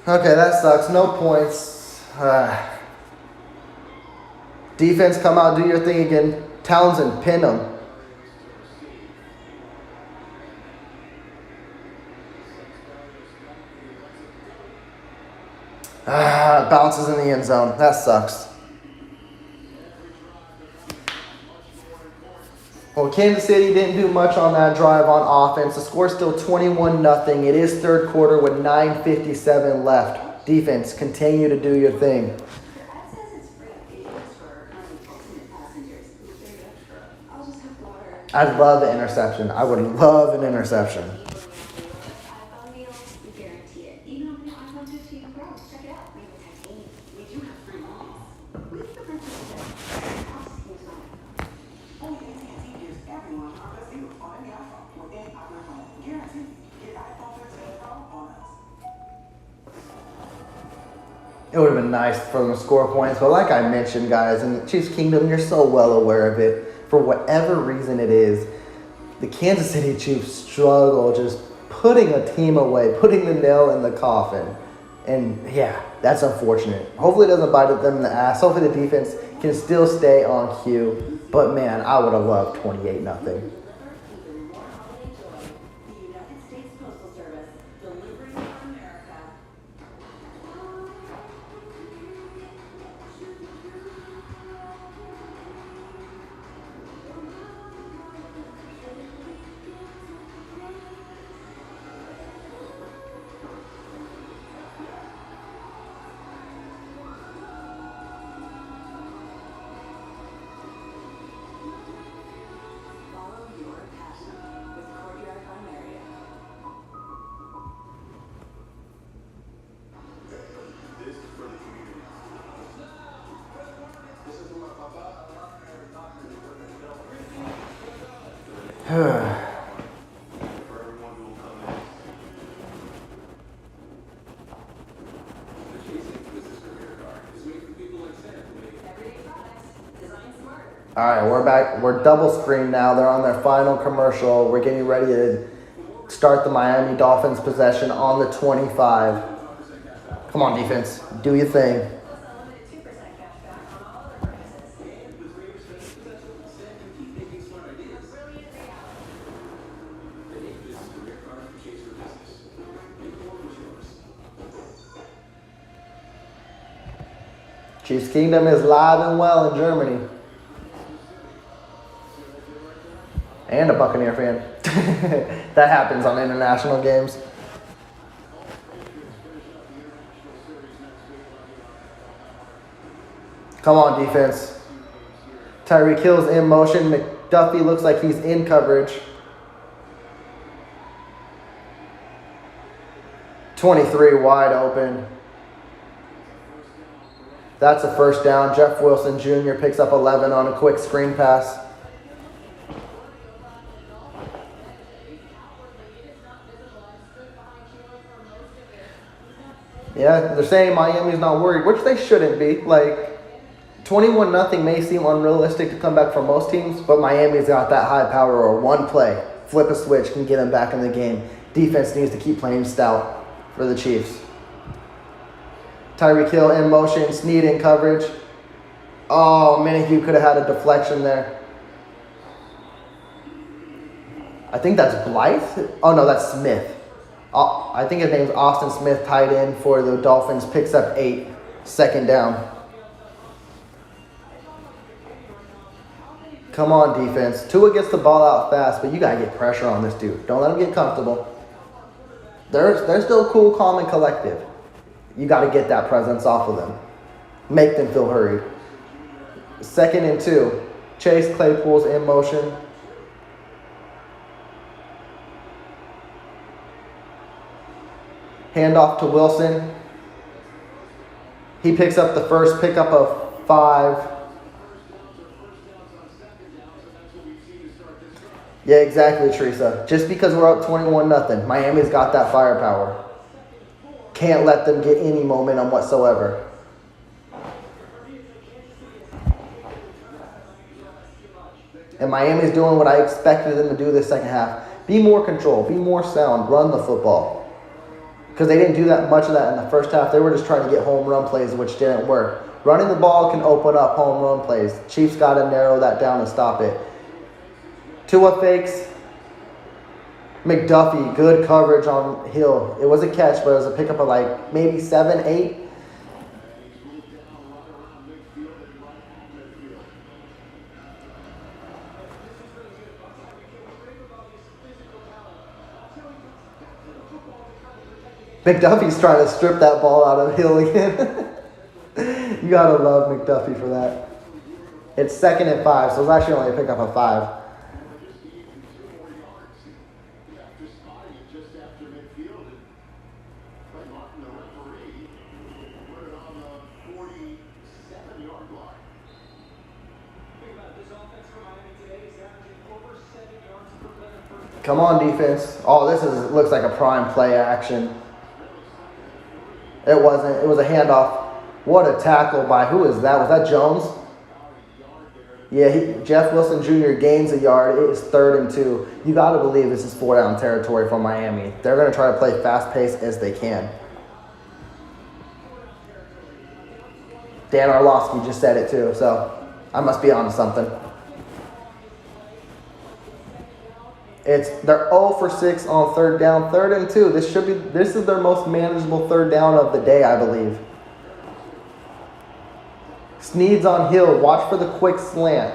Okay, that sucks. No points. Defense, come out, do your thing again. Townsend, pin him. Bounces in the end zone. That sucks. Well, Kansas City didn't do much on that drive on offense. The score's still 21-0. It is 3rd quarter with 9:57 left. Defense, continue to do your thing. Your ad says it's free pages for unfortunate passengers. I'll just have water. I'd love an interception. I would love an interception. iPhone deals, we guarantee it. Even on the iPhone 15 Pro. Check it out. We have titanium. We do have free loans. We think the purchase is a processing zone. Only AT&T gives everyone our best deals on any iPhone with any popular phone. Guaranteed. Get iPhone 15 Pro on us. It would have been nice for them to score points, but like I mentioned, guys, in the Chiefs Kingdom, you're so well aware of it. For whatever reason it is, the Kansas City Chiefs struggle just putting a team away, putting the nail in the coffin. And yeah, that's unfortunate. Hopefully it doesn't bite at them in the ass. Hopefully the defense can still stay on cue. But man, I would have loved 28-0. Even more holiday joy. The United States Postal Service, delivering for America. Follow your passion with Courtyard by Marriott. This is for the community. This is for my papa. For everyone who will come in. The Chasing Business Career Card is made for people like Sam who make Everyday products, designed smarter. All right, we're back. We're double screen now. They're on their final commercial. We're getting ready to start the Miami Dolphins possession on the 25. Come on, defense. Do your thing. Plus unlimited 2% cash back on all other purchases. and with greater spending potential, Sam can keep thinking smart ideas. Brilliant reality. The Nate Business Career Card from Chase for Business. Make the one was yours. Chiefs Kingdom is live and well in Germany. And a Buccaneer fan. That happens on international games. Come on, defense. Tyreek Hill's in motion. McDuffie looks like he's in coverage. 23 wide open. That's a first down. Jeff Wilson Jr. picks up 11 on a quick screen pass. Yeah, they're saying Miami's not worried, which they shouldn't be. Like, 21-0 may seem unrealistic to come back for most teams, but Miami's got that high power or one play, flip a switch, can get them back in the game. Defense needs to keep playing stout for the Chiefs. Tyreek Hill in motion, Snead in coverage. Oh, Minihue could have had a deflection there. I think that's Blythe. Oh, no, that's Smith. I think his name's Austin Smith, tight end for the Dolphins, picks up 8, second down. Come on, defense. Tua gets the ball out fast, but you got to get pressure on this dude. Don't let him get comfortable. They're still cool, calm, and collective. You got to get that presence off of them. Make them feel hurried. 2nd and 2. Chase Claypool's in motion. Handoff to Wilson. He picks up the first pickup of 5. Yeah, exactly, Teresa. Just because we're up 21-0, Miami's got that firepower. Can't let them get any momentum whatsoever. And Miami's doing what I expected them to do this second half. Be more control, be more sound, run the football. Because they didn't do that much of that in the first half. They were just trying to get home run plays, which didn't work. Running the ball can open up home run plays. Chiefs got to narrow that down and stop it. Tua fakes. McDuffie, good coverage on Hill. It was a catch, but it was a pickup of like maybe 7, 8. McDuffie's trying to strip that ball out of Hill again. You gotta love McDuffie for that. It's 2nd and 5, so it's actually only a pickup of 5. Come on, defense. Oh, looks like a prime play action. It wasn't. It was a handoff. What a tackle by, who is that? Was that Jones? Yeah, Jeff Wilson Jr. gains a yard. It is 3rd and 2. You got to believe this is 4-down territory for Miami. They're going to try to play fast pace as they can. Dan Orlovsky just said it too, so I must be on to something. They're 0 for 6 on third down, 3rd and 2. This is their most manageable third down of the day, I believe. Snead's on Hill. Watch for the quick slant.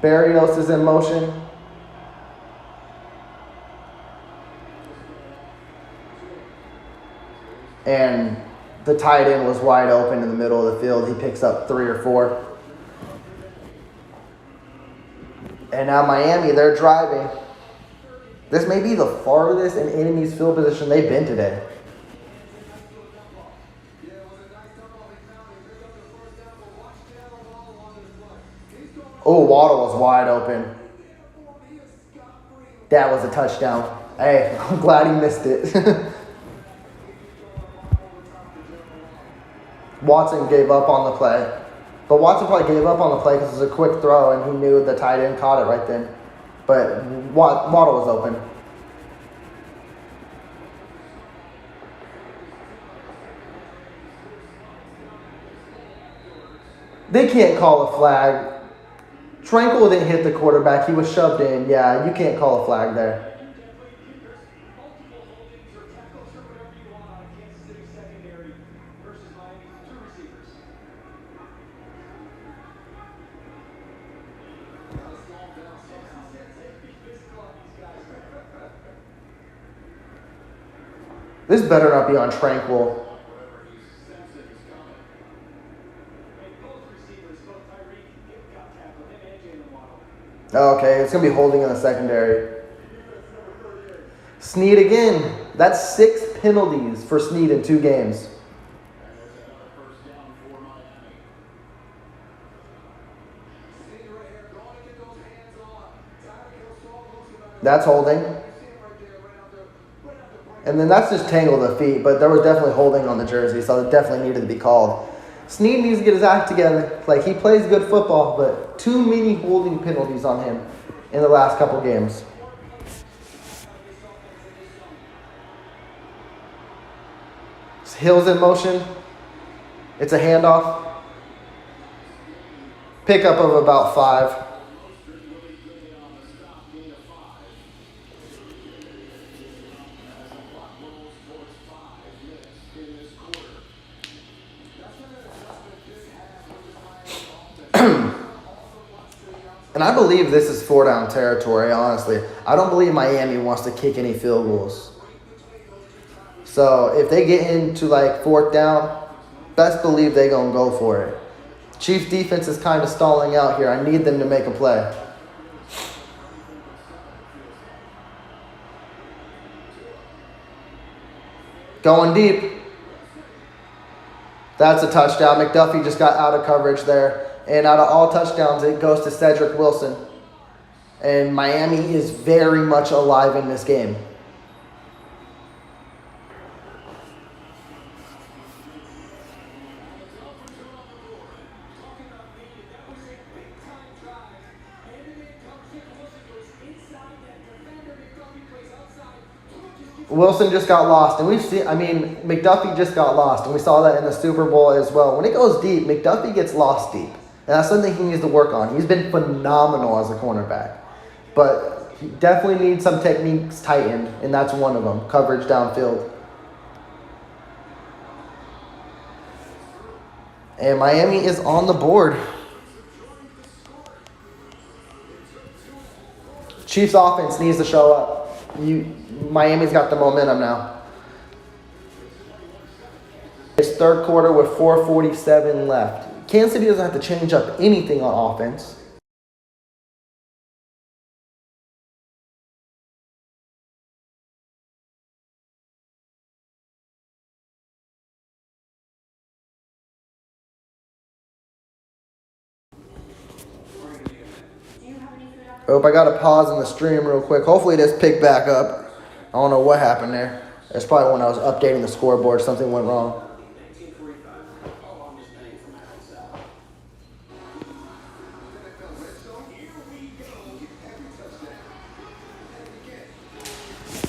Barrios is in motion. And the tight end was wide open in the middle of the field. He picks up 3 or 4. And now Miami, they're driving. This may be the farthest in enemy's field position they've been today. Oh, Waddle was wide open. That was a touchdown. Hey, I'm glad he missed it. Watson gave up on the play. But Watson probably gave up on the play because it was a quick throw and he knew the tight end caught it right then. But Waddle was open. They can't call a flag. Tranquil didn't hit the quarterback. He was shoved in. Yeah, you can't call a flag there. This better not be on Tranquil. Okay, it's going to be holding in the secondary. Snead again. That's 6 penalties for Snead in 2 games. That's holding. And then that's just tangled the feet, but there was definitely holding on the jersey, so it definitely needed to be called. Snead needs to get his act together. Like, he plays good football, but too many holding penalties on him in the last couple games. Hill's in motion. It's a handoff. Pickup of about 5. And I believe this is 4-down territory, honestly. I don't believe Miami wants to kick any field goals. So if they get into like 4th down, best believe they're going to go for it. Chiefs defense is kind of stalling out here. I need them to make a play. Going deep. That's a touchdown. McDuffie just got out of coverage there. And out of all touchdowns, it goes to Cedric Wilson. And Miami is very much alive in this game. Wilson just got lost, and McDuffie just got lost, and we saw that in the Super Bowl as well. When it goes deep, McDuffie gets lost deep, and that's something he needs to work on. He's been phenomenal as a cornerback, but he definitely needs some techniques tightened, and that's one of them, coverage downfield. And Miami is on the board. Chiefs offense needs to show up. Miami's got the momentum now. It's 3rd quarter with 4:47 left. Kansas City doesn't have to change up anything on offense. Oh, I got to pause in the stream real quick. Hopefully this picked back up. I don't know what happened there. It's probably when I was updating the scoreboard, something went wrong.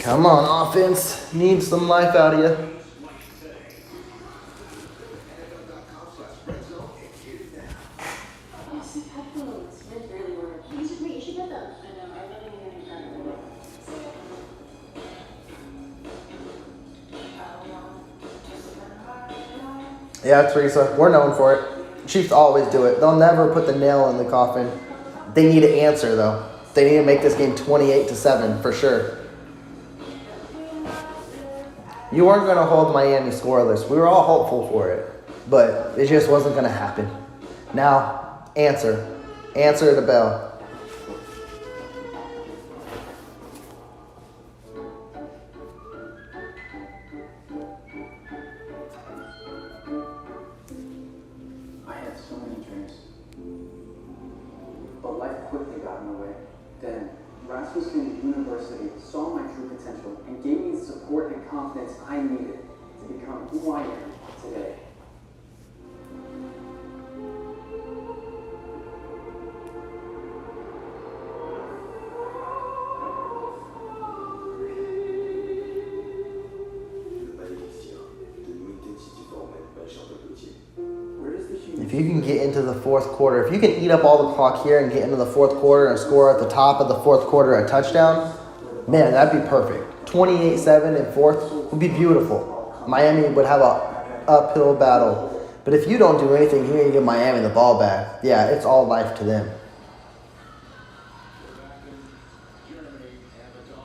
Come on, offense. Need some life out of you. Awesome headphones. Mine barely work. You should get them. I know. I really need a new pair. Yeah, Teresa, we're known for it. Chiefs always do it. They'll never put the nail in the coffin. They need to answer, though. They need to make this game 28-7 for sure. You weren't going to hold Miami scoreless. We were all hopeful for it, but it just wasn't going to happen. Now, answer. Answer the bell. I had so many dreams, but life quickly got in the way. Then Rasmussen University saw my true potential and gave me the support and confidence I needed to become who I am today. If you can get into the fourth quarter, if you can eat up all the clock here and get into the fourth quarter and score at the top of the fourth quarter a touchdown, man, that'd be perfect. 28-7 in fourth would be beautiful. Miami would have a uphill battle. But if you don't do anything, you're going to give Miami the ball back. Yeah, it's all life to them.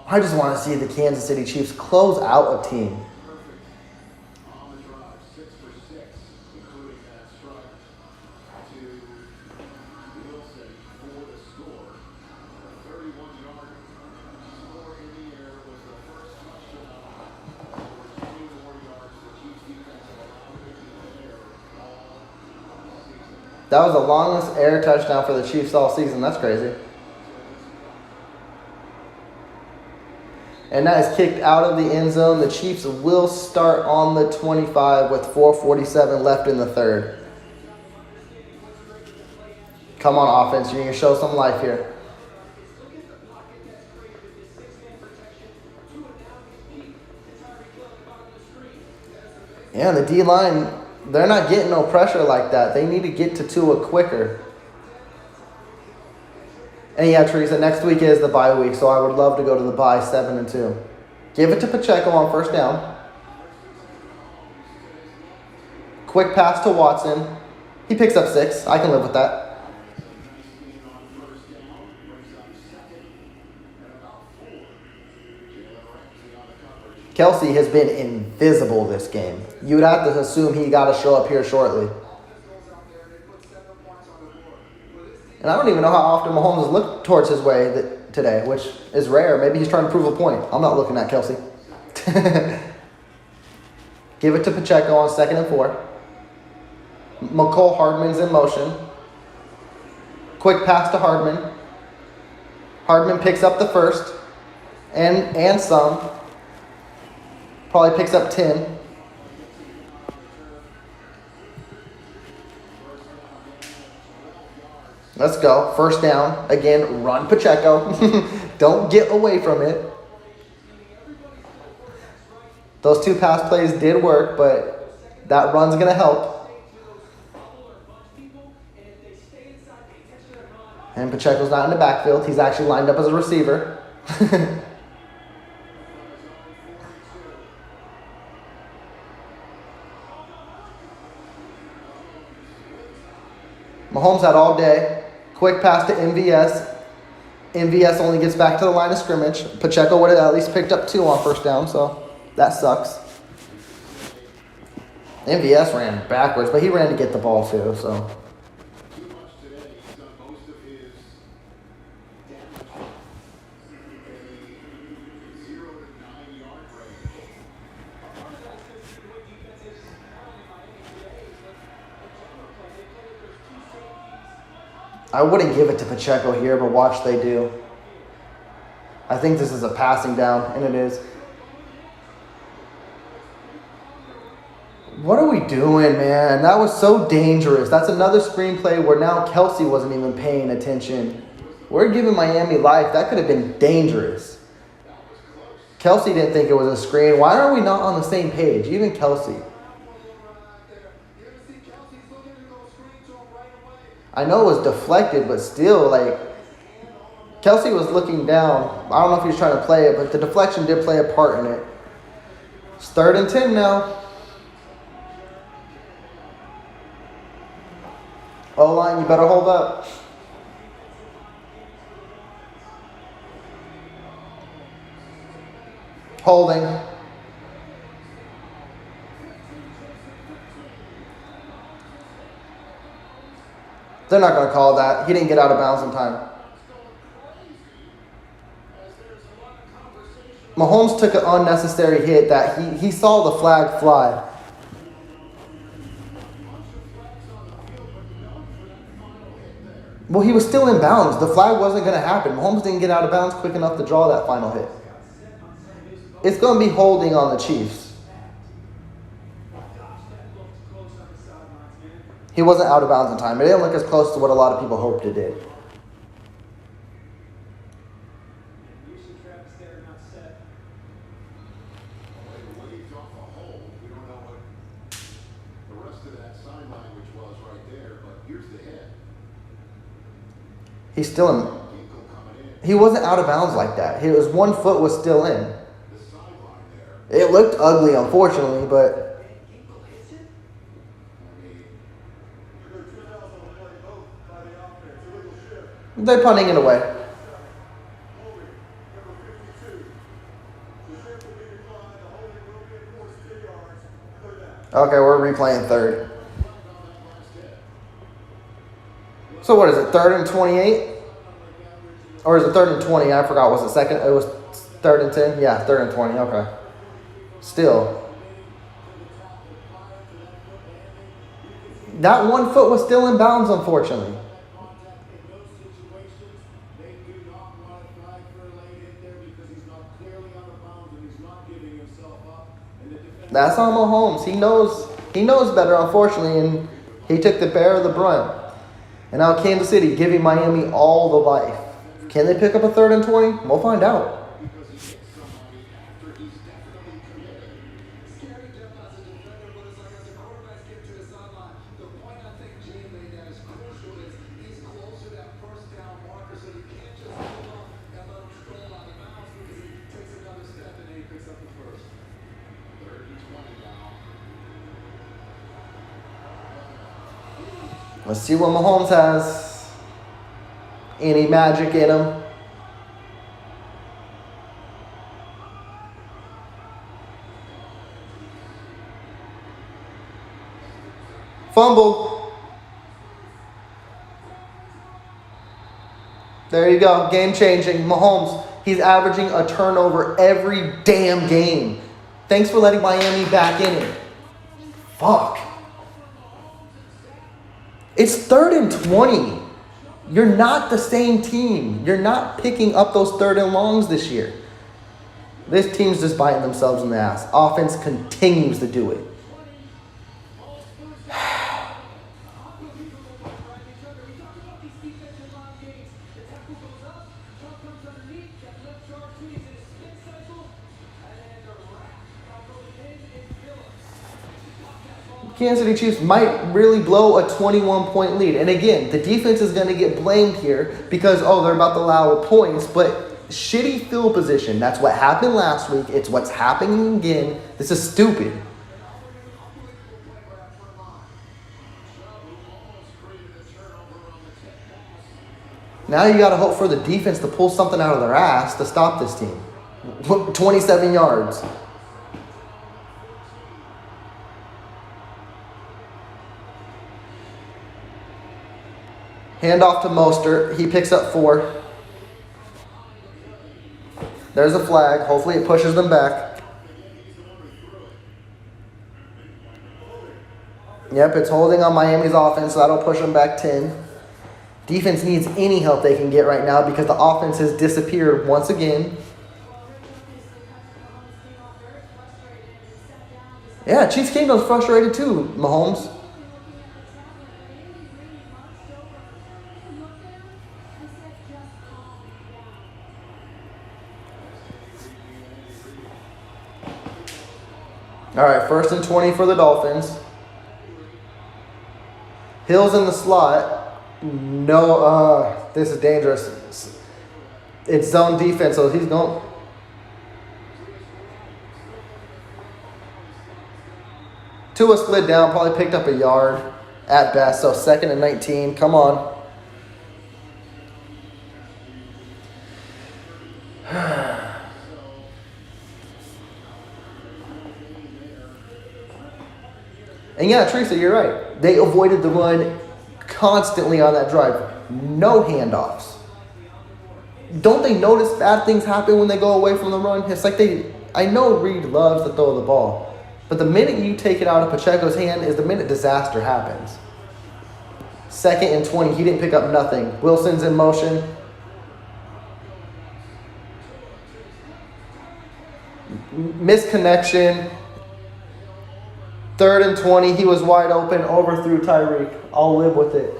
I just want to see the Kansas City Chiefs close out a team. That was the longest air touchdown for the Chiefs all season. That's crazy. And that is kicked out of the end zone. The Chiefs will start on the 25 with 4:47 left in the third. Come on, offense. You're going to show some life here. Yeah, the D-line, they're not getting no pressure like that. They need to get to Tua quicker. And yeah, Teresa, next week is the bye week, so I would love to go to the bye 7-2. Give it to Pacheco on first down. Quick pass to Watson. He picks up 6. I can live with that. Kelsey has been invisible this game. You would have to assume he got to show up here shortly. And I don't even know how often Mahomes has looked towards his way today, which is rare. Maybe he's trying to prove a point. I'm not looking at Kelsey. Give it to Pacheco on 2nd and 4. McCole Hardman's in motion. Quick pass to Hardman. Hardman picks up the first and some. Probably picks up 10. Let's go. First down. Again, run Pacheco. Don't get away from it. Those 2 pass plays did work, but that run's going to help. And Pacheco's not in the backfield. He's actually lined up as a receiver. Mahomes had all day. Quick pass to MVS. MVS only gets back to the line of scrimmage. Pacheco would have at least picked up 2 on first down, so that sucks. MVS ran backwards, but he ran to get the ball too, so. I wouldn't give it to Pacheco here, but watch they do. I think this is a passing down, and it is. What are we doing, man? That was so dangerous. That's another screenplay where now Kelsey wasn't even paying attention. We're giving Miami life. That could have been dangerous. Kelsey didn't think it was a screen. Why are we not on the same page? Even Kelsey. I know it was deflected, but still, like, Kelsey was looking down. I don't know if he was trying to play it, but the deflection did play a part in it. It's 3rd and 10 now. O-line, you better hold up. Holding. They're not going to call that. He didn't get out of bounds in time. Mahomes took an unnecessary hit that he saw the flag fly. Well, he was still in bounds. The flag wasn't going to happen. Mahomes didn't get out of bounds quick enough to draw that final hit. It's going to be holding on the Chiefs. He wasn't out of bounds in time. It didn't look as close to what a lot of people hoped it did. He's still in. He wasn't out of bounds like that. His 1 foot was still in. It looked ugly, unfortunately, but they're punting it away. Okay, we're replaying 3rd. So what is it, 3rd and 28? Or is it 3rd and 20? I forgot. Was it 2nd? It was 3rd and 10? Yeah, 3rd and 20. Okay. Still. That 1 foot was still in bounds, unfortunately. That's on Mahomes. He knows better, unfortunately, and he took the bear of the brunt. And now Kansas City giving Miami all the life. Can they pick up a 3rd and 20? We'll find out. Let's see what Mahomes has. Any magic in him? Fumble. There you go. Game changing. Mahomes, he's averaging a turnover every damn game. Thanks for letting Miami back in it. Fuck. It's 3rd and 20. You're not the same team. You're not picking up those 3rd and longs this year. This team's just biting themselves in the ass. Offense continues to do it. Kansas City Chiefs might really blow a 21-point lead. And again, the defense is going to get blamed here because, they're about to allow points. But shitty field position. That's what happened last week. It's what's happening again. This is stupid. Now you got to hope for the defense to pull something out of their ass to stop this team. 27 yards. Hand off to Mostert. He picks up 4. There's a flag. Hopefully it pushes them back. Yep, it's holding on Miami's offense, so that'll push them back 10. Defense needs any help they can get right now because the offense has disappeared once again. Yeah, Chiefs Kingdom's frustrated too, Mahomes. All right, 1st and 20 for the Dolphins. Hill's in the slot. No, this is dangerous. It's zone defense, so he's going. Tua slid down, probably picked up a yard at best. So 2nd and 19. Come on. And yeah, Teresa, you're right. They avoided the run constantly on that drive. No handoffs. Don't they notice bad things happen when they go away from the run? It's like I know Reed loves to throw the ball, but the minute you take it out of Pacheco's hand is the minute disaster happens. 2nd and 20. He didn't pick up nothing. Wilson's in motion. Misconnection. 3rd and 20. He was wide open. Overthrew Tyreek. I'll live with it.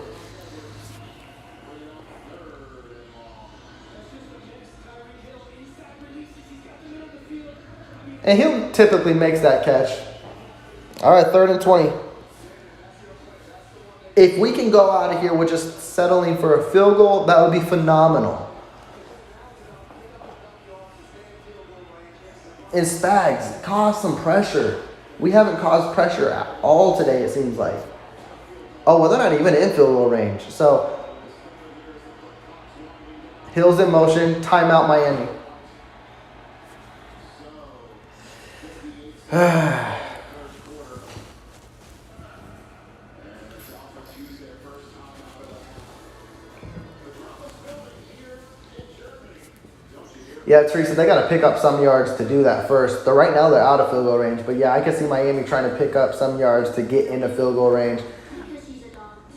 And he typically makes that catch. All right, 3rd and 20. If we can go out of here with just settling for a field goal, that would be phenomenal. And Spags, cause some pressure. We haven't caused pressure at all today, it seems like. Oh, well, they're not even in field goal range. So, Hill's in motion. Timeout, Miami. Yeah, Teresa, they got to pick up some yards to do that first. Right now they're out of field goal range. But yeah, I can see Miami trying to pick up some yards to get into field goal range.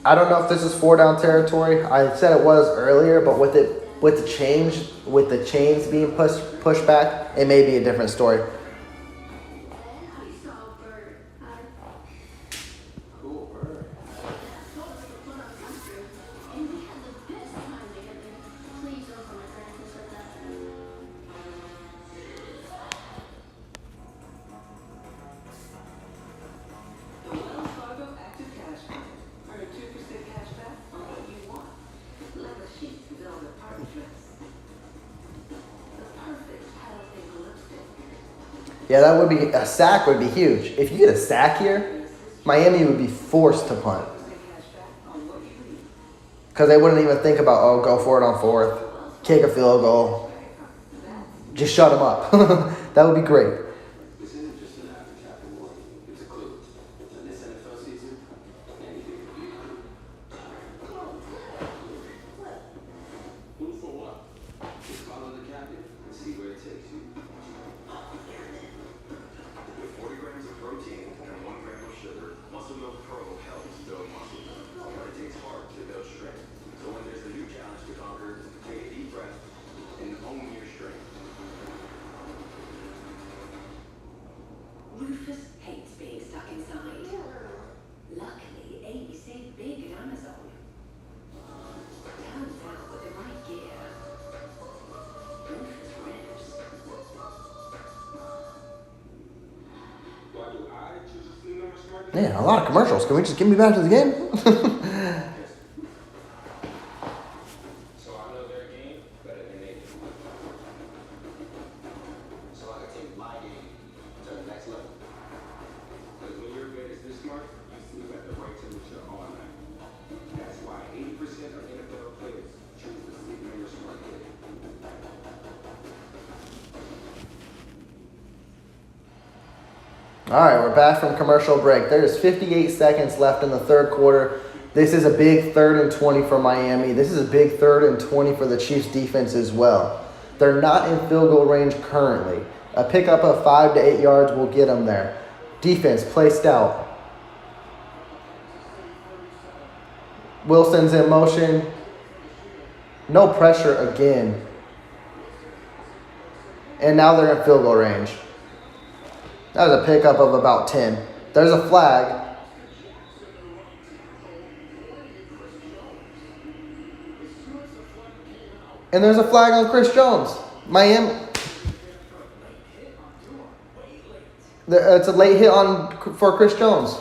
I don't know if this is 4-down territory. I said it was earlier, but with the chains being pushed back, it may be a different story. Yeah, that would be a sack would be huge. If you get a sack here, Miami would be forced to punt. Because they wouldn't even think about, go for it on 4th. Kick a field goal. Just shut them up. That would be great. This isn't just an average happy morning. It's a clue. In this NFL season, anything could be a clue. Clue for what? Just follow the captain and see where it takes you. With 40 grams of protein and 1 gram of sugar, Muscle Milk Pro helps build muscle. But it takes heart to build strength. So when there's a new challenge to conquer, take a deep breath and own your strength. Rufus hates being stuck inside. Luckily, Amy saved big at Amazon. Turns out with the right gear, Rufus rips. Why do I choose a sleep number smart? Man, a lot of commercials. Can we just get me back to the game? So I know their game better than they do. So I can take my game to the next level. Because when your bed is this smart, you sleep at the right temperature all night. That's why 80% of NFL players choose the Sleep Number Smart Bed. All right, we're back from commercial break. There's 58 seconds left in the 3rd quarter. This is a big 3rd and 20 for Miami. This is a big 3rd and 20 for the Chiefs defense as well. They're not in field goal range currently. A pickup of 5 to 8 yards will get them there. Defense placed out. Wilson's in motion. No pressure again. And now they're in field goal range. That was a pickup of about 10. There's a flag. And there's a flag on Chris Jones. Miami. It's a late hit for Chris Jones.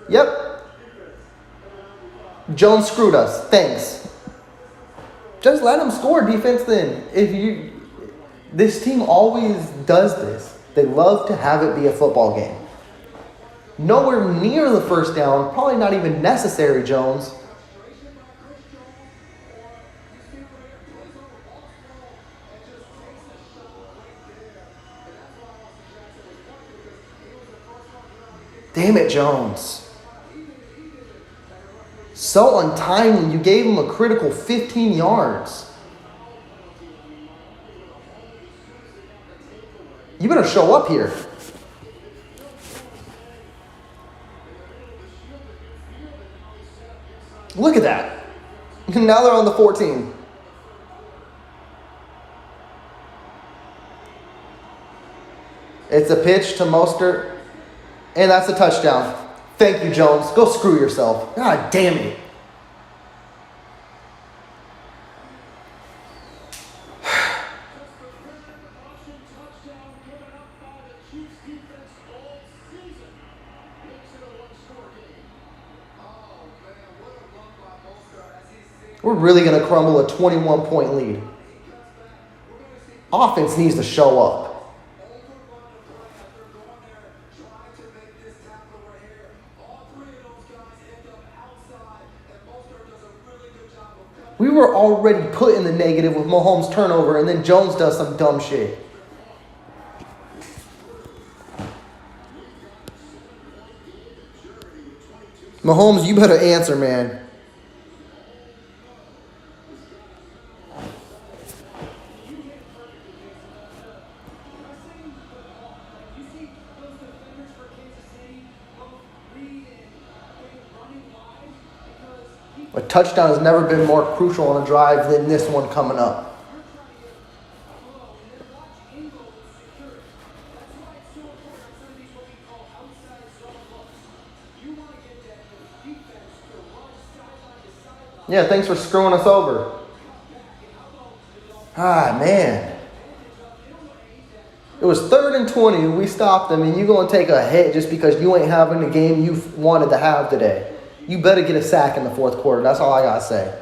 Yep. Jones screwed us. Thanks. Just let him score defense then. This team always does this. They love to have it be a football game. Nowhere near the first down. Probably not even necessary, Jones. Damn it, Jones. So untimely. You gave him a critical 15 yards. You better show up here. Look at that. Now they're on the 14. It's a pitch to Mostert. And that's a touchdown. Thank you, Jones. Go screw yourself. God damn it. We're really going to crumble a 21-point lead. Offense needs to show up. We were already put in the negative with Mahomes' turnover, and then Jones does some dumb shit. Mahomes, you better answer, man. A touchdown has never been more crucial on a drive than this one coming up. Yeah, thanks for screwing us over. Ah, man. It was 3rd and 20. We stopped them, and you're going to take a hit just because you ain't having the game you wanted to have today. You better get a sack in the 4th quarter. That's all I got to say.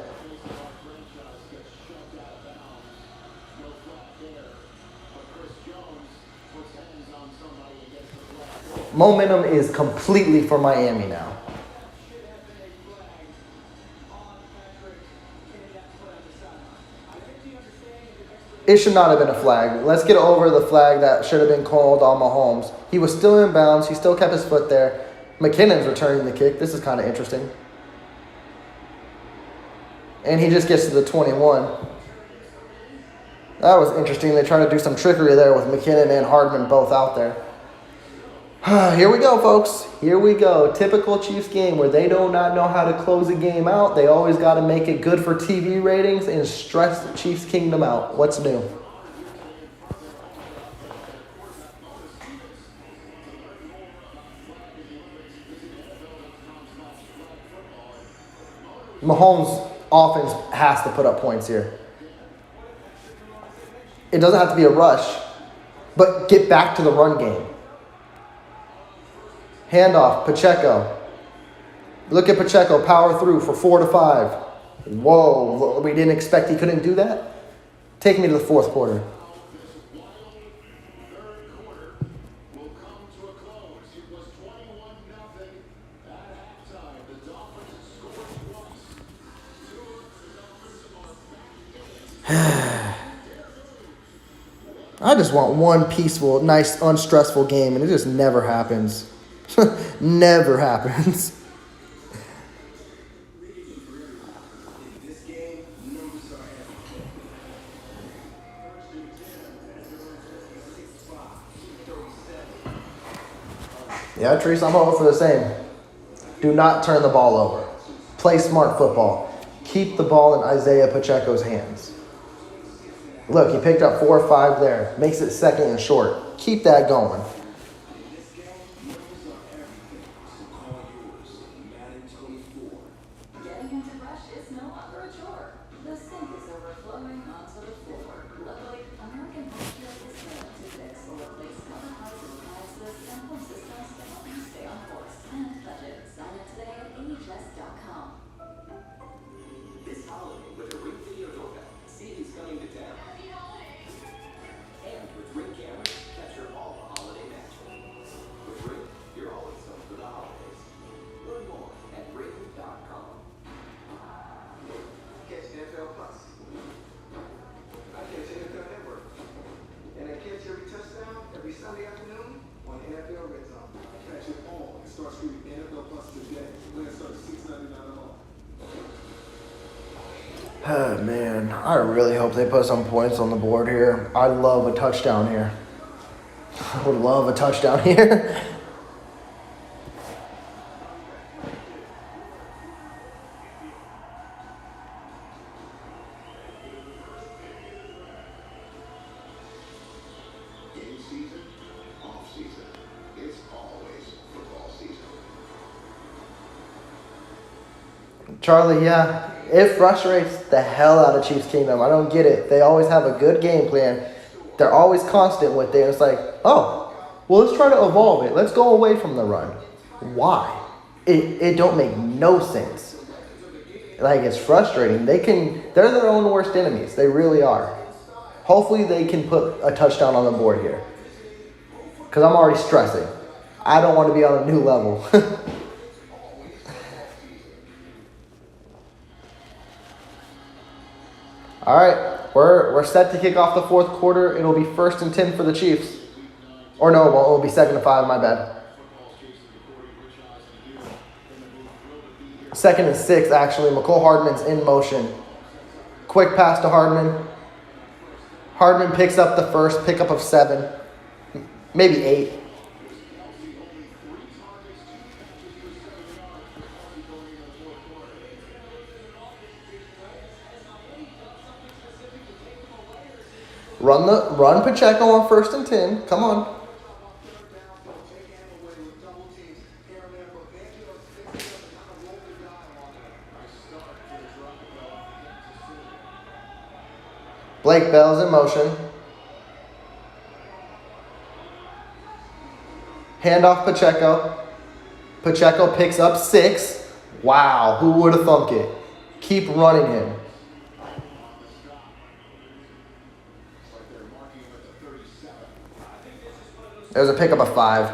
Momentum is completely for Miami now. It should not have been a flag. Let's get over the flag that should have been called on Mahomes. He was still in bounds. He still kept his foot there. McKinnon's returning the kick. This is kind of interesting. And he just gets to the 21. That was interesting. They tried to do some trickery there with McKinnon and Hardman both out there. Here we go, folks. Here we go. Typical Chiefs game where they do not know how to close a game out. They always got to make it good for TV ratings and stress the Chiefs Kingdom out. What's new? Mahomes' offense has to put up points here. It doesn't have to be a rush, but get back to the run game. Handoff, Pacheco. Look at Pacheco, power through for 4 to 5. Whoa, we didn't expect he couldn't do that? Take me to the 4th quarter. I just want one peaceful, nice, unstressful game, and it just never happens. Never happens. Yeah, Treese, I'm hoping for the same. Do not turn the ball over. Play smart football. Keep the ball in Isaiah Pacheco's hands. Look, he picked up 4 or 5 there. Makes it 2nd and short. Keep that going. Getting into brush is no longer a chore. The sink is overflowing onto the floor. Luckily, American Healthcare is there to fix or replace other household appliances and home systems to help you stay on course and budget. Sanitize Oh, man, I really hope they put some points on the board here. I love a touchdown here. I would love a touchdown here. In season, off season, it's always football season. Charlie, yeah, it frustrates the hell out of Chiefs Kingdom. I don't get it. They always have a good game plan. They're always constant with it. It's like, oh, well, let's try to evolve it. Let's go away from the run. Why? It don't make no sense. Like, it's frustrating. They're their own worst enemies. They really are. Hopefully they can put a touchdown on the board here. Because I'm already stressing. I don't want to be on a new level. All right, we're set to kick off the fourth quarter. It'll be 1st and 10 for the Chiefs. Or no, well, it'll be 2nd and 5, my bad. 2nd and 6, actually. McCole Hardman's in motion. Quick pass to Hardman. Hardman picks up the first pickup of 7, maybe 8. Run Pacheco on 1st and 10. Come on. Blake Bell's in motion. Handoff Pacheco. Pacheco picks up 6. Wow, who would have thunk it? Keep running him. There's a pickup of 5.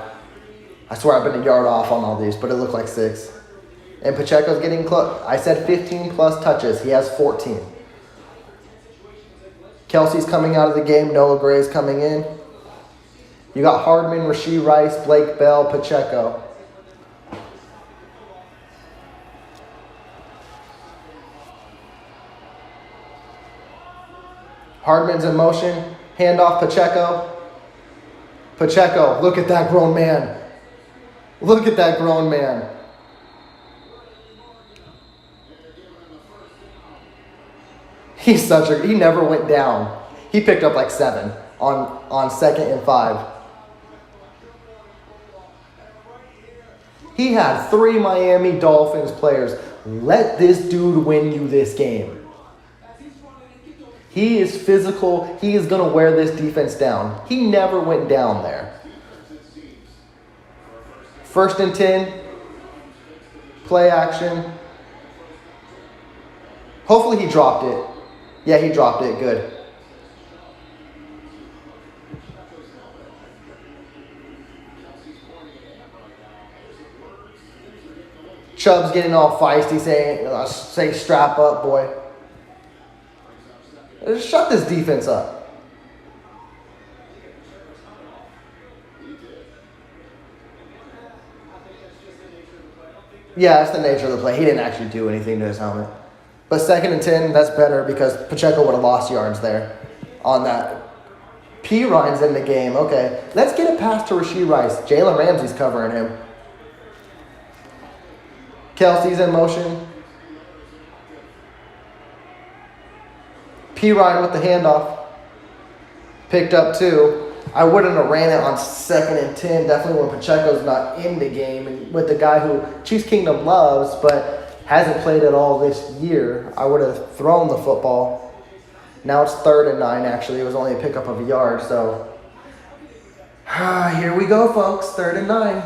I swear I've been a yard off on all these, but it looked like 6. And Pacheco's getting close. I said 15 plus touches. He has 14. Kelsey's coming out of the game. Noah Gray's coming in. You got Hardman, Rashee Rice, Blake Bell, Pacheco. Hardman's in motion. Handoff Pacheco. Pacheco, look at that grown man. Look at that grown man. He never went down. He picked up like 7 on 2nd and 5. He had 3 Miami Dolphins players. Let this dude win you this game. He is physical. He is going to wear this defense down. He never went down there. 1st and 10. Play action. Hopefully he dropped it. Yeah, he dropped it. Good. Chubb's getting all feisty, saying strap up, boy. Just shut this defense up. Yeah, that's the nature of the play. He didn't actually do anything to his helmet. But 2nd and 10, that's better because Pacheco would have lost yards there on that. P. Ryan's in the game. Okay, let's get a pass to Rashee Rice. Jalen Ramsey's covering him. Kelsey's in motion. P. Ryan with the handoff. Picked up 2. I wouldn't have ran it on 2nd and 10. Definitely when Pacheco's not in the game. And with the guy who Chiefs Kingdom loves, but hasn't played at all this year, I would have thrown the football. Now it's 3rd and 9, actually. It was only a pickup of a yard, so. Here we go, folks. 3rd and 9.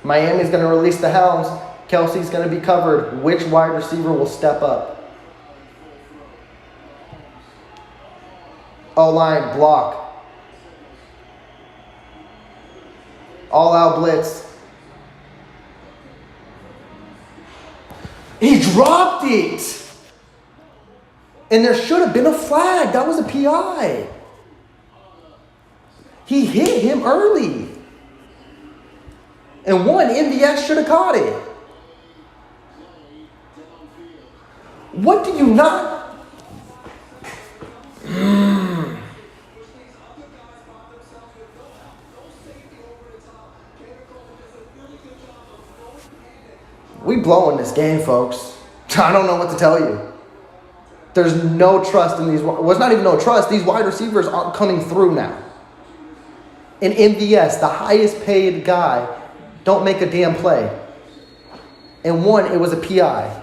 Miami's going to release the hounds. Kelsey's going to be covered. Which wide receiver will step up? O-line, block. All-out blitz. He dropped it! And there should have been a flag. That was a PI. He hit him early. And one, MVS should have caught it. What do you not? We blowing this game, folks. I don't know what to tell you. There's no trust in these. Well, it's not even no trust. These wide receivers aren't coming through now. And MVS, the highest paid guy, don't make a damn play. And one, it was a PI.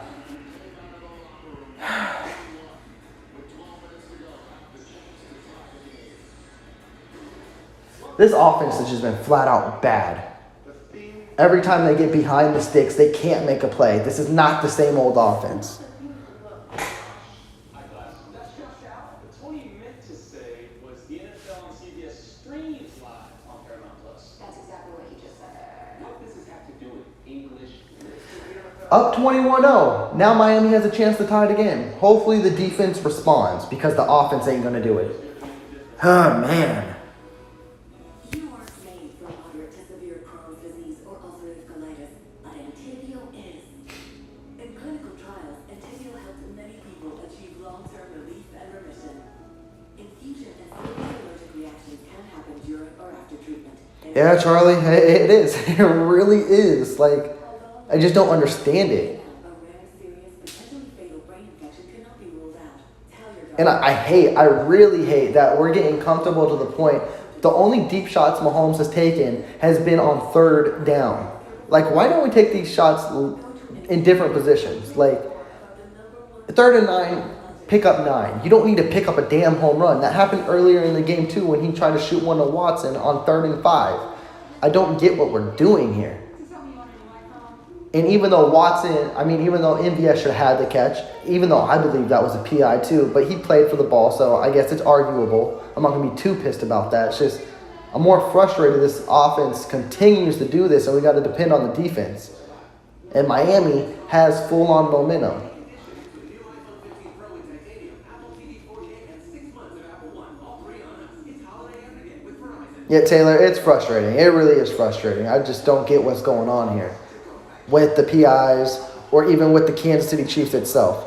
This offense has just been flat out bad. Every time they get behind the sticks, they can't make a play. This is not the same old offense. What he meant to say was the NFL on CBS streams live on Paramount Plus. That's exactly what he just said. What does this have to do with English? Up 21-0. Now Miami has a chance to tie the game. Hopefully the defense responds because the offense ain't going to do it. Oh, man. You aren't made for moderate to severe Crohn's disease or ulcerative colitis, but Entyvio is. In clinical trials, Entyvio helped many people achieve long-term relief and remission. Infusion and severe allergic reactions can happen during or after treatment. Yeah, Charlie, it is. It really is. Like, I just don't understand it. A rare, serious, potentially fatal brain infection cannot be ruled out. Tell your doctor. And I really hate that we're getting comfortable to the point. The only deep shots Mahomes has taken has been on 3rd down. Like, why don't we take these shots in different positions? Like, 3rd and 9, pick up 9. You don't need to pick up a damn home run. That happened earlier in the game, too, when he tried to shoot one to Watson on 3rd and 5. I don't get what we're doing here. And even though MVS should have had the catch, even though I believe that was a PI too, but he played for the ball, so I guess it's arguable. I'm not going to be too pissed about that. It's just, I'm more frustrated this offense continues to do this, and we got to depend on the defense. And Miami has full-on momentum. Yeah, Taylor, it's frustrating. It really is frustrating. I just don't get what's going on here with the PIs or even with the Kansas City Chiefs itself.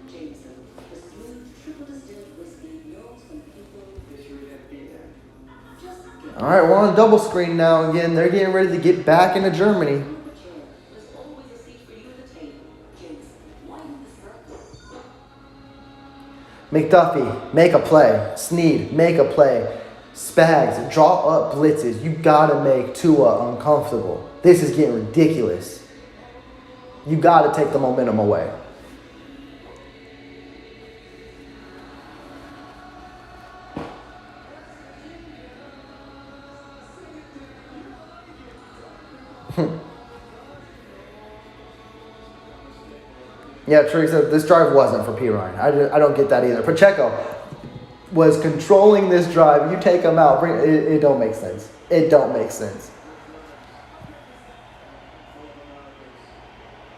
Jameson, the smooth, triple-distilled whiskey knows when people just get All right, we're on double screen now again. They're getting ready to get back into Germany. the chair. There's always a seat for you at the table. Jameson, widen the circle. McDuffie, make a play. Snead, make a play. Spags, draw up blitzes. You gotta make Tua uncomfortable. This is getting ridiculous. You gotta take the momentum away. Yeah, Teresa, this drive wasn't for P. Ryan. I don't get that either. Pacheco was controlling this drive. You take him out. It don't make sense. It don't make sense.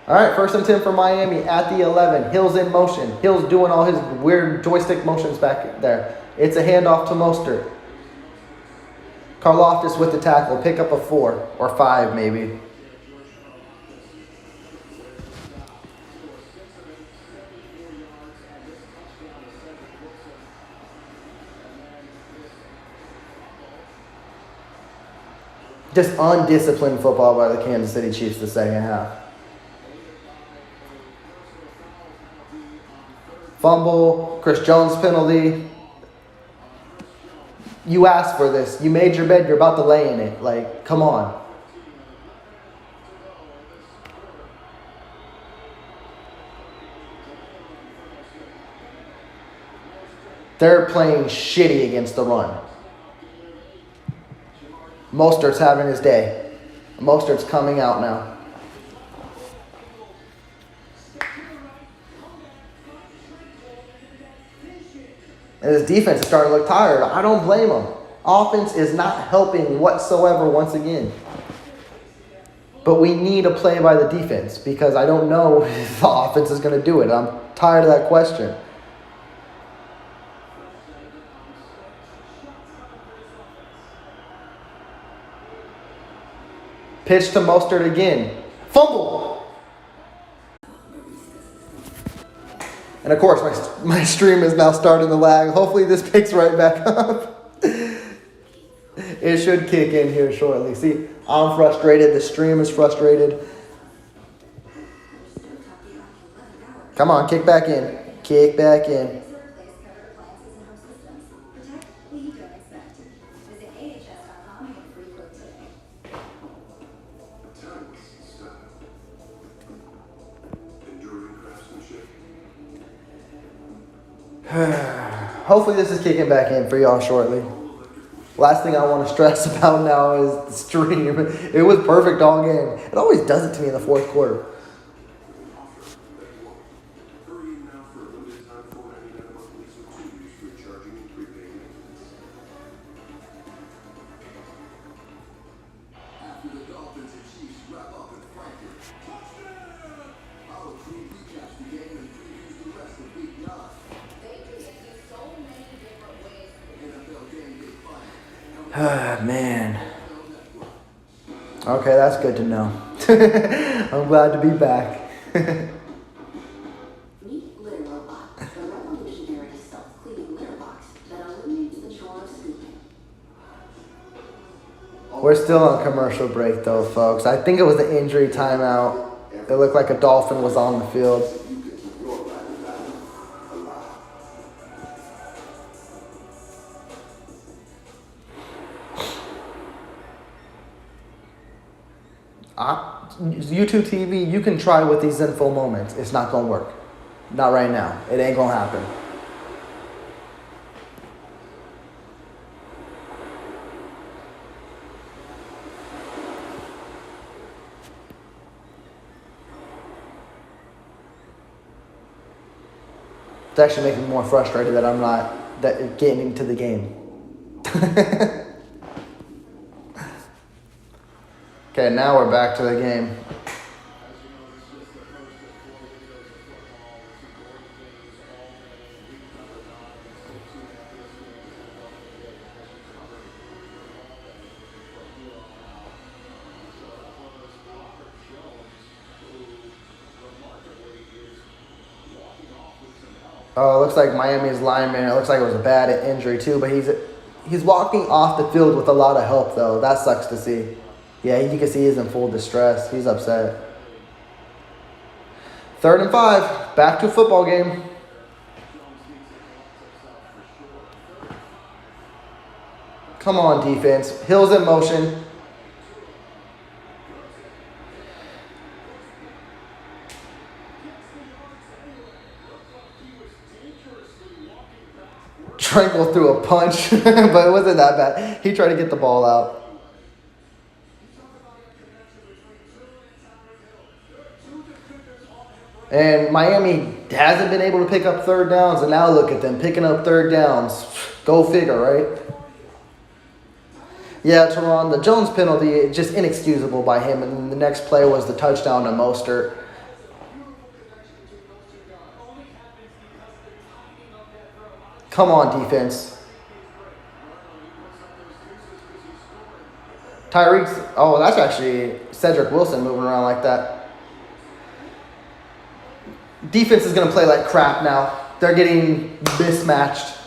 All right, 1st and 10 for Miami at the 11. Hill's in motion. Hill's doing all his weird joystick motions back there. It's a handoff to Mostert. Karlaftis with the tackle. Pick up a 4 or 5 maybe. Just undisciplined football by the Kansas City Chiefs the second half. Fumble, Chris Jones penalty. You asked for this. You made your bed. You're about to lay in it. Like, come on. They're playing shitty against the run. Mostert's having his day. Mostert's coming out now. And his defense is starting to look tired. I don't blame him. Offense is not helping whatsoever once again. But we need a play by the defense because I don't know if the offense is going to do it. I'm tired of that question. Pitch to Mostert again. Fumble. And of course, my stream is now starting to lag. Hopefully this picks right back up. It should kick in here shortly. See, I'm frustrated. The stream is frustrated. Come on, kick back in. Kick back in. Timeless style. Enduring craftsmanship. Hopefully this is kicking back in for y'all shortly. Last thing I want to stress about now is the stream. It was perfect all game. It always does it to me in the fourth quarter. Hurry in now for a limited time $4.99 a month lease with 2 years free charging and prepaid maintenance. After the Dolphins and Chiefs wrap up in Frankfurt. Touchdown! Our crew recaps the game and previews the rest of Week 9. They can get you so many different ways. NFL Game Day Final. Man. Okay, that's good to know. I'm glad to be back. Meet Litter Robot, the revolutionary self-cleaning litter box that eliminates the chore of scooping. We're still on commercial break though, folks. I think it was the injury timeout. It looked like a Dolphin was on the field. YouTube TV, you can try with these info moments. It's not going to work. Not right now. It ain't going to happen. It's actually making me more frustrated that I'm not getting into the game. Okay, now we're back to the game. Oh, it looks like Miami's lineman. It looks like it was a bad injury too, but he's walking off the field with a lot of help though. That sucks to see. Yeah, you can see he's in full distress. He's upset. 3rd and 5. Back to football game. Come on, defense. Hill's in motion. Tranquil threw a punch, but it wasn't that bad. He tried to get the ball out. And Miami hasn't been able to pick up 3rd downs, and now look at them picking up 3rd downs. Go figure, right? Yeah, Teron, the Jones penalty, just inexcusable by him, and the next play was the touchdown to Mostert. Come on, defense. Tyreek's, oh, that's actually Cedric Wilson moving around like that. Defense is going to play like crap now. They're getting mismatched.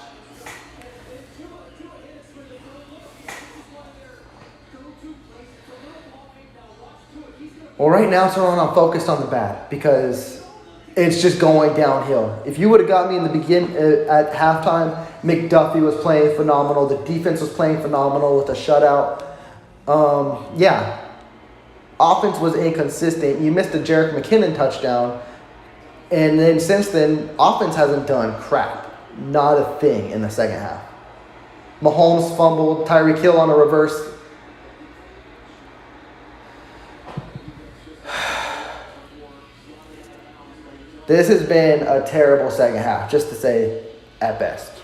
Well, right now, Teron, I'm focused on the bad because it's just going downhill. If you would have got me in the at halftime, McDuffie was playing phenomenal. The defense was playing phenomenal with a shutout. Yeah. Offense was inconsistent. You missed a Jerick McKinnon touchdown. And then since then, offense hasn't done crap. Not a thing in the second half. Mahomes fumbled. Tyreek Hill on a reverse. This has been a terrible second half, just to say at best.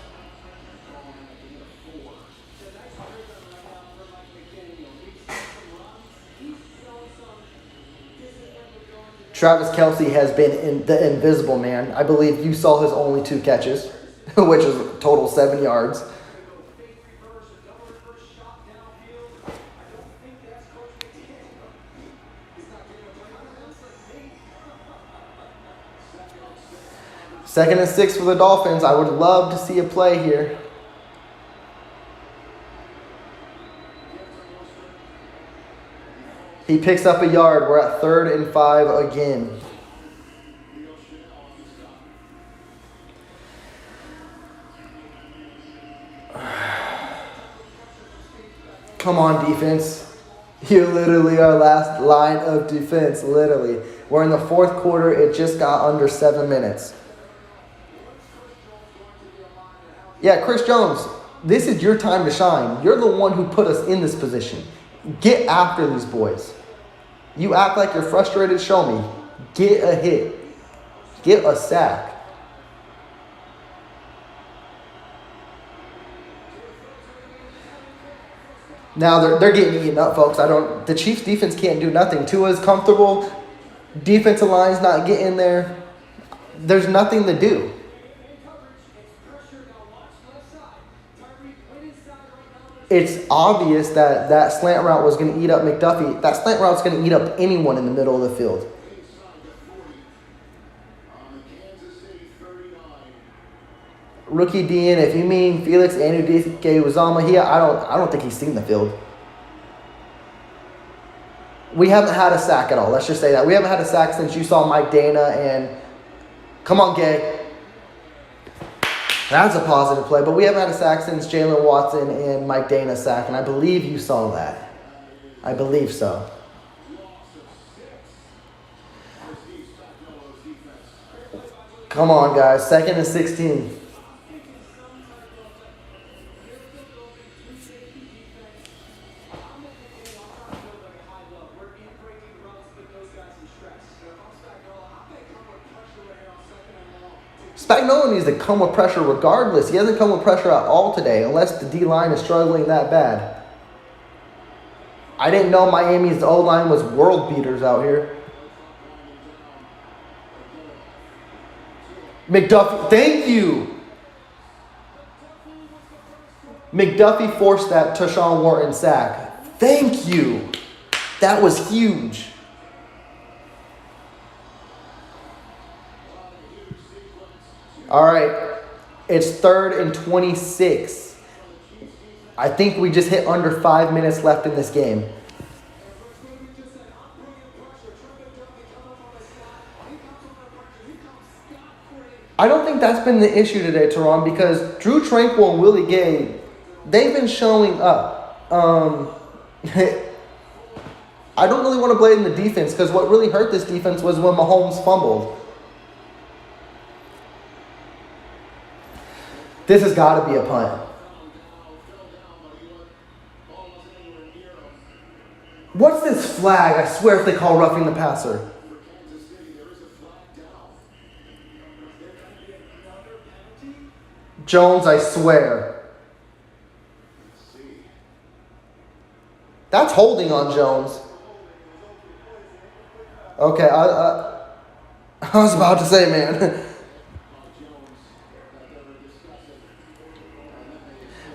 Travis Kelce has been the invisible man. I believe you saw his only 2 catches, which is total 7 yards. 2nd and 6 for the Dolphins. I would love to see a play here. He picks up a yard. We're at 3rd and 5 again. Come on, defense. You're literally our last line of defense, literally. We're in the 4th quarter. It just got under 7 minutes. Yeah, Chris Jones, this is your time to shine. You're the one who put us in this position. Get after these boys. You act like you're frustrated, show me. Get a hit. Get a sack. Now they're getting eaten up, folks. The Chiefs defense can't do nothing. Tua's comfortable. Defensive line's not getting there. There's nothing to do. It's obvious that that slant route was going to eat up McDuffie. That slant route's going to eat up anyone in the middle of the field. Rookie DN, if you mean Felix Anudike-Uzomah here, I don't think he's seen the field. We haven't had a sack at all. Let's just say that. We haven't had a sack since you saw Mike Dana and... Come on, Gay. That's a positive play. But we haven't had a sack since Jalen Watson and Mike Dana sack. And I believe you saw that. I believe so. Come on, guys. 2nd and 16. Spagnuolo needs to come with pressure regardless. He hasn't come with pressure at all today unless the D-line is struggling that bad. I didn't know Miami's O-line was world beaters out here. McDuffie, thank you. McDuffie forced that Tashawn Wharton sack. Thank you. That was huge. All right, it's 3rd and 26. I think we just hit under 5 minutes left in this game. I don't think that's been the issue today, Teron, because Drew Tranquil and Willie Gay, they've been showing up. I don't really want to blame the defense because what really hurt this defense was when Mahomes fumbled. This has got to be a punt. What's this flag? I swear if they call roughing the passer. Jones, I swear. That's holding on Jones. Okay, I was about to say, man.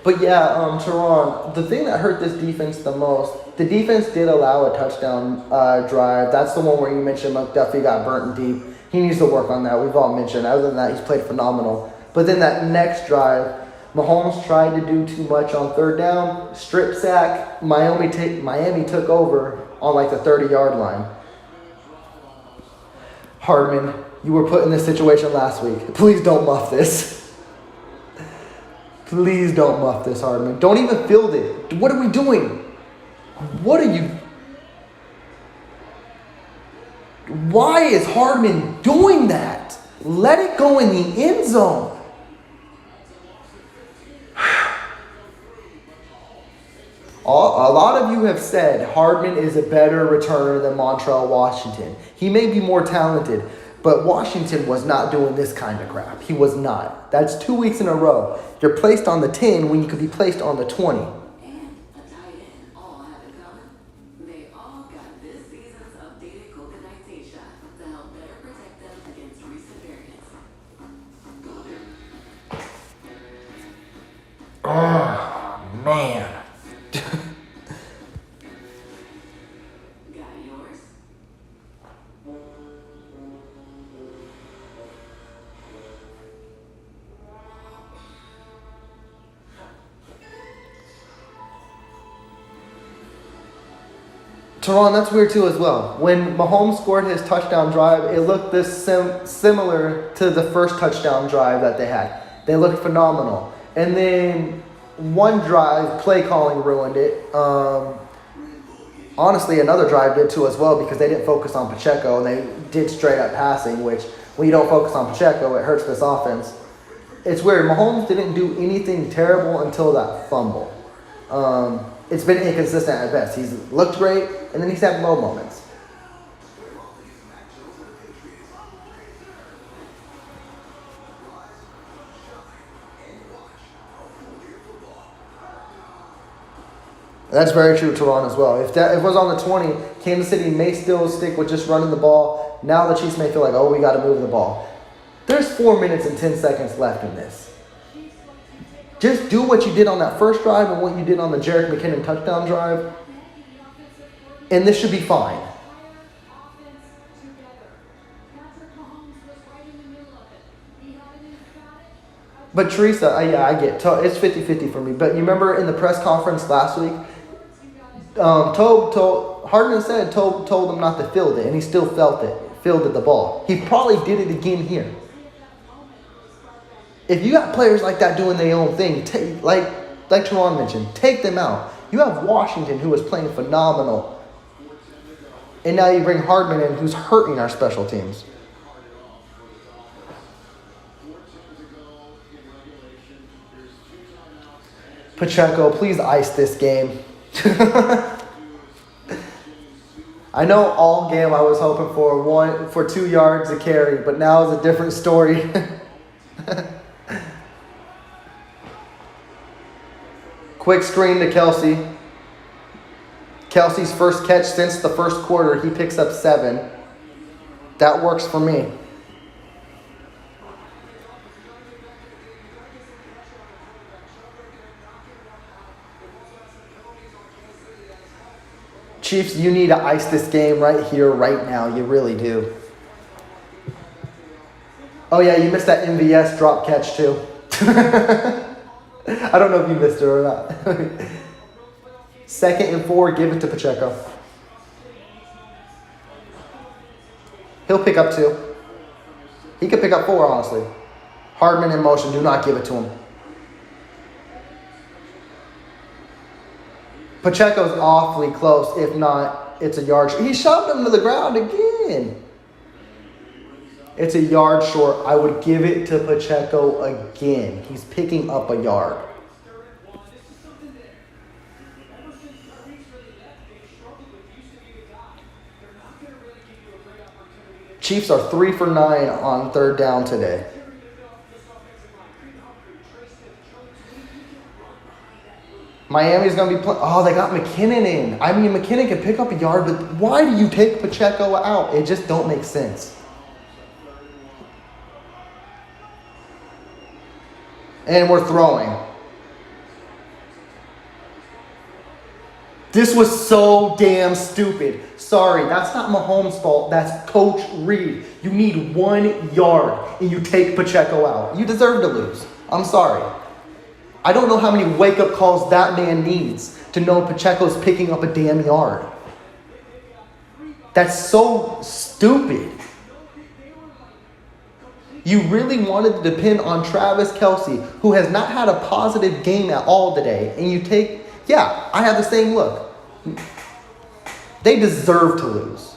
But yeah, Teron, the thing that hurt this defense the most, the defense did allow a touchdown drive. That's the one where you mentioned McDuffie got burnt deep. He needs to work on that. We've all mentioned. Other than that, he's played phenomenal. But then that next drive, Mahomes tried to do too much on 3rd down. Strip sack. Miami took over on like the 30-yard line. Hardman, you were put in this situation last week. Please don't muff this. Please don't muff this, Hardman. Don't even field it. What are we doing? What are you... Why is Hardman doing that? Let it go in the end zone. A lot of you have said Hardman is a better returner than Montrell Washington. He may be more talented, but Washington was not doing this kind of crap. He was not. That's 2 weeks in a row. You're placed on the 10 when you could be placed on the 20. And a tight end all have in common. They all got this season's updated COVID-19 shot to help better protect them against recent variants. Oh, man. Got yours? Teron, that's weird too as well. When Mahomes scored his touchdown drive, it looked this similar to the first touchdown drive that they had. They looked phenomenal. And then one drive, play calling ruined it. Honestly, another drive did too as well because they didn't focus on Pacheco and they did straight up passing, which when you don't focus on Pacheco, it hurts this offense. It's weird. Mahomes didn't do anything terrible until that fumble. It's been inconsistent at best. He's looked great, and then he's had low moments. That's very true, Teron, as well. If it was on the 20, Kansas City may still stick with just running the ball. Now the Chiefs may feel like, oh, we got to move the ball. There's 4 minutes and 10 seconds left in this. Just do what you did on that first drive and what you did on the Jerick McKinnon touchdown drive, and this should be fine. But Teresa, I get it's 50-50 for me. But you remember in the press conference last week, Hardman said told him not to field it, and he still fielded the ball. He probably did it again here. If you got players like that doing their own thing, like Teron mentioned, take them out. You have Washington, who is playing phenomenal, and now you bring Hardman in, who's hurting our special teams. Pacheco, please ice this game. I know all game I was hoping for 2 yards a carry, but now it's a different story. Quick screen to Kelsey. Kelsey's first catch since the first quarter. He picks up 7. That works for me. Chiefs, you need to ice this game right here, right now. You really do. Oh, yeah, you missed that MVS drop catch, too. I don't know if you missed it or not. 2nd and 4, give it to Pacheco. He'll pick up 2. He could pick up 4, honestly. Hardman in motion, do not give it to him. Pacheco's awfully close. If not, it's a yard. He shoved him to the ground again. It's a yard short. I would give it to Pacheco again. He's picking up a yard. Chiefs are 3 for 9 on 3rd down today. Miami's going to be playing. Oh, they got McKinnon in. I mean, McKinnon can pick up a yard, but why do you take Pacheco out? It just don't make sense. And we're throwing. This was so damn stupid. Sorry, that's not Mahomes' fault. That's Coach Reed. You need 1 yard, and you take Pacheco out. You deserve to lose. I'm sorry. I don't know how many wake-up calls that man needs to know Pacheco's picking up a damn yard. That's so stupid. You really wanted to depend on Travis Kelce, who has not had a positive game at all today, and you take, yeah, I have the same look. They deserve to lose.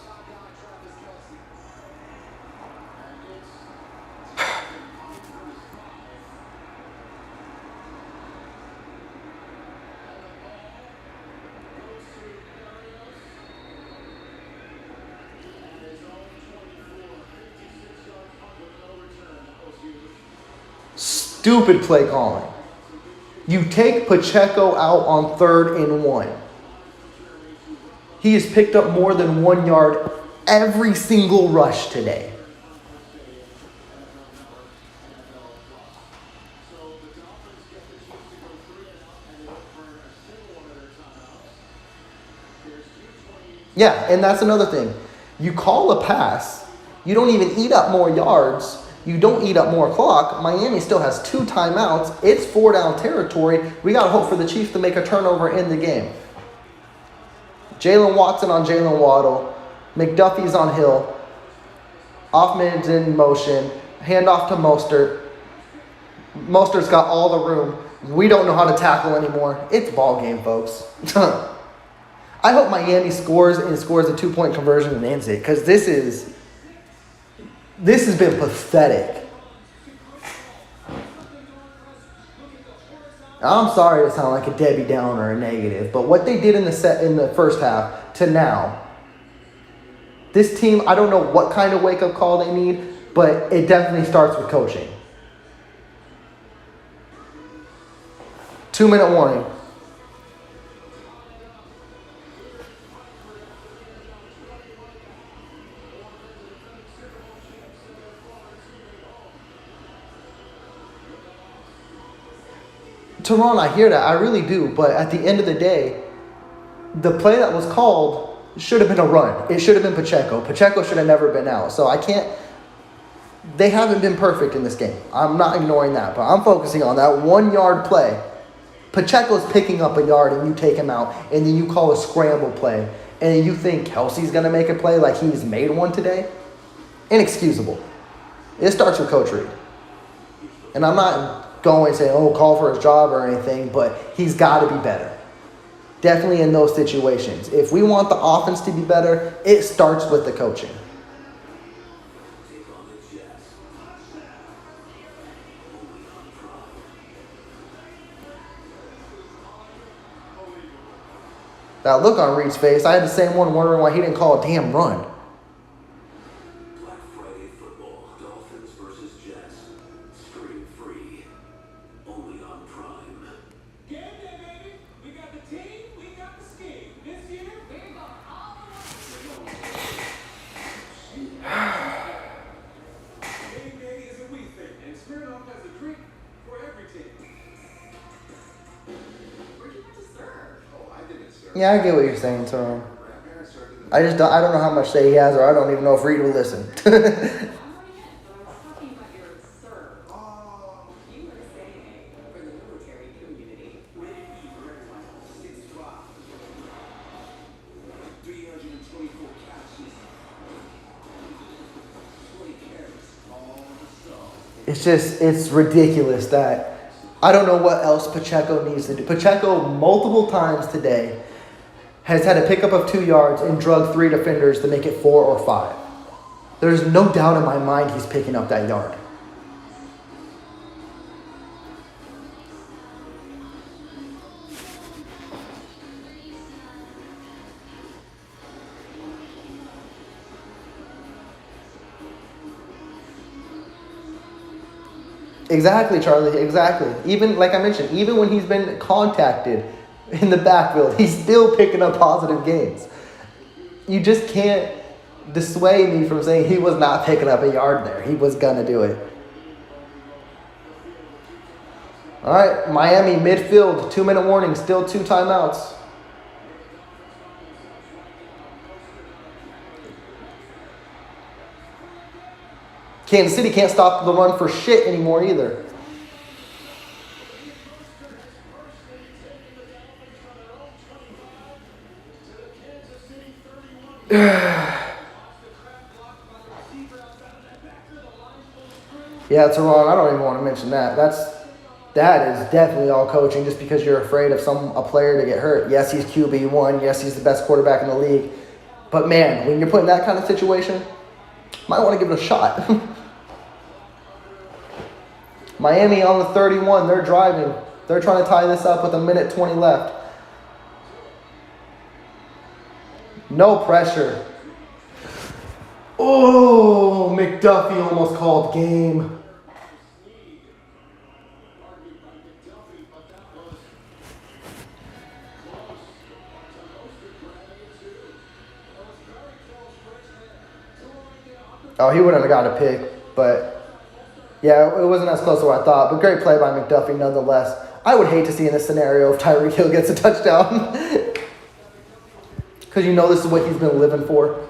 Stupid play calling. You take Pacheco out on 3rd and 1. He has picked up more than 1 yard every single rush today. Yeah, and that's another thing. You call a pass, you don't even eat up more yards. You don't eat up more clock. Miami still has 2 timeouts. It's 4 down territory. We got to hope for the Chiefs to make a turnover in the game. Jalen Watson on Jalen Waddle. McDuffie's on Hill. Offman's in motion. Handoff to Mostert. Mostert's got all the room. We don't know how to tackle anymore. It's ball game, folks. I hope Miami scores and scores a 2-point conversion and ends it, because this has been pathetic. I'm sorry to sound like a Debbie Downer or a negative, but what they did in the first half to now, this team, I don't know what kind of wake-up call they need, but it definitely starts with coaching. 2-minute warning. Teron, I hear that. I really do. But at the end of the day, the play that was called should have been a run. It should have been Pacheco. Pacheco should have never been out. So I can't. They haven't been perfect in this game. I'm not ignoring that. But I'm focusing on that 1-yard play. Pacheco's picking up a yard and you take him out. And then you call a scramble play. And then you think Kelsey's going to make a play like he's made one today? Inexcusable. It starts with Coach Reed. And I'm not going and saying, oh, call for his job or anything, but he's got to be better. Definitely in those situations. If we want the offense to be better, it starts with the coaching. That look on Reed's face, I had the same one wondering why he didn't call a damn run. Black Friday football, Dolphins versus Jets. Stream free. Only on Prime. Game day, baby. We got the team, we got the scheme. This year, we're going all Game day is a we thing, and Smirnoff has a drink for every team. Where'd you have to serve? Oh, I didn't serve. Yeah, I get what you're saying, Tom. Grandparents served in the I don't know how much say he has, or I don't even know if Reed will listen. I'm already in, but I was talking about your serve. Oh, You were saying for the military community. rated E for everyone. 6'5". 324 couches. 20 carats. All the sauce. It's ridiculous that I don't know what else Pacheco needs to do. Pacheco, multiple times today, has had a pickup of 2 yards and drug 3 defenders to make it 4 or 5. There's no doubt in my mind he's picking up that yard. Exactly, Charlie, exactly. Even, like I mentioned, even when he's been contacted in the backfield, he's still picking up positive gains. You just can't dissuade me from saying he was not picking up a yard there. He was going to do it. All right, Miami midfield, 2-minute warning, still 2 timeouts. Kansas City can't stop the run for shit anymore either. Yeah, it's wrong. I don't even want to mention that. That is definitely all coaching just because you're afraid of a player to get hurt. Yes, he's QB1. Yes, he's the best quarterback in the league. But man, when you're put in that kind of situation, might want to give it a shot. Miami on the 31. They're driving. They're trying to tie this up with 1:20 left. No pressure. Oh, McDuffie almost called game. Oh, he wouldn't have got a pick, but yeah, it wasn't as close as what I thought. But great play by McDuffie nonetheless. I would hate to see in this scenario if Tyreek Hill gets a touchdown. Because you know this is what he's been living for.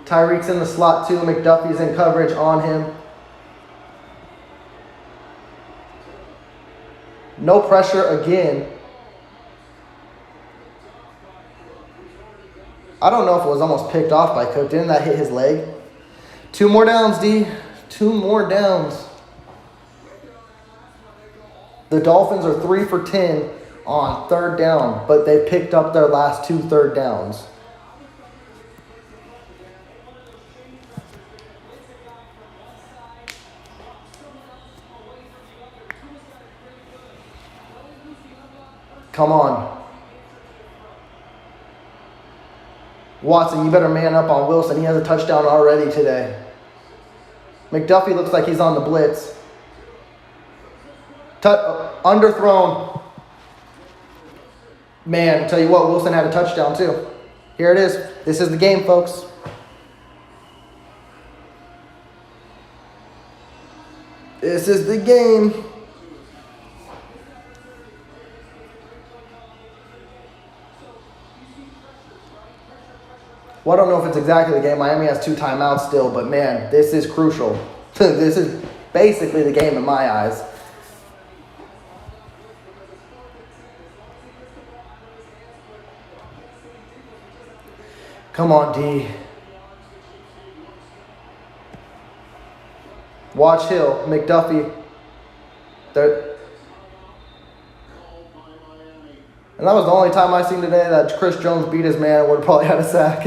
Tyreek's in the slot too. McDuffie's in coverage on him. No pressure again. I don't know if it was almost picked off by Cook. Didn't that hit his leg? 2 more downs, D. 2 more downs. The Dolphins are 3 for 10 on 3rd down, but they picked up their last 2 third downs. Come on. Watson, you better man up on Wilson. He has a touchdown already today. McDuffie looks like he's on the blitz. Underthrown. Man, tell you what, Wilson had a touchdown too. Here it is. This is the game, folks. This is the game. Well, I don't know if it's exactly the game. Miami has 2 timeouts still, but man, this is crucial. This is basically the game in my eyes. Come on, D. Watch Hill, McDuffie. And that was the only time I seen today that Chris Jones beat his man and would have probably had a sack.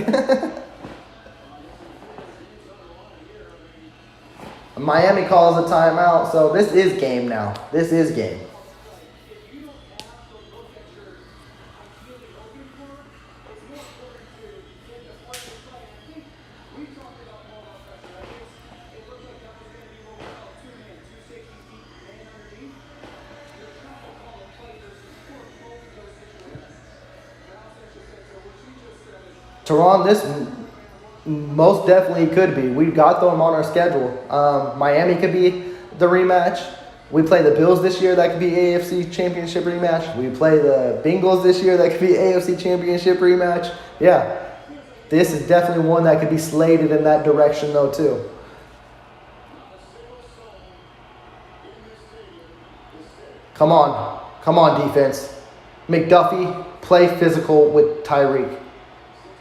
Miami calls a timeout, so this is game now. This is game. Teron, this most definitely could be. We got them on our schedule. Miami could be the rematch. We play the Bills this year. That could be AFC Championship rematch. We play the Bengals this year. That could be AFC Championship rematch. Yeah, this is definitely one that could be slated in that direction though too. Come on defense. McDuffie, play physical with Tyreek.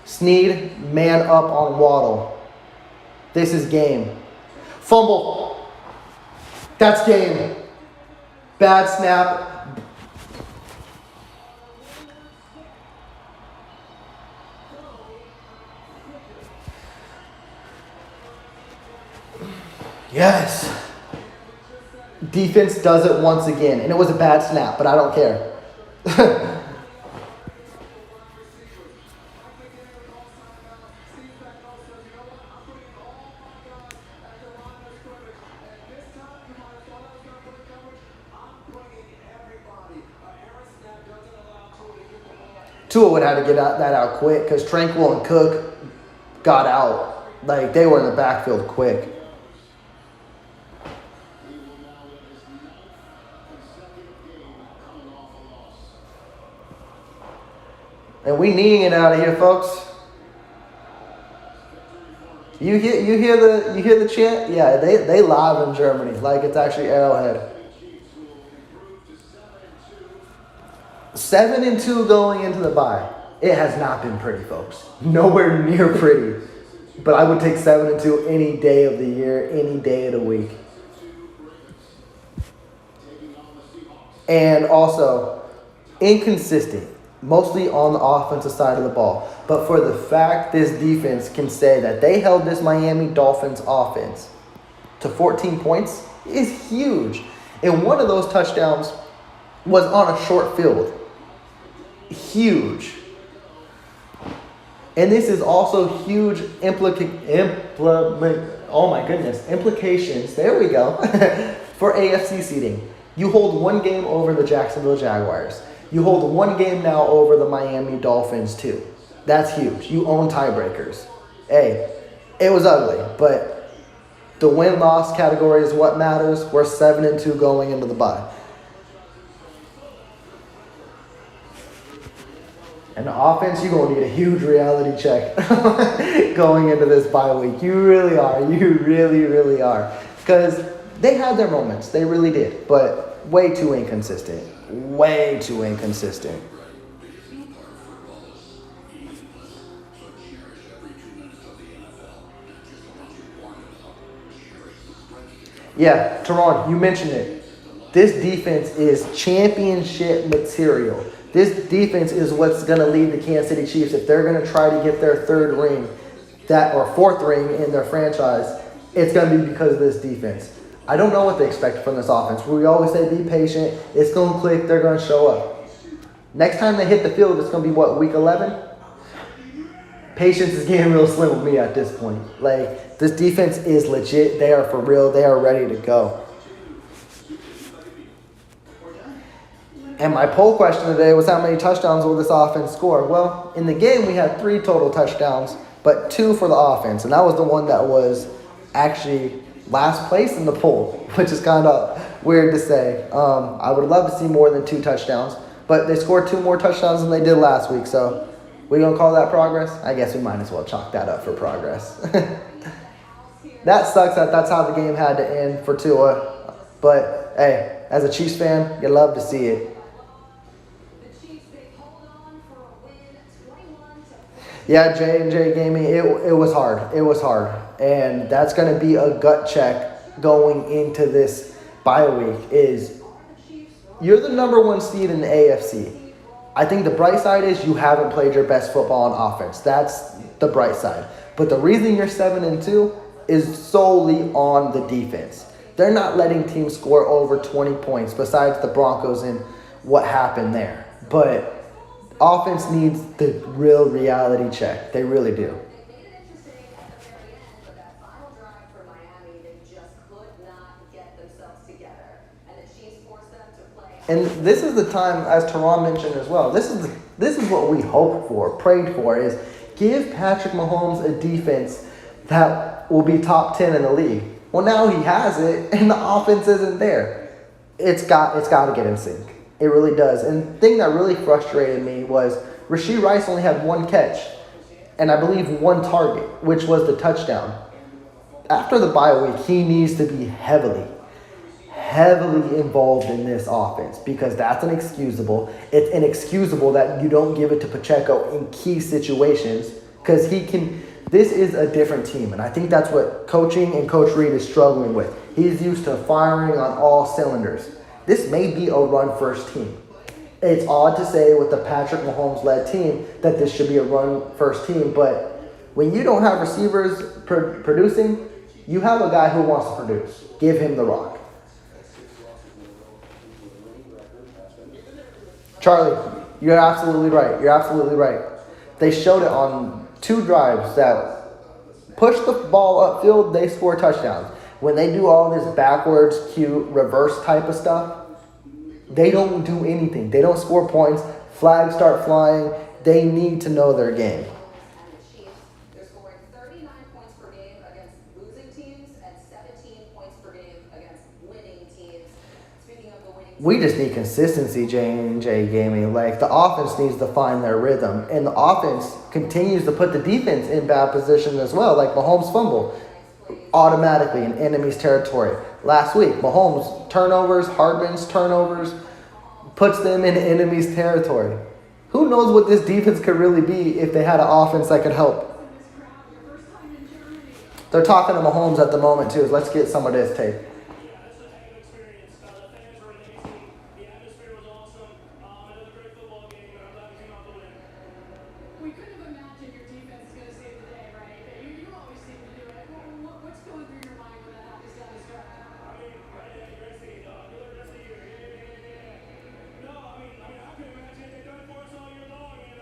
Snead, man up on Waddle. This is game. Fumble. That's game. Bad snap. Yes. Defense does it once again. And it was a bad snap, but I don't care. Tua would have to get that out quick because Tranquil and Cook got out. Like, they were in the backfield quick. And we needing it out of here, folks. You hear the chant? Yeah, they live in Germany like it's actually Arrowhead. 7-2 going into the bye. It has not been pretty, folks. Nowhere near pretty. But I would take 7-2 any day of the year, any day of the week. And also, inconsistent, mostly on the offensive side of the ball. But for the fact this defense can say that they held this Miami Dolphins offense to 14 points is huge. And one of those touchdowns was on a short field. Huge. And this is also huge implications, there we go, for AFC seeding. You hold one game over the Jacksonville Jaguars. You hold one game now over the Miami Dolphins too. That's huge. You own tiebreakers. Hey, it was ugly, but the win-loss category is what matters. We're 7-2 going into the bye. And the offense, you're going to need a huge reality check going into this bye week. You really are. You really, really are. Because they had their moments. They really did. But way too inconsistent. way too inconsistent. Yeah, Teron, you mentioned it. This defense is championship material. This defense is what's going to lead the Kansas City Chiefs if they're going to try to get their third ring, that or fourth ring in their franchise. It's going to be because of this defense. I don't know what they expect from this offense. We always say be patient. It's going to click. They're going to show up. Next time they hit the field, it's going to be what, week 11? Patience is getting real slim with me at this point. Like, this defense is legit. They are for real. They are ready to go. And my poll question today was how many touchdowns will this offense score? Well, in the game, we had 3 total touchdowns, but 2 for the offense. And that was the one that was actually last place in the poll, which is kind of weird to say. I would love to see more than 2 touchdowns, but they scored 2 more touchdowns than they did last week. So we going to call that progress? I guess we might as well chalk that up for progress. That sucks that that's how the game had to end for Tua. But, hey, as a Chiefs fan, you love to see it. Yeah, J&J Gaming, it was hard. It was hard. And that's going to be a gut check going into this bye week is you're the number 1 seed in the AFC. I think the bright side is you haven't played your best football on offense. That's the bright side. But the reason you're 7-2 is solely on the defense. They're not letting teams score over 20 points besides the Broncos and what happened there. But offense needs the real reality check. They really do. They made it interesting at the very end, but that final drive for Miami, they just could not get themselves together. And the Chiefs forced them to play. And this is the time, as Teron mentioned as well, this is what we hoped for, prayed for, is give Patrick Mahomes a defense that will be top 10 in the league. Well, now he has it, and the offense isn't there. It's got to get in sync. It really does. And the thing that really frustrated me was Rashee Rice only had 1 catch and I believe 1 target, which was the touchdown. After the bye week, he needs to be heavily involved in this offense because that's inexcusable. It's inexcusable that you don't give it to Pacheco in key situations because this is a different team. And I think that's what coaching and Coach Reid is struggling with. He's used to firing on all cylinders. This may be a run-first team. It's odd to say with the Patrick Mahomes-led team that this should be a run-first team, but when you don't have receivers producing, you have a guy who wants to produce. Give him the rock. Charlie, you're absolutely right. You're absolutely right. They showed it on 2 drives that push the ball upfield, they score touchdowns. When they do all this backwards, cute, reverse type of stuff, they don't do anything. They don't score points. Flags start flying. They need to know their game. And the Chiefs, they're scoring 39 points per game against losing teams and 17 points per game against winning teams. Speaking of the winning teams, We just need consistency, J&J Gaming. Like, the offense needs to find their rhythm. And the offense continues to put the defense in bad position as well. Like Mahomes fumble automatically in enemy's territory. Last week, Mahomes turnovers, Hardman's turnovers, puts them in enemy's territory. Who knows what this defense could really be if they had an offense that could help. They're talking to Mahomes at the moment, too. Let's get some of this tape. We couldn't have imagined your defense is going to save the day, right? You always seem to do it. What's going through your mind when that happens down the stretch?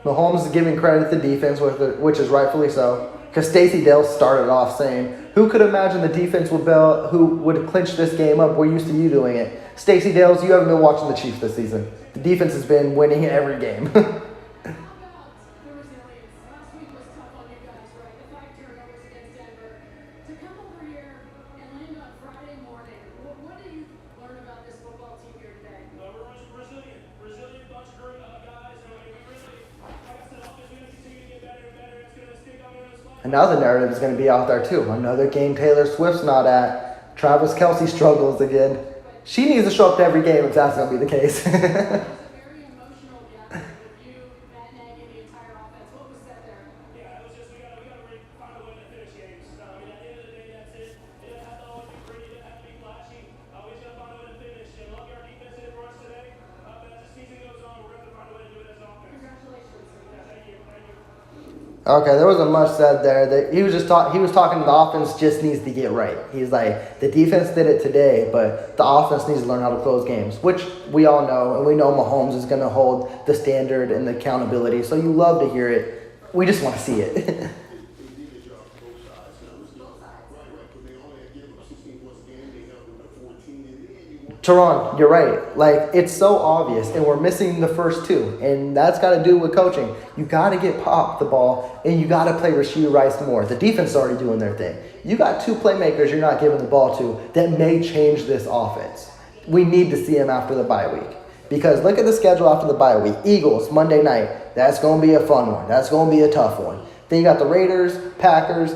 Mahomes is giving credit to the defense, which is rightfully so. Because Stacey Dale started off saying, who could imagine the defense who would clinch this game up? We're used to you doing it. Stacey Dales, you haven't been watching the Chiefs this season. The defense has been winning every game. How about the resilience? Last week was tough on you guys, right? The 5 turnovers against Denver. To come over here and land on Friday morning, what did you learn about this football team here today? We're resilient bunch of great guys. And we really, like I said, offense, we're going to continue to get better and better. It's going to stick on the spot. And now the narrative is going to be out there too. Another game Taylor Swift's not at. Travis Kelce struggles again. She needs to show up to every game if that's going to be the case. It was a very emotional gathering with you, Matt Nagy, and the entire offense. What was said there? Yeah, it was just we gotta find a way to finish games. I mean, at the end of the day, that's it. It doesn't have to always be pretty. It doesn't have to be flashy. We just gotta find a way to finish. And lucky our defense did it for us today. But as the season goes on, we're gonna have to find a way to do it as an offense. Congratulations. Yeah, thank you. Okay, there wasn't much said there. He was talking to the offense just needs to get right. He's like, the defense did it today, but the offense needs to learn how to close games, which we all know, and we know Mahomes is going to hold the standard and the accountability. So you love to hear it. We just want to see it. They did a job on both sides. Now, it's not right, but they only had given up 16 points a game. They held them to 14, and then you want. Teron, you're right. Like, it's so obvious, and we're missing the first two, and that's got to do with coaching. You got to get Pop the ball, and you got to play Rashee Rice more. The defense is already doing their thing. You got two playmakers you're not giving the ball to that may change this offense. We need to see them after the bye week. Because look at the schedule after the bye week. Eagles, Monday night. That's going to be a fun one. That's going to be a tough one. Then you got the Raiders, Packers.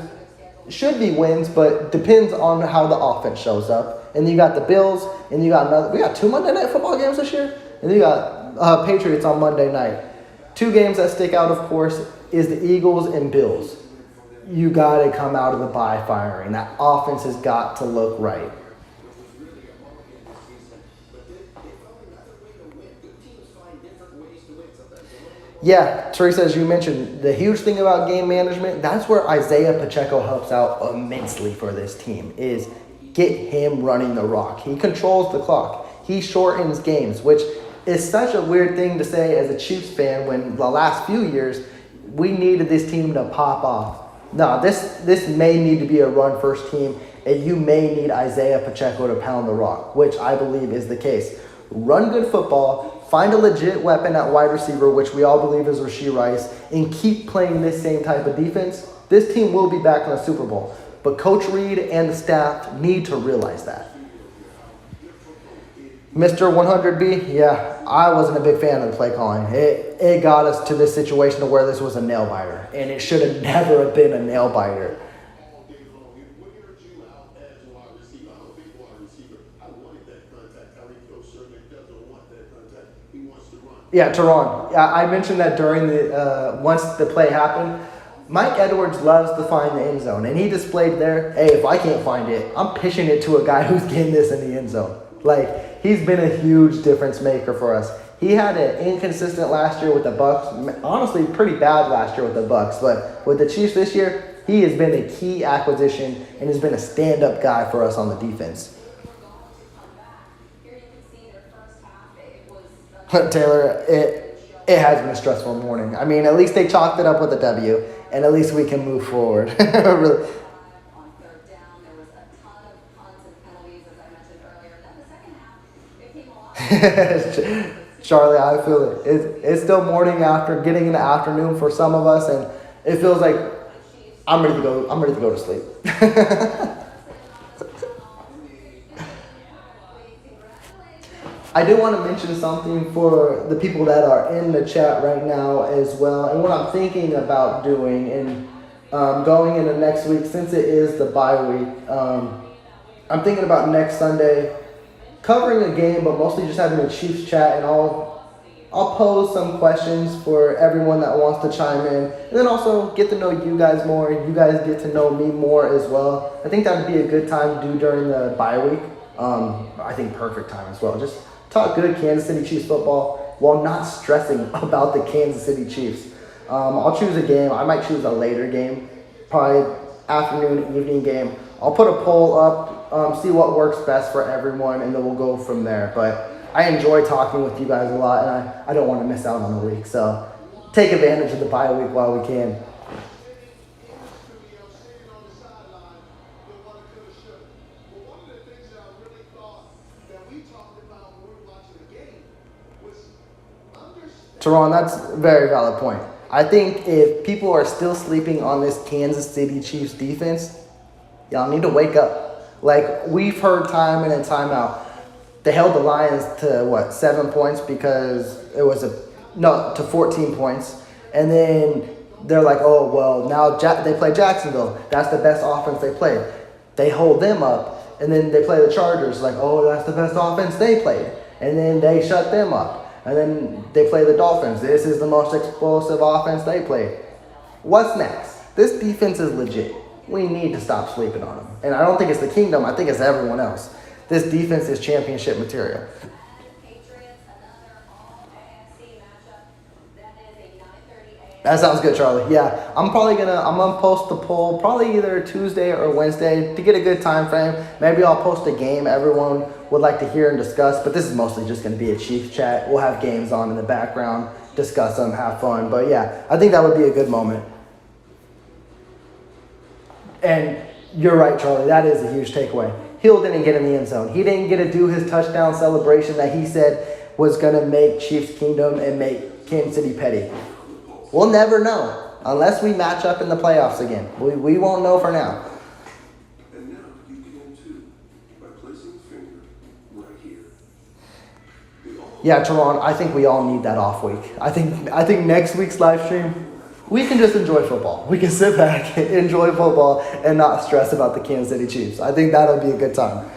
Should be wins, but depends on how the offense shows up. And then you got the Bills, and you got we got 2 Monday night football games this year. And then you got Patriots on Monday night. 2 games that stick out, of course, is the Eagles and Bills. You got to come out of the bye firing. That offense has got to look right. Yeah, Teresa, as you mentioned, the huge thing about game management, that's where Isaiah Pacheco helps out immensely for this team, is get him running the rock. He controls the clock. He shortens games, which is such a weird thing to say as a Chiefs fan when the last few years we needed this team to pop off. No, this may need to be a run-first team, and you may need Isaiah Pacheco to pound the rock, which I believe is the case. Run good football, find a legit weapon at wide receiver, which we all believe is Rashee Rice, and keep playing this same type of defense. This team will be back in the Super Bowl. But Coach Reed and the staff need to realize that. Mr. 100B, yeah, I wasn't a big fan of the play calling. It got us to this situation to where this was a nail biter, and it should have never have been a nail biter. All day long. What aired you out as a wide receiver? I'm a big wide receiver. I wanted that contact. Tyreek certainly doesn't want that contact. He wants to run. Yeah, Teron. I mentioned that during the once the play happened. Mike Edwards loves to find the end zone, and he displayed there, hey, if I can't find it, I'm pitching it to a guy who's getting this in the end zone. Like, he's been a huge difference maker for us. He had an inconsistent last year with the Bucks. Honestly, pretty bad last year with the Bucks, but with the Chiefs this year, he has been a key acquisition and has been a stand-up guy for us on the defense. Taylor, it has been a stressful morning. I mean, at least they chalked it up with a W, and at least we can move forward. Really. On third down, there was a ton of punts and penalties, as I mentioned earlier. Then the second half, it came a lot. Charlie, I feel it. It's still morning after getting in the afternoon for some of us, and it feels like I'm ready to go. I'm ready to go to sleep. I do want to mention something for the people that are in the chat right now as well, and what I'm thinking about doing and going into next week, since it is the bye week. I'm thinking about next Sunday covering a game, but mostly just having a Chiefs chat, and I'll pose some questions for everyone that wants to chime in, and then also get to know you guys more. You guys get to know me more as well. I think that would be a good time to do during the bye week. I think perfect time as well. Just talk good Kansas City Chiefs football while not stressing about the Kansas City Chiefs. I'll choose a game. I might choose a later game, probably afternoon, evening game. I'll put a poll up, see what works best for everyone, and then we'll go from there. But I enjoy talking with you guys a lot, and I don't want to miss out on the week. So take advantage of the bye week while we can. Teron, that's a very valid point. I think if people are still sleeping on this Kansas City Chiefs defense, y'all need to wake up. Like, we've heard time in and time out, they held the Lions to, 7 points because it was to 14 points. And then they're like, oh, well, now they play Jacksonville. That's the best offense they played. They hold them up. And then they play the Chargers, like, oh, that's the best offense they played. And then they shut them up. And then they play the Dolphins. This is the most explosive offense they played. What's next? This defense is legit. We need to stop sleeping on them. And I don't think it's the Kingdom. I think it's everyone else. This defense is championship material. Patriots, another all-AFC matchup. That is a 9:30 a.m. That sounds good, Charlie. Yeah, I'm gonna post the poll probably either Tuesday or Wednesday to get a good time frame. Maybe I'll post a game everyone would like to hear and discuss, but this is mostly just gonna be a Chiefs chat. We'll have games on in the background, discuss them, have fun. But yeah, I think that would be a good moment. And you're right, Charlie. That is a huge takeaway. Hill didn't get in the end zone. He didn't get to do his touchdown celebration that he said was going to make Chiefs Kingdom and make Kansas City petty. We'll never know unless we match up in the playoffs again. We won't know for now. And now you can too, by placing the finger right here. Yeah, Teron, I think we all need that off week. I think next week's live stream, we can just enjoy football. We can sit back, enjoy football, and not stress about the Kansas City Chiefs. I think that'll be a good time.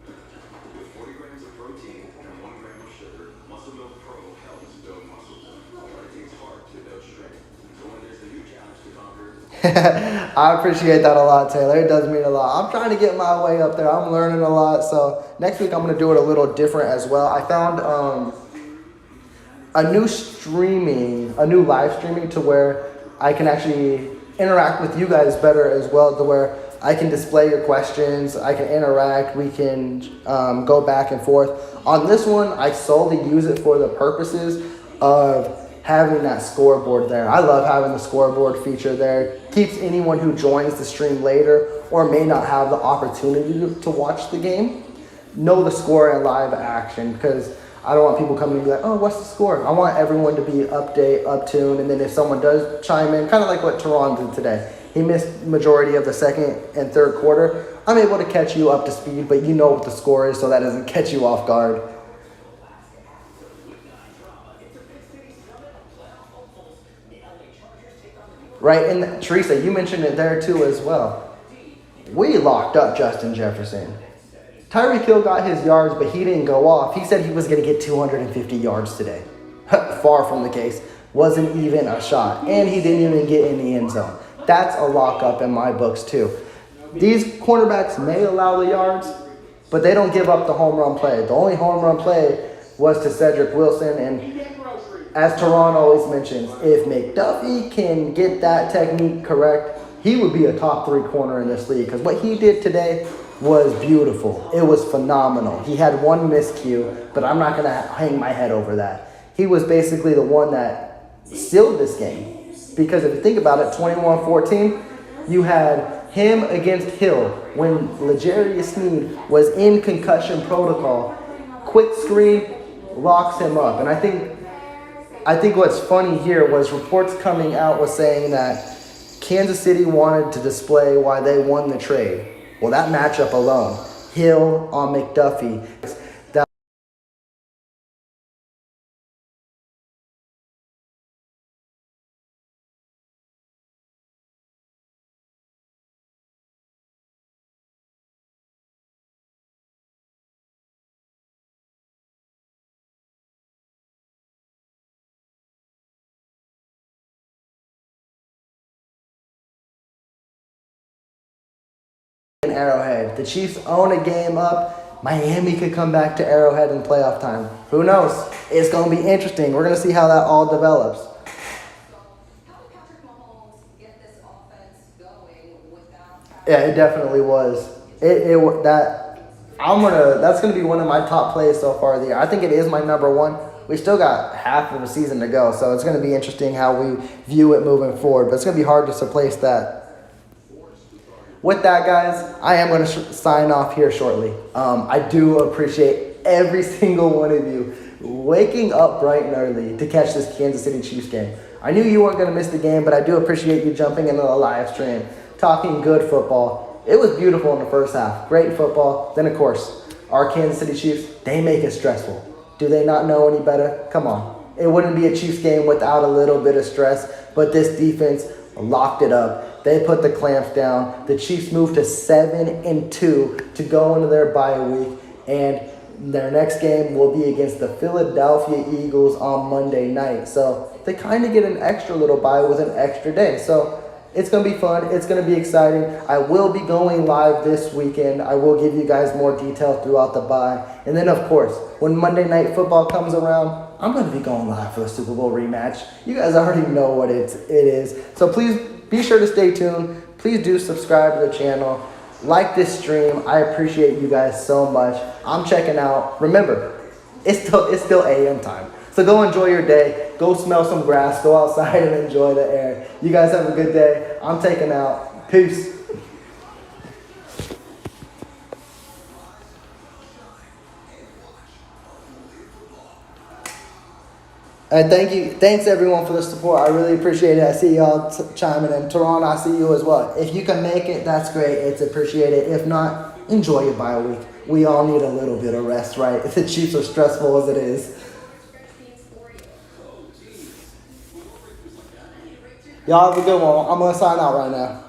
With 40 grams of protein and 1 gram of sugar, Muscle Milk Pro helps build muscles. It takes heart to build strength. So when there's a new challenge to conquer, I appreciate that a lot, Taylor. It does mean a lot. I'm trying to get my way up there. I'm learning a lot. So next week I'm going to do it a little different as well. I found a new live streaming to where I can actually interact with you guys better as well, to where I can display your questions, I can interact, we can go back and forth. On this one, I solely use it for the purposes of having that scoreboard there. I love having the scoreboard feature there. Keeps anyone who joins the stream later or may not have the opportunity to watch the game know the score in live action, because I don't want people coming and be like, oh, what's the score? I want everyone to be up-tuned, and then if someone does chime in, kind of like what Teron did today. He missed majority of the second and third quarter. I'm able to catch you up to speed, but you know what the score is, so that doesn't catch you off guard. Right, and Teresa, you mentioned it there too as well. We locked up Justin Jefferson. Tyreek Hill got his yards, but he didn't go off. He said he was going to get 250 yards today. Far from the case. Wasn't even a shot. And he didn't even get in the end zone. That's a lockup in my books too. These cornerbacks may allow the yards, but they don't give up the home run play. The only home run play was to Cedric Wilson. And as Teron always mentions, if McDuffie can get that technique correct, he would be a top 3 corner in this league. Because what he did today was beautiful. It was phenomenal. He had one miscue, but I'm not going to hang my head over that. He was basically the one that sealed this game. Because if you think about it, 21-14, you had him against Hill when L'Jarius Sneed was in concussion protocol. Quick screen, locks him up. And I think what's funny here was reports coming out was saying that Kansas City wanted to display why they won the trade. Well, that matchup alone, Hill on McDuffie, that Arrowhead. The Chiefs own a game up. Miami could come back to Arrowhead in playoff time. Who knows? It's going to be interesting. We're going to see how that all develops. How did Patrick Mahomes get this offense going without Yeah, it definitely was. That's going to be one of my top plays so far of the year. I think it is my number one. We still got half of the season to go, so it's going to be interesting how we view it moving forward. But it's going to be hard to replace that. With that, guys, I am going to sign off here shortly. I do appreciate every single one of you waking up bright and early to catch this Kansas City Chiefs game. I knew you weren't going to miss the game, but I do appreciate you jumping into the live stream, talking good football. It was beautiful in the first half. Great football. Then, of course, our Kansas City Chiefs, they make it stressful. Do they not know any better? Come on. It wouldn't be a Chiefs game without a little bit of stress, but this defense locked it up. They put the clamps down. The Chiefs moved to 7-2 to go into their bye week, and their next game will be against the Philadelphia Eagles on Monday night. So they kind of get an extra little bye with an extra day. So it's going to be fun. It's going to be exciting. I will be going live this weekend. I will give you guys more detail throughout the bye. And then, of course, when Monday Night Football comes around, I'm going to be going live for the Super Bowl rematch. You guys already know what it is. So please be sure to stay tuned. Please do subscribe to the channel. Like this stream. I appreciate you guys so much. I'm checking out. Remember, it's still AM time. So go enjoy your day. Go smell some grass. Go outside and enjoy the air. You guys have a good day. I'm taking out. Peace. And thanks everyone for the support. I really appreciate it. I see y'all chiming in. Toronto, I see you as well. If you can make it, that's great. It's appreciated. If not, enjoy your bye week. We all need a little bit of rest, right? The Chiefs are stressful as it is. Y'all have a good one. I'm going to sign out right now.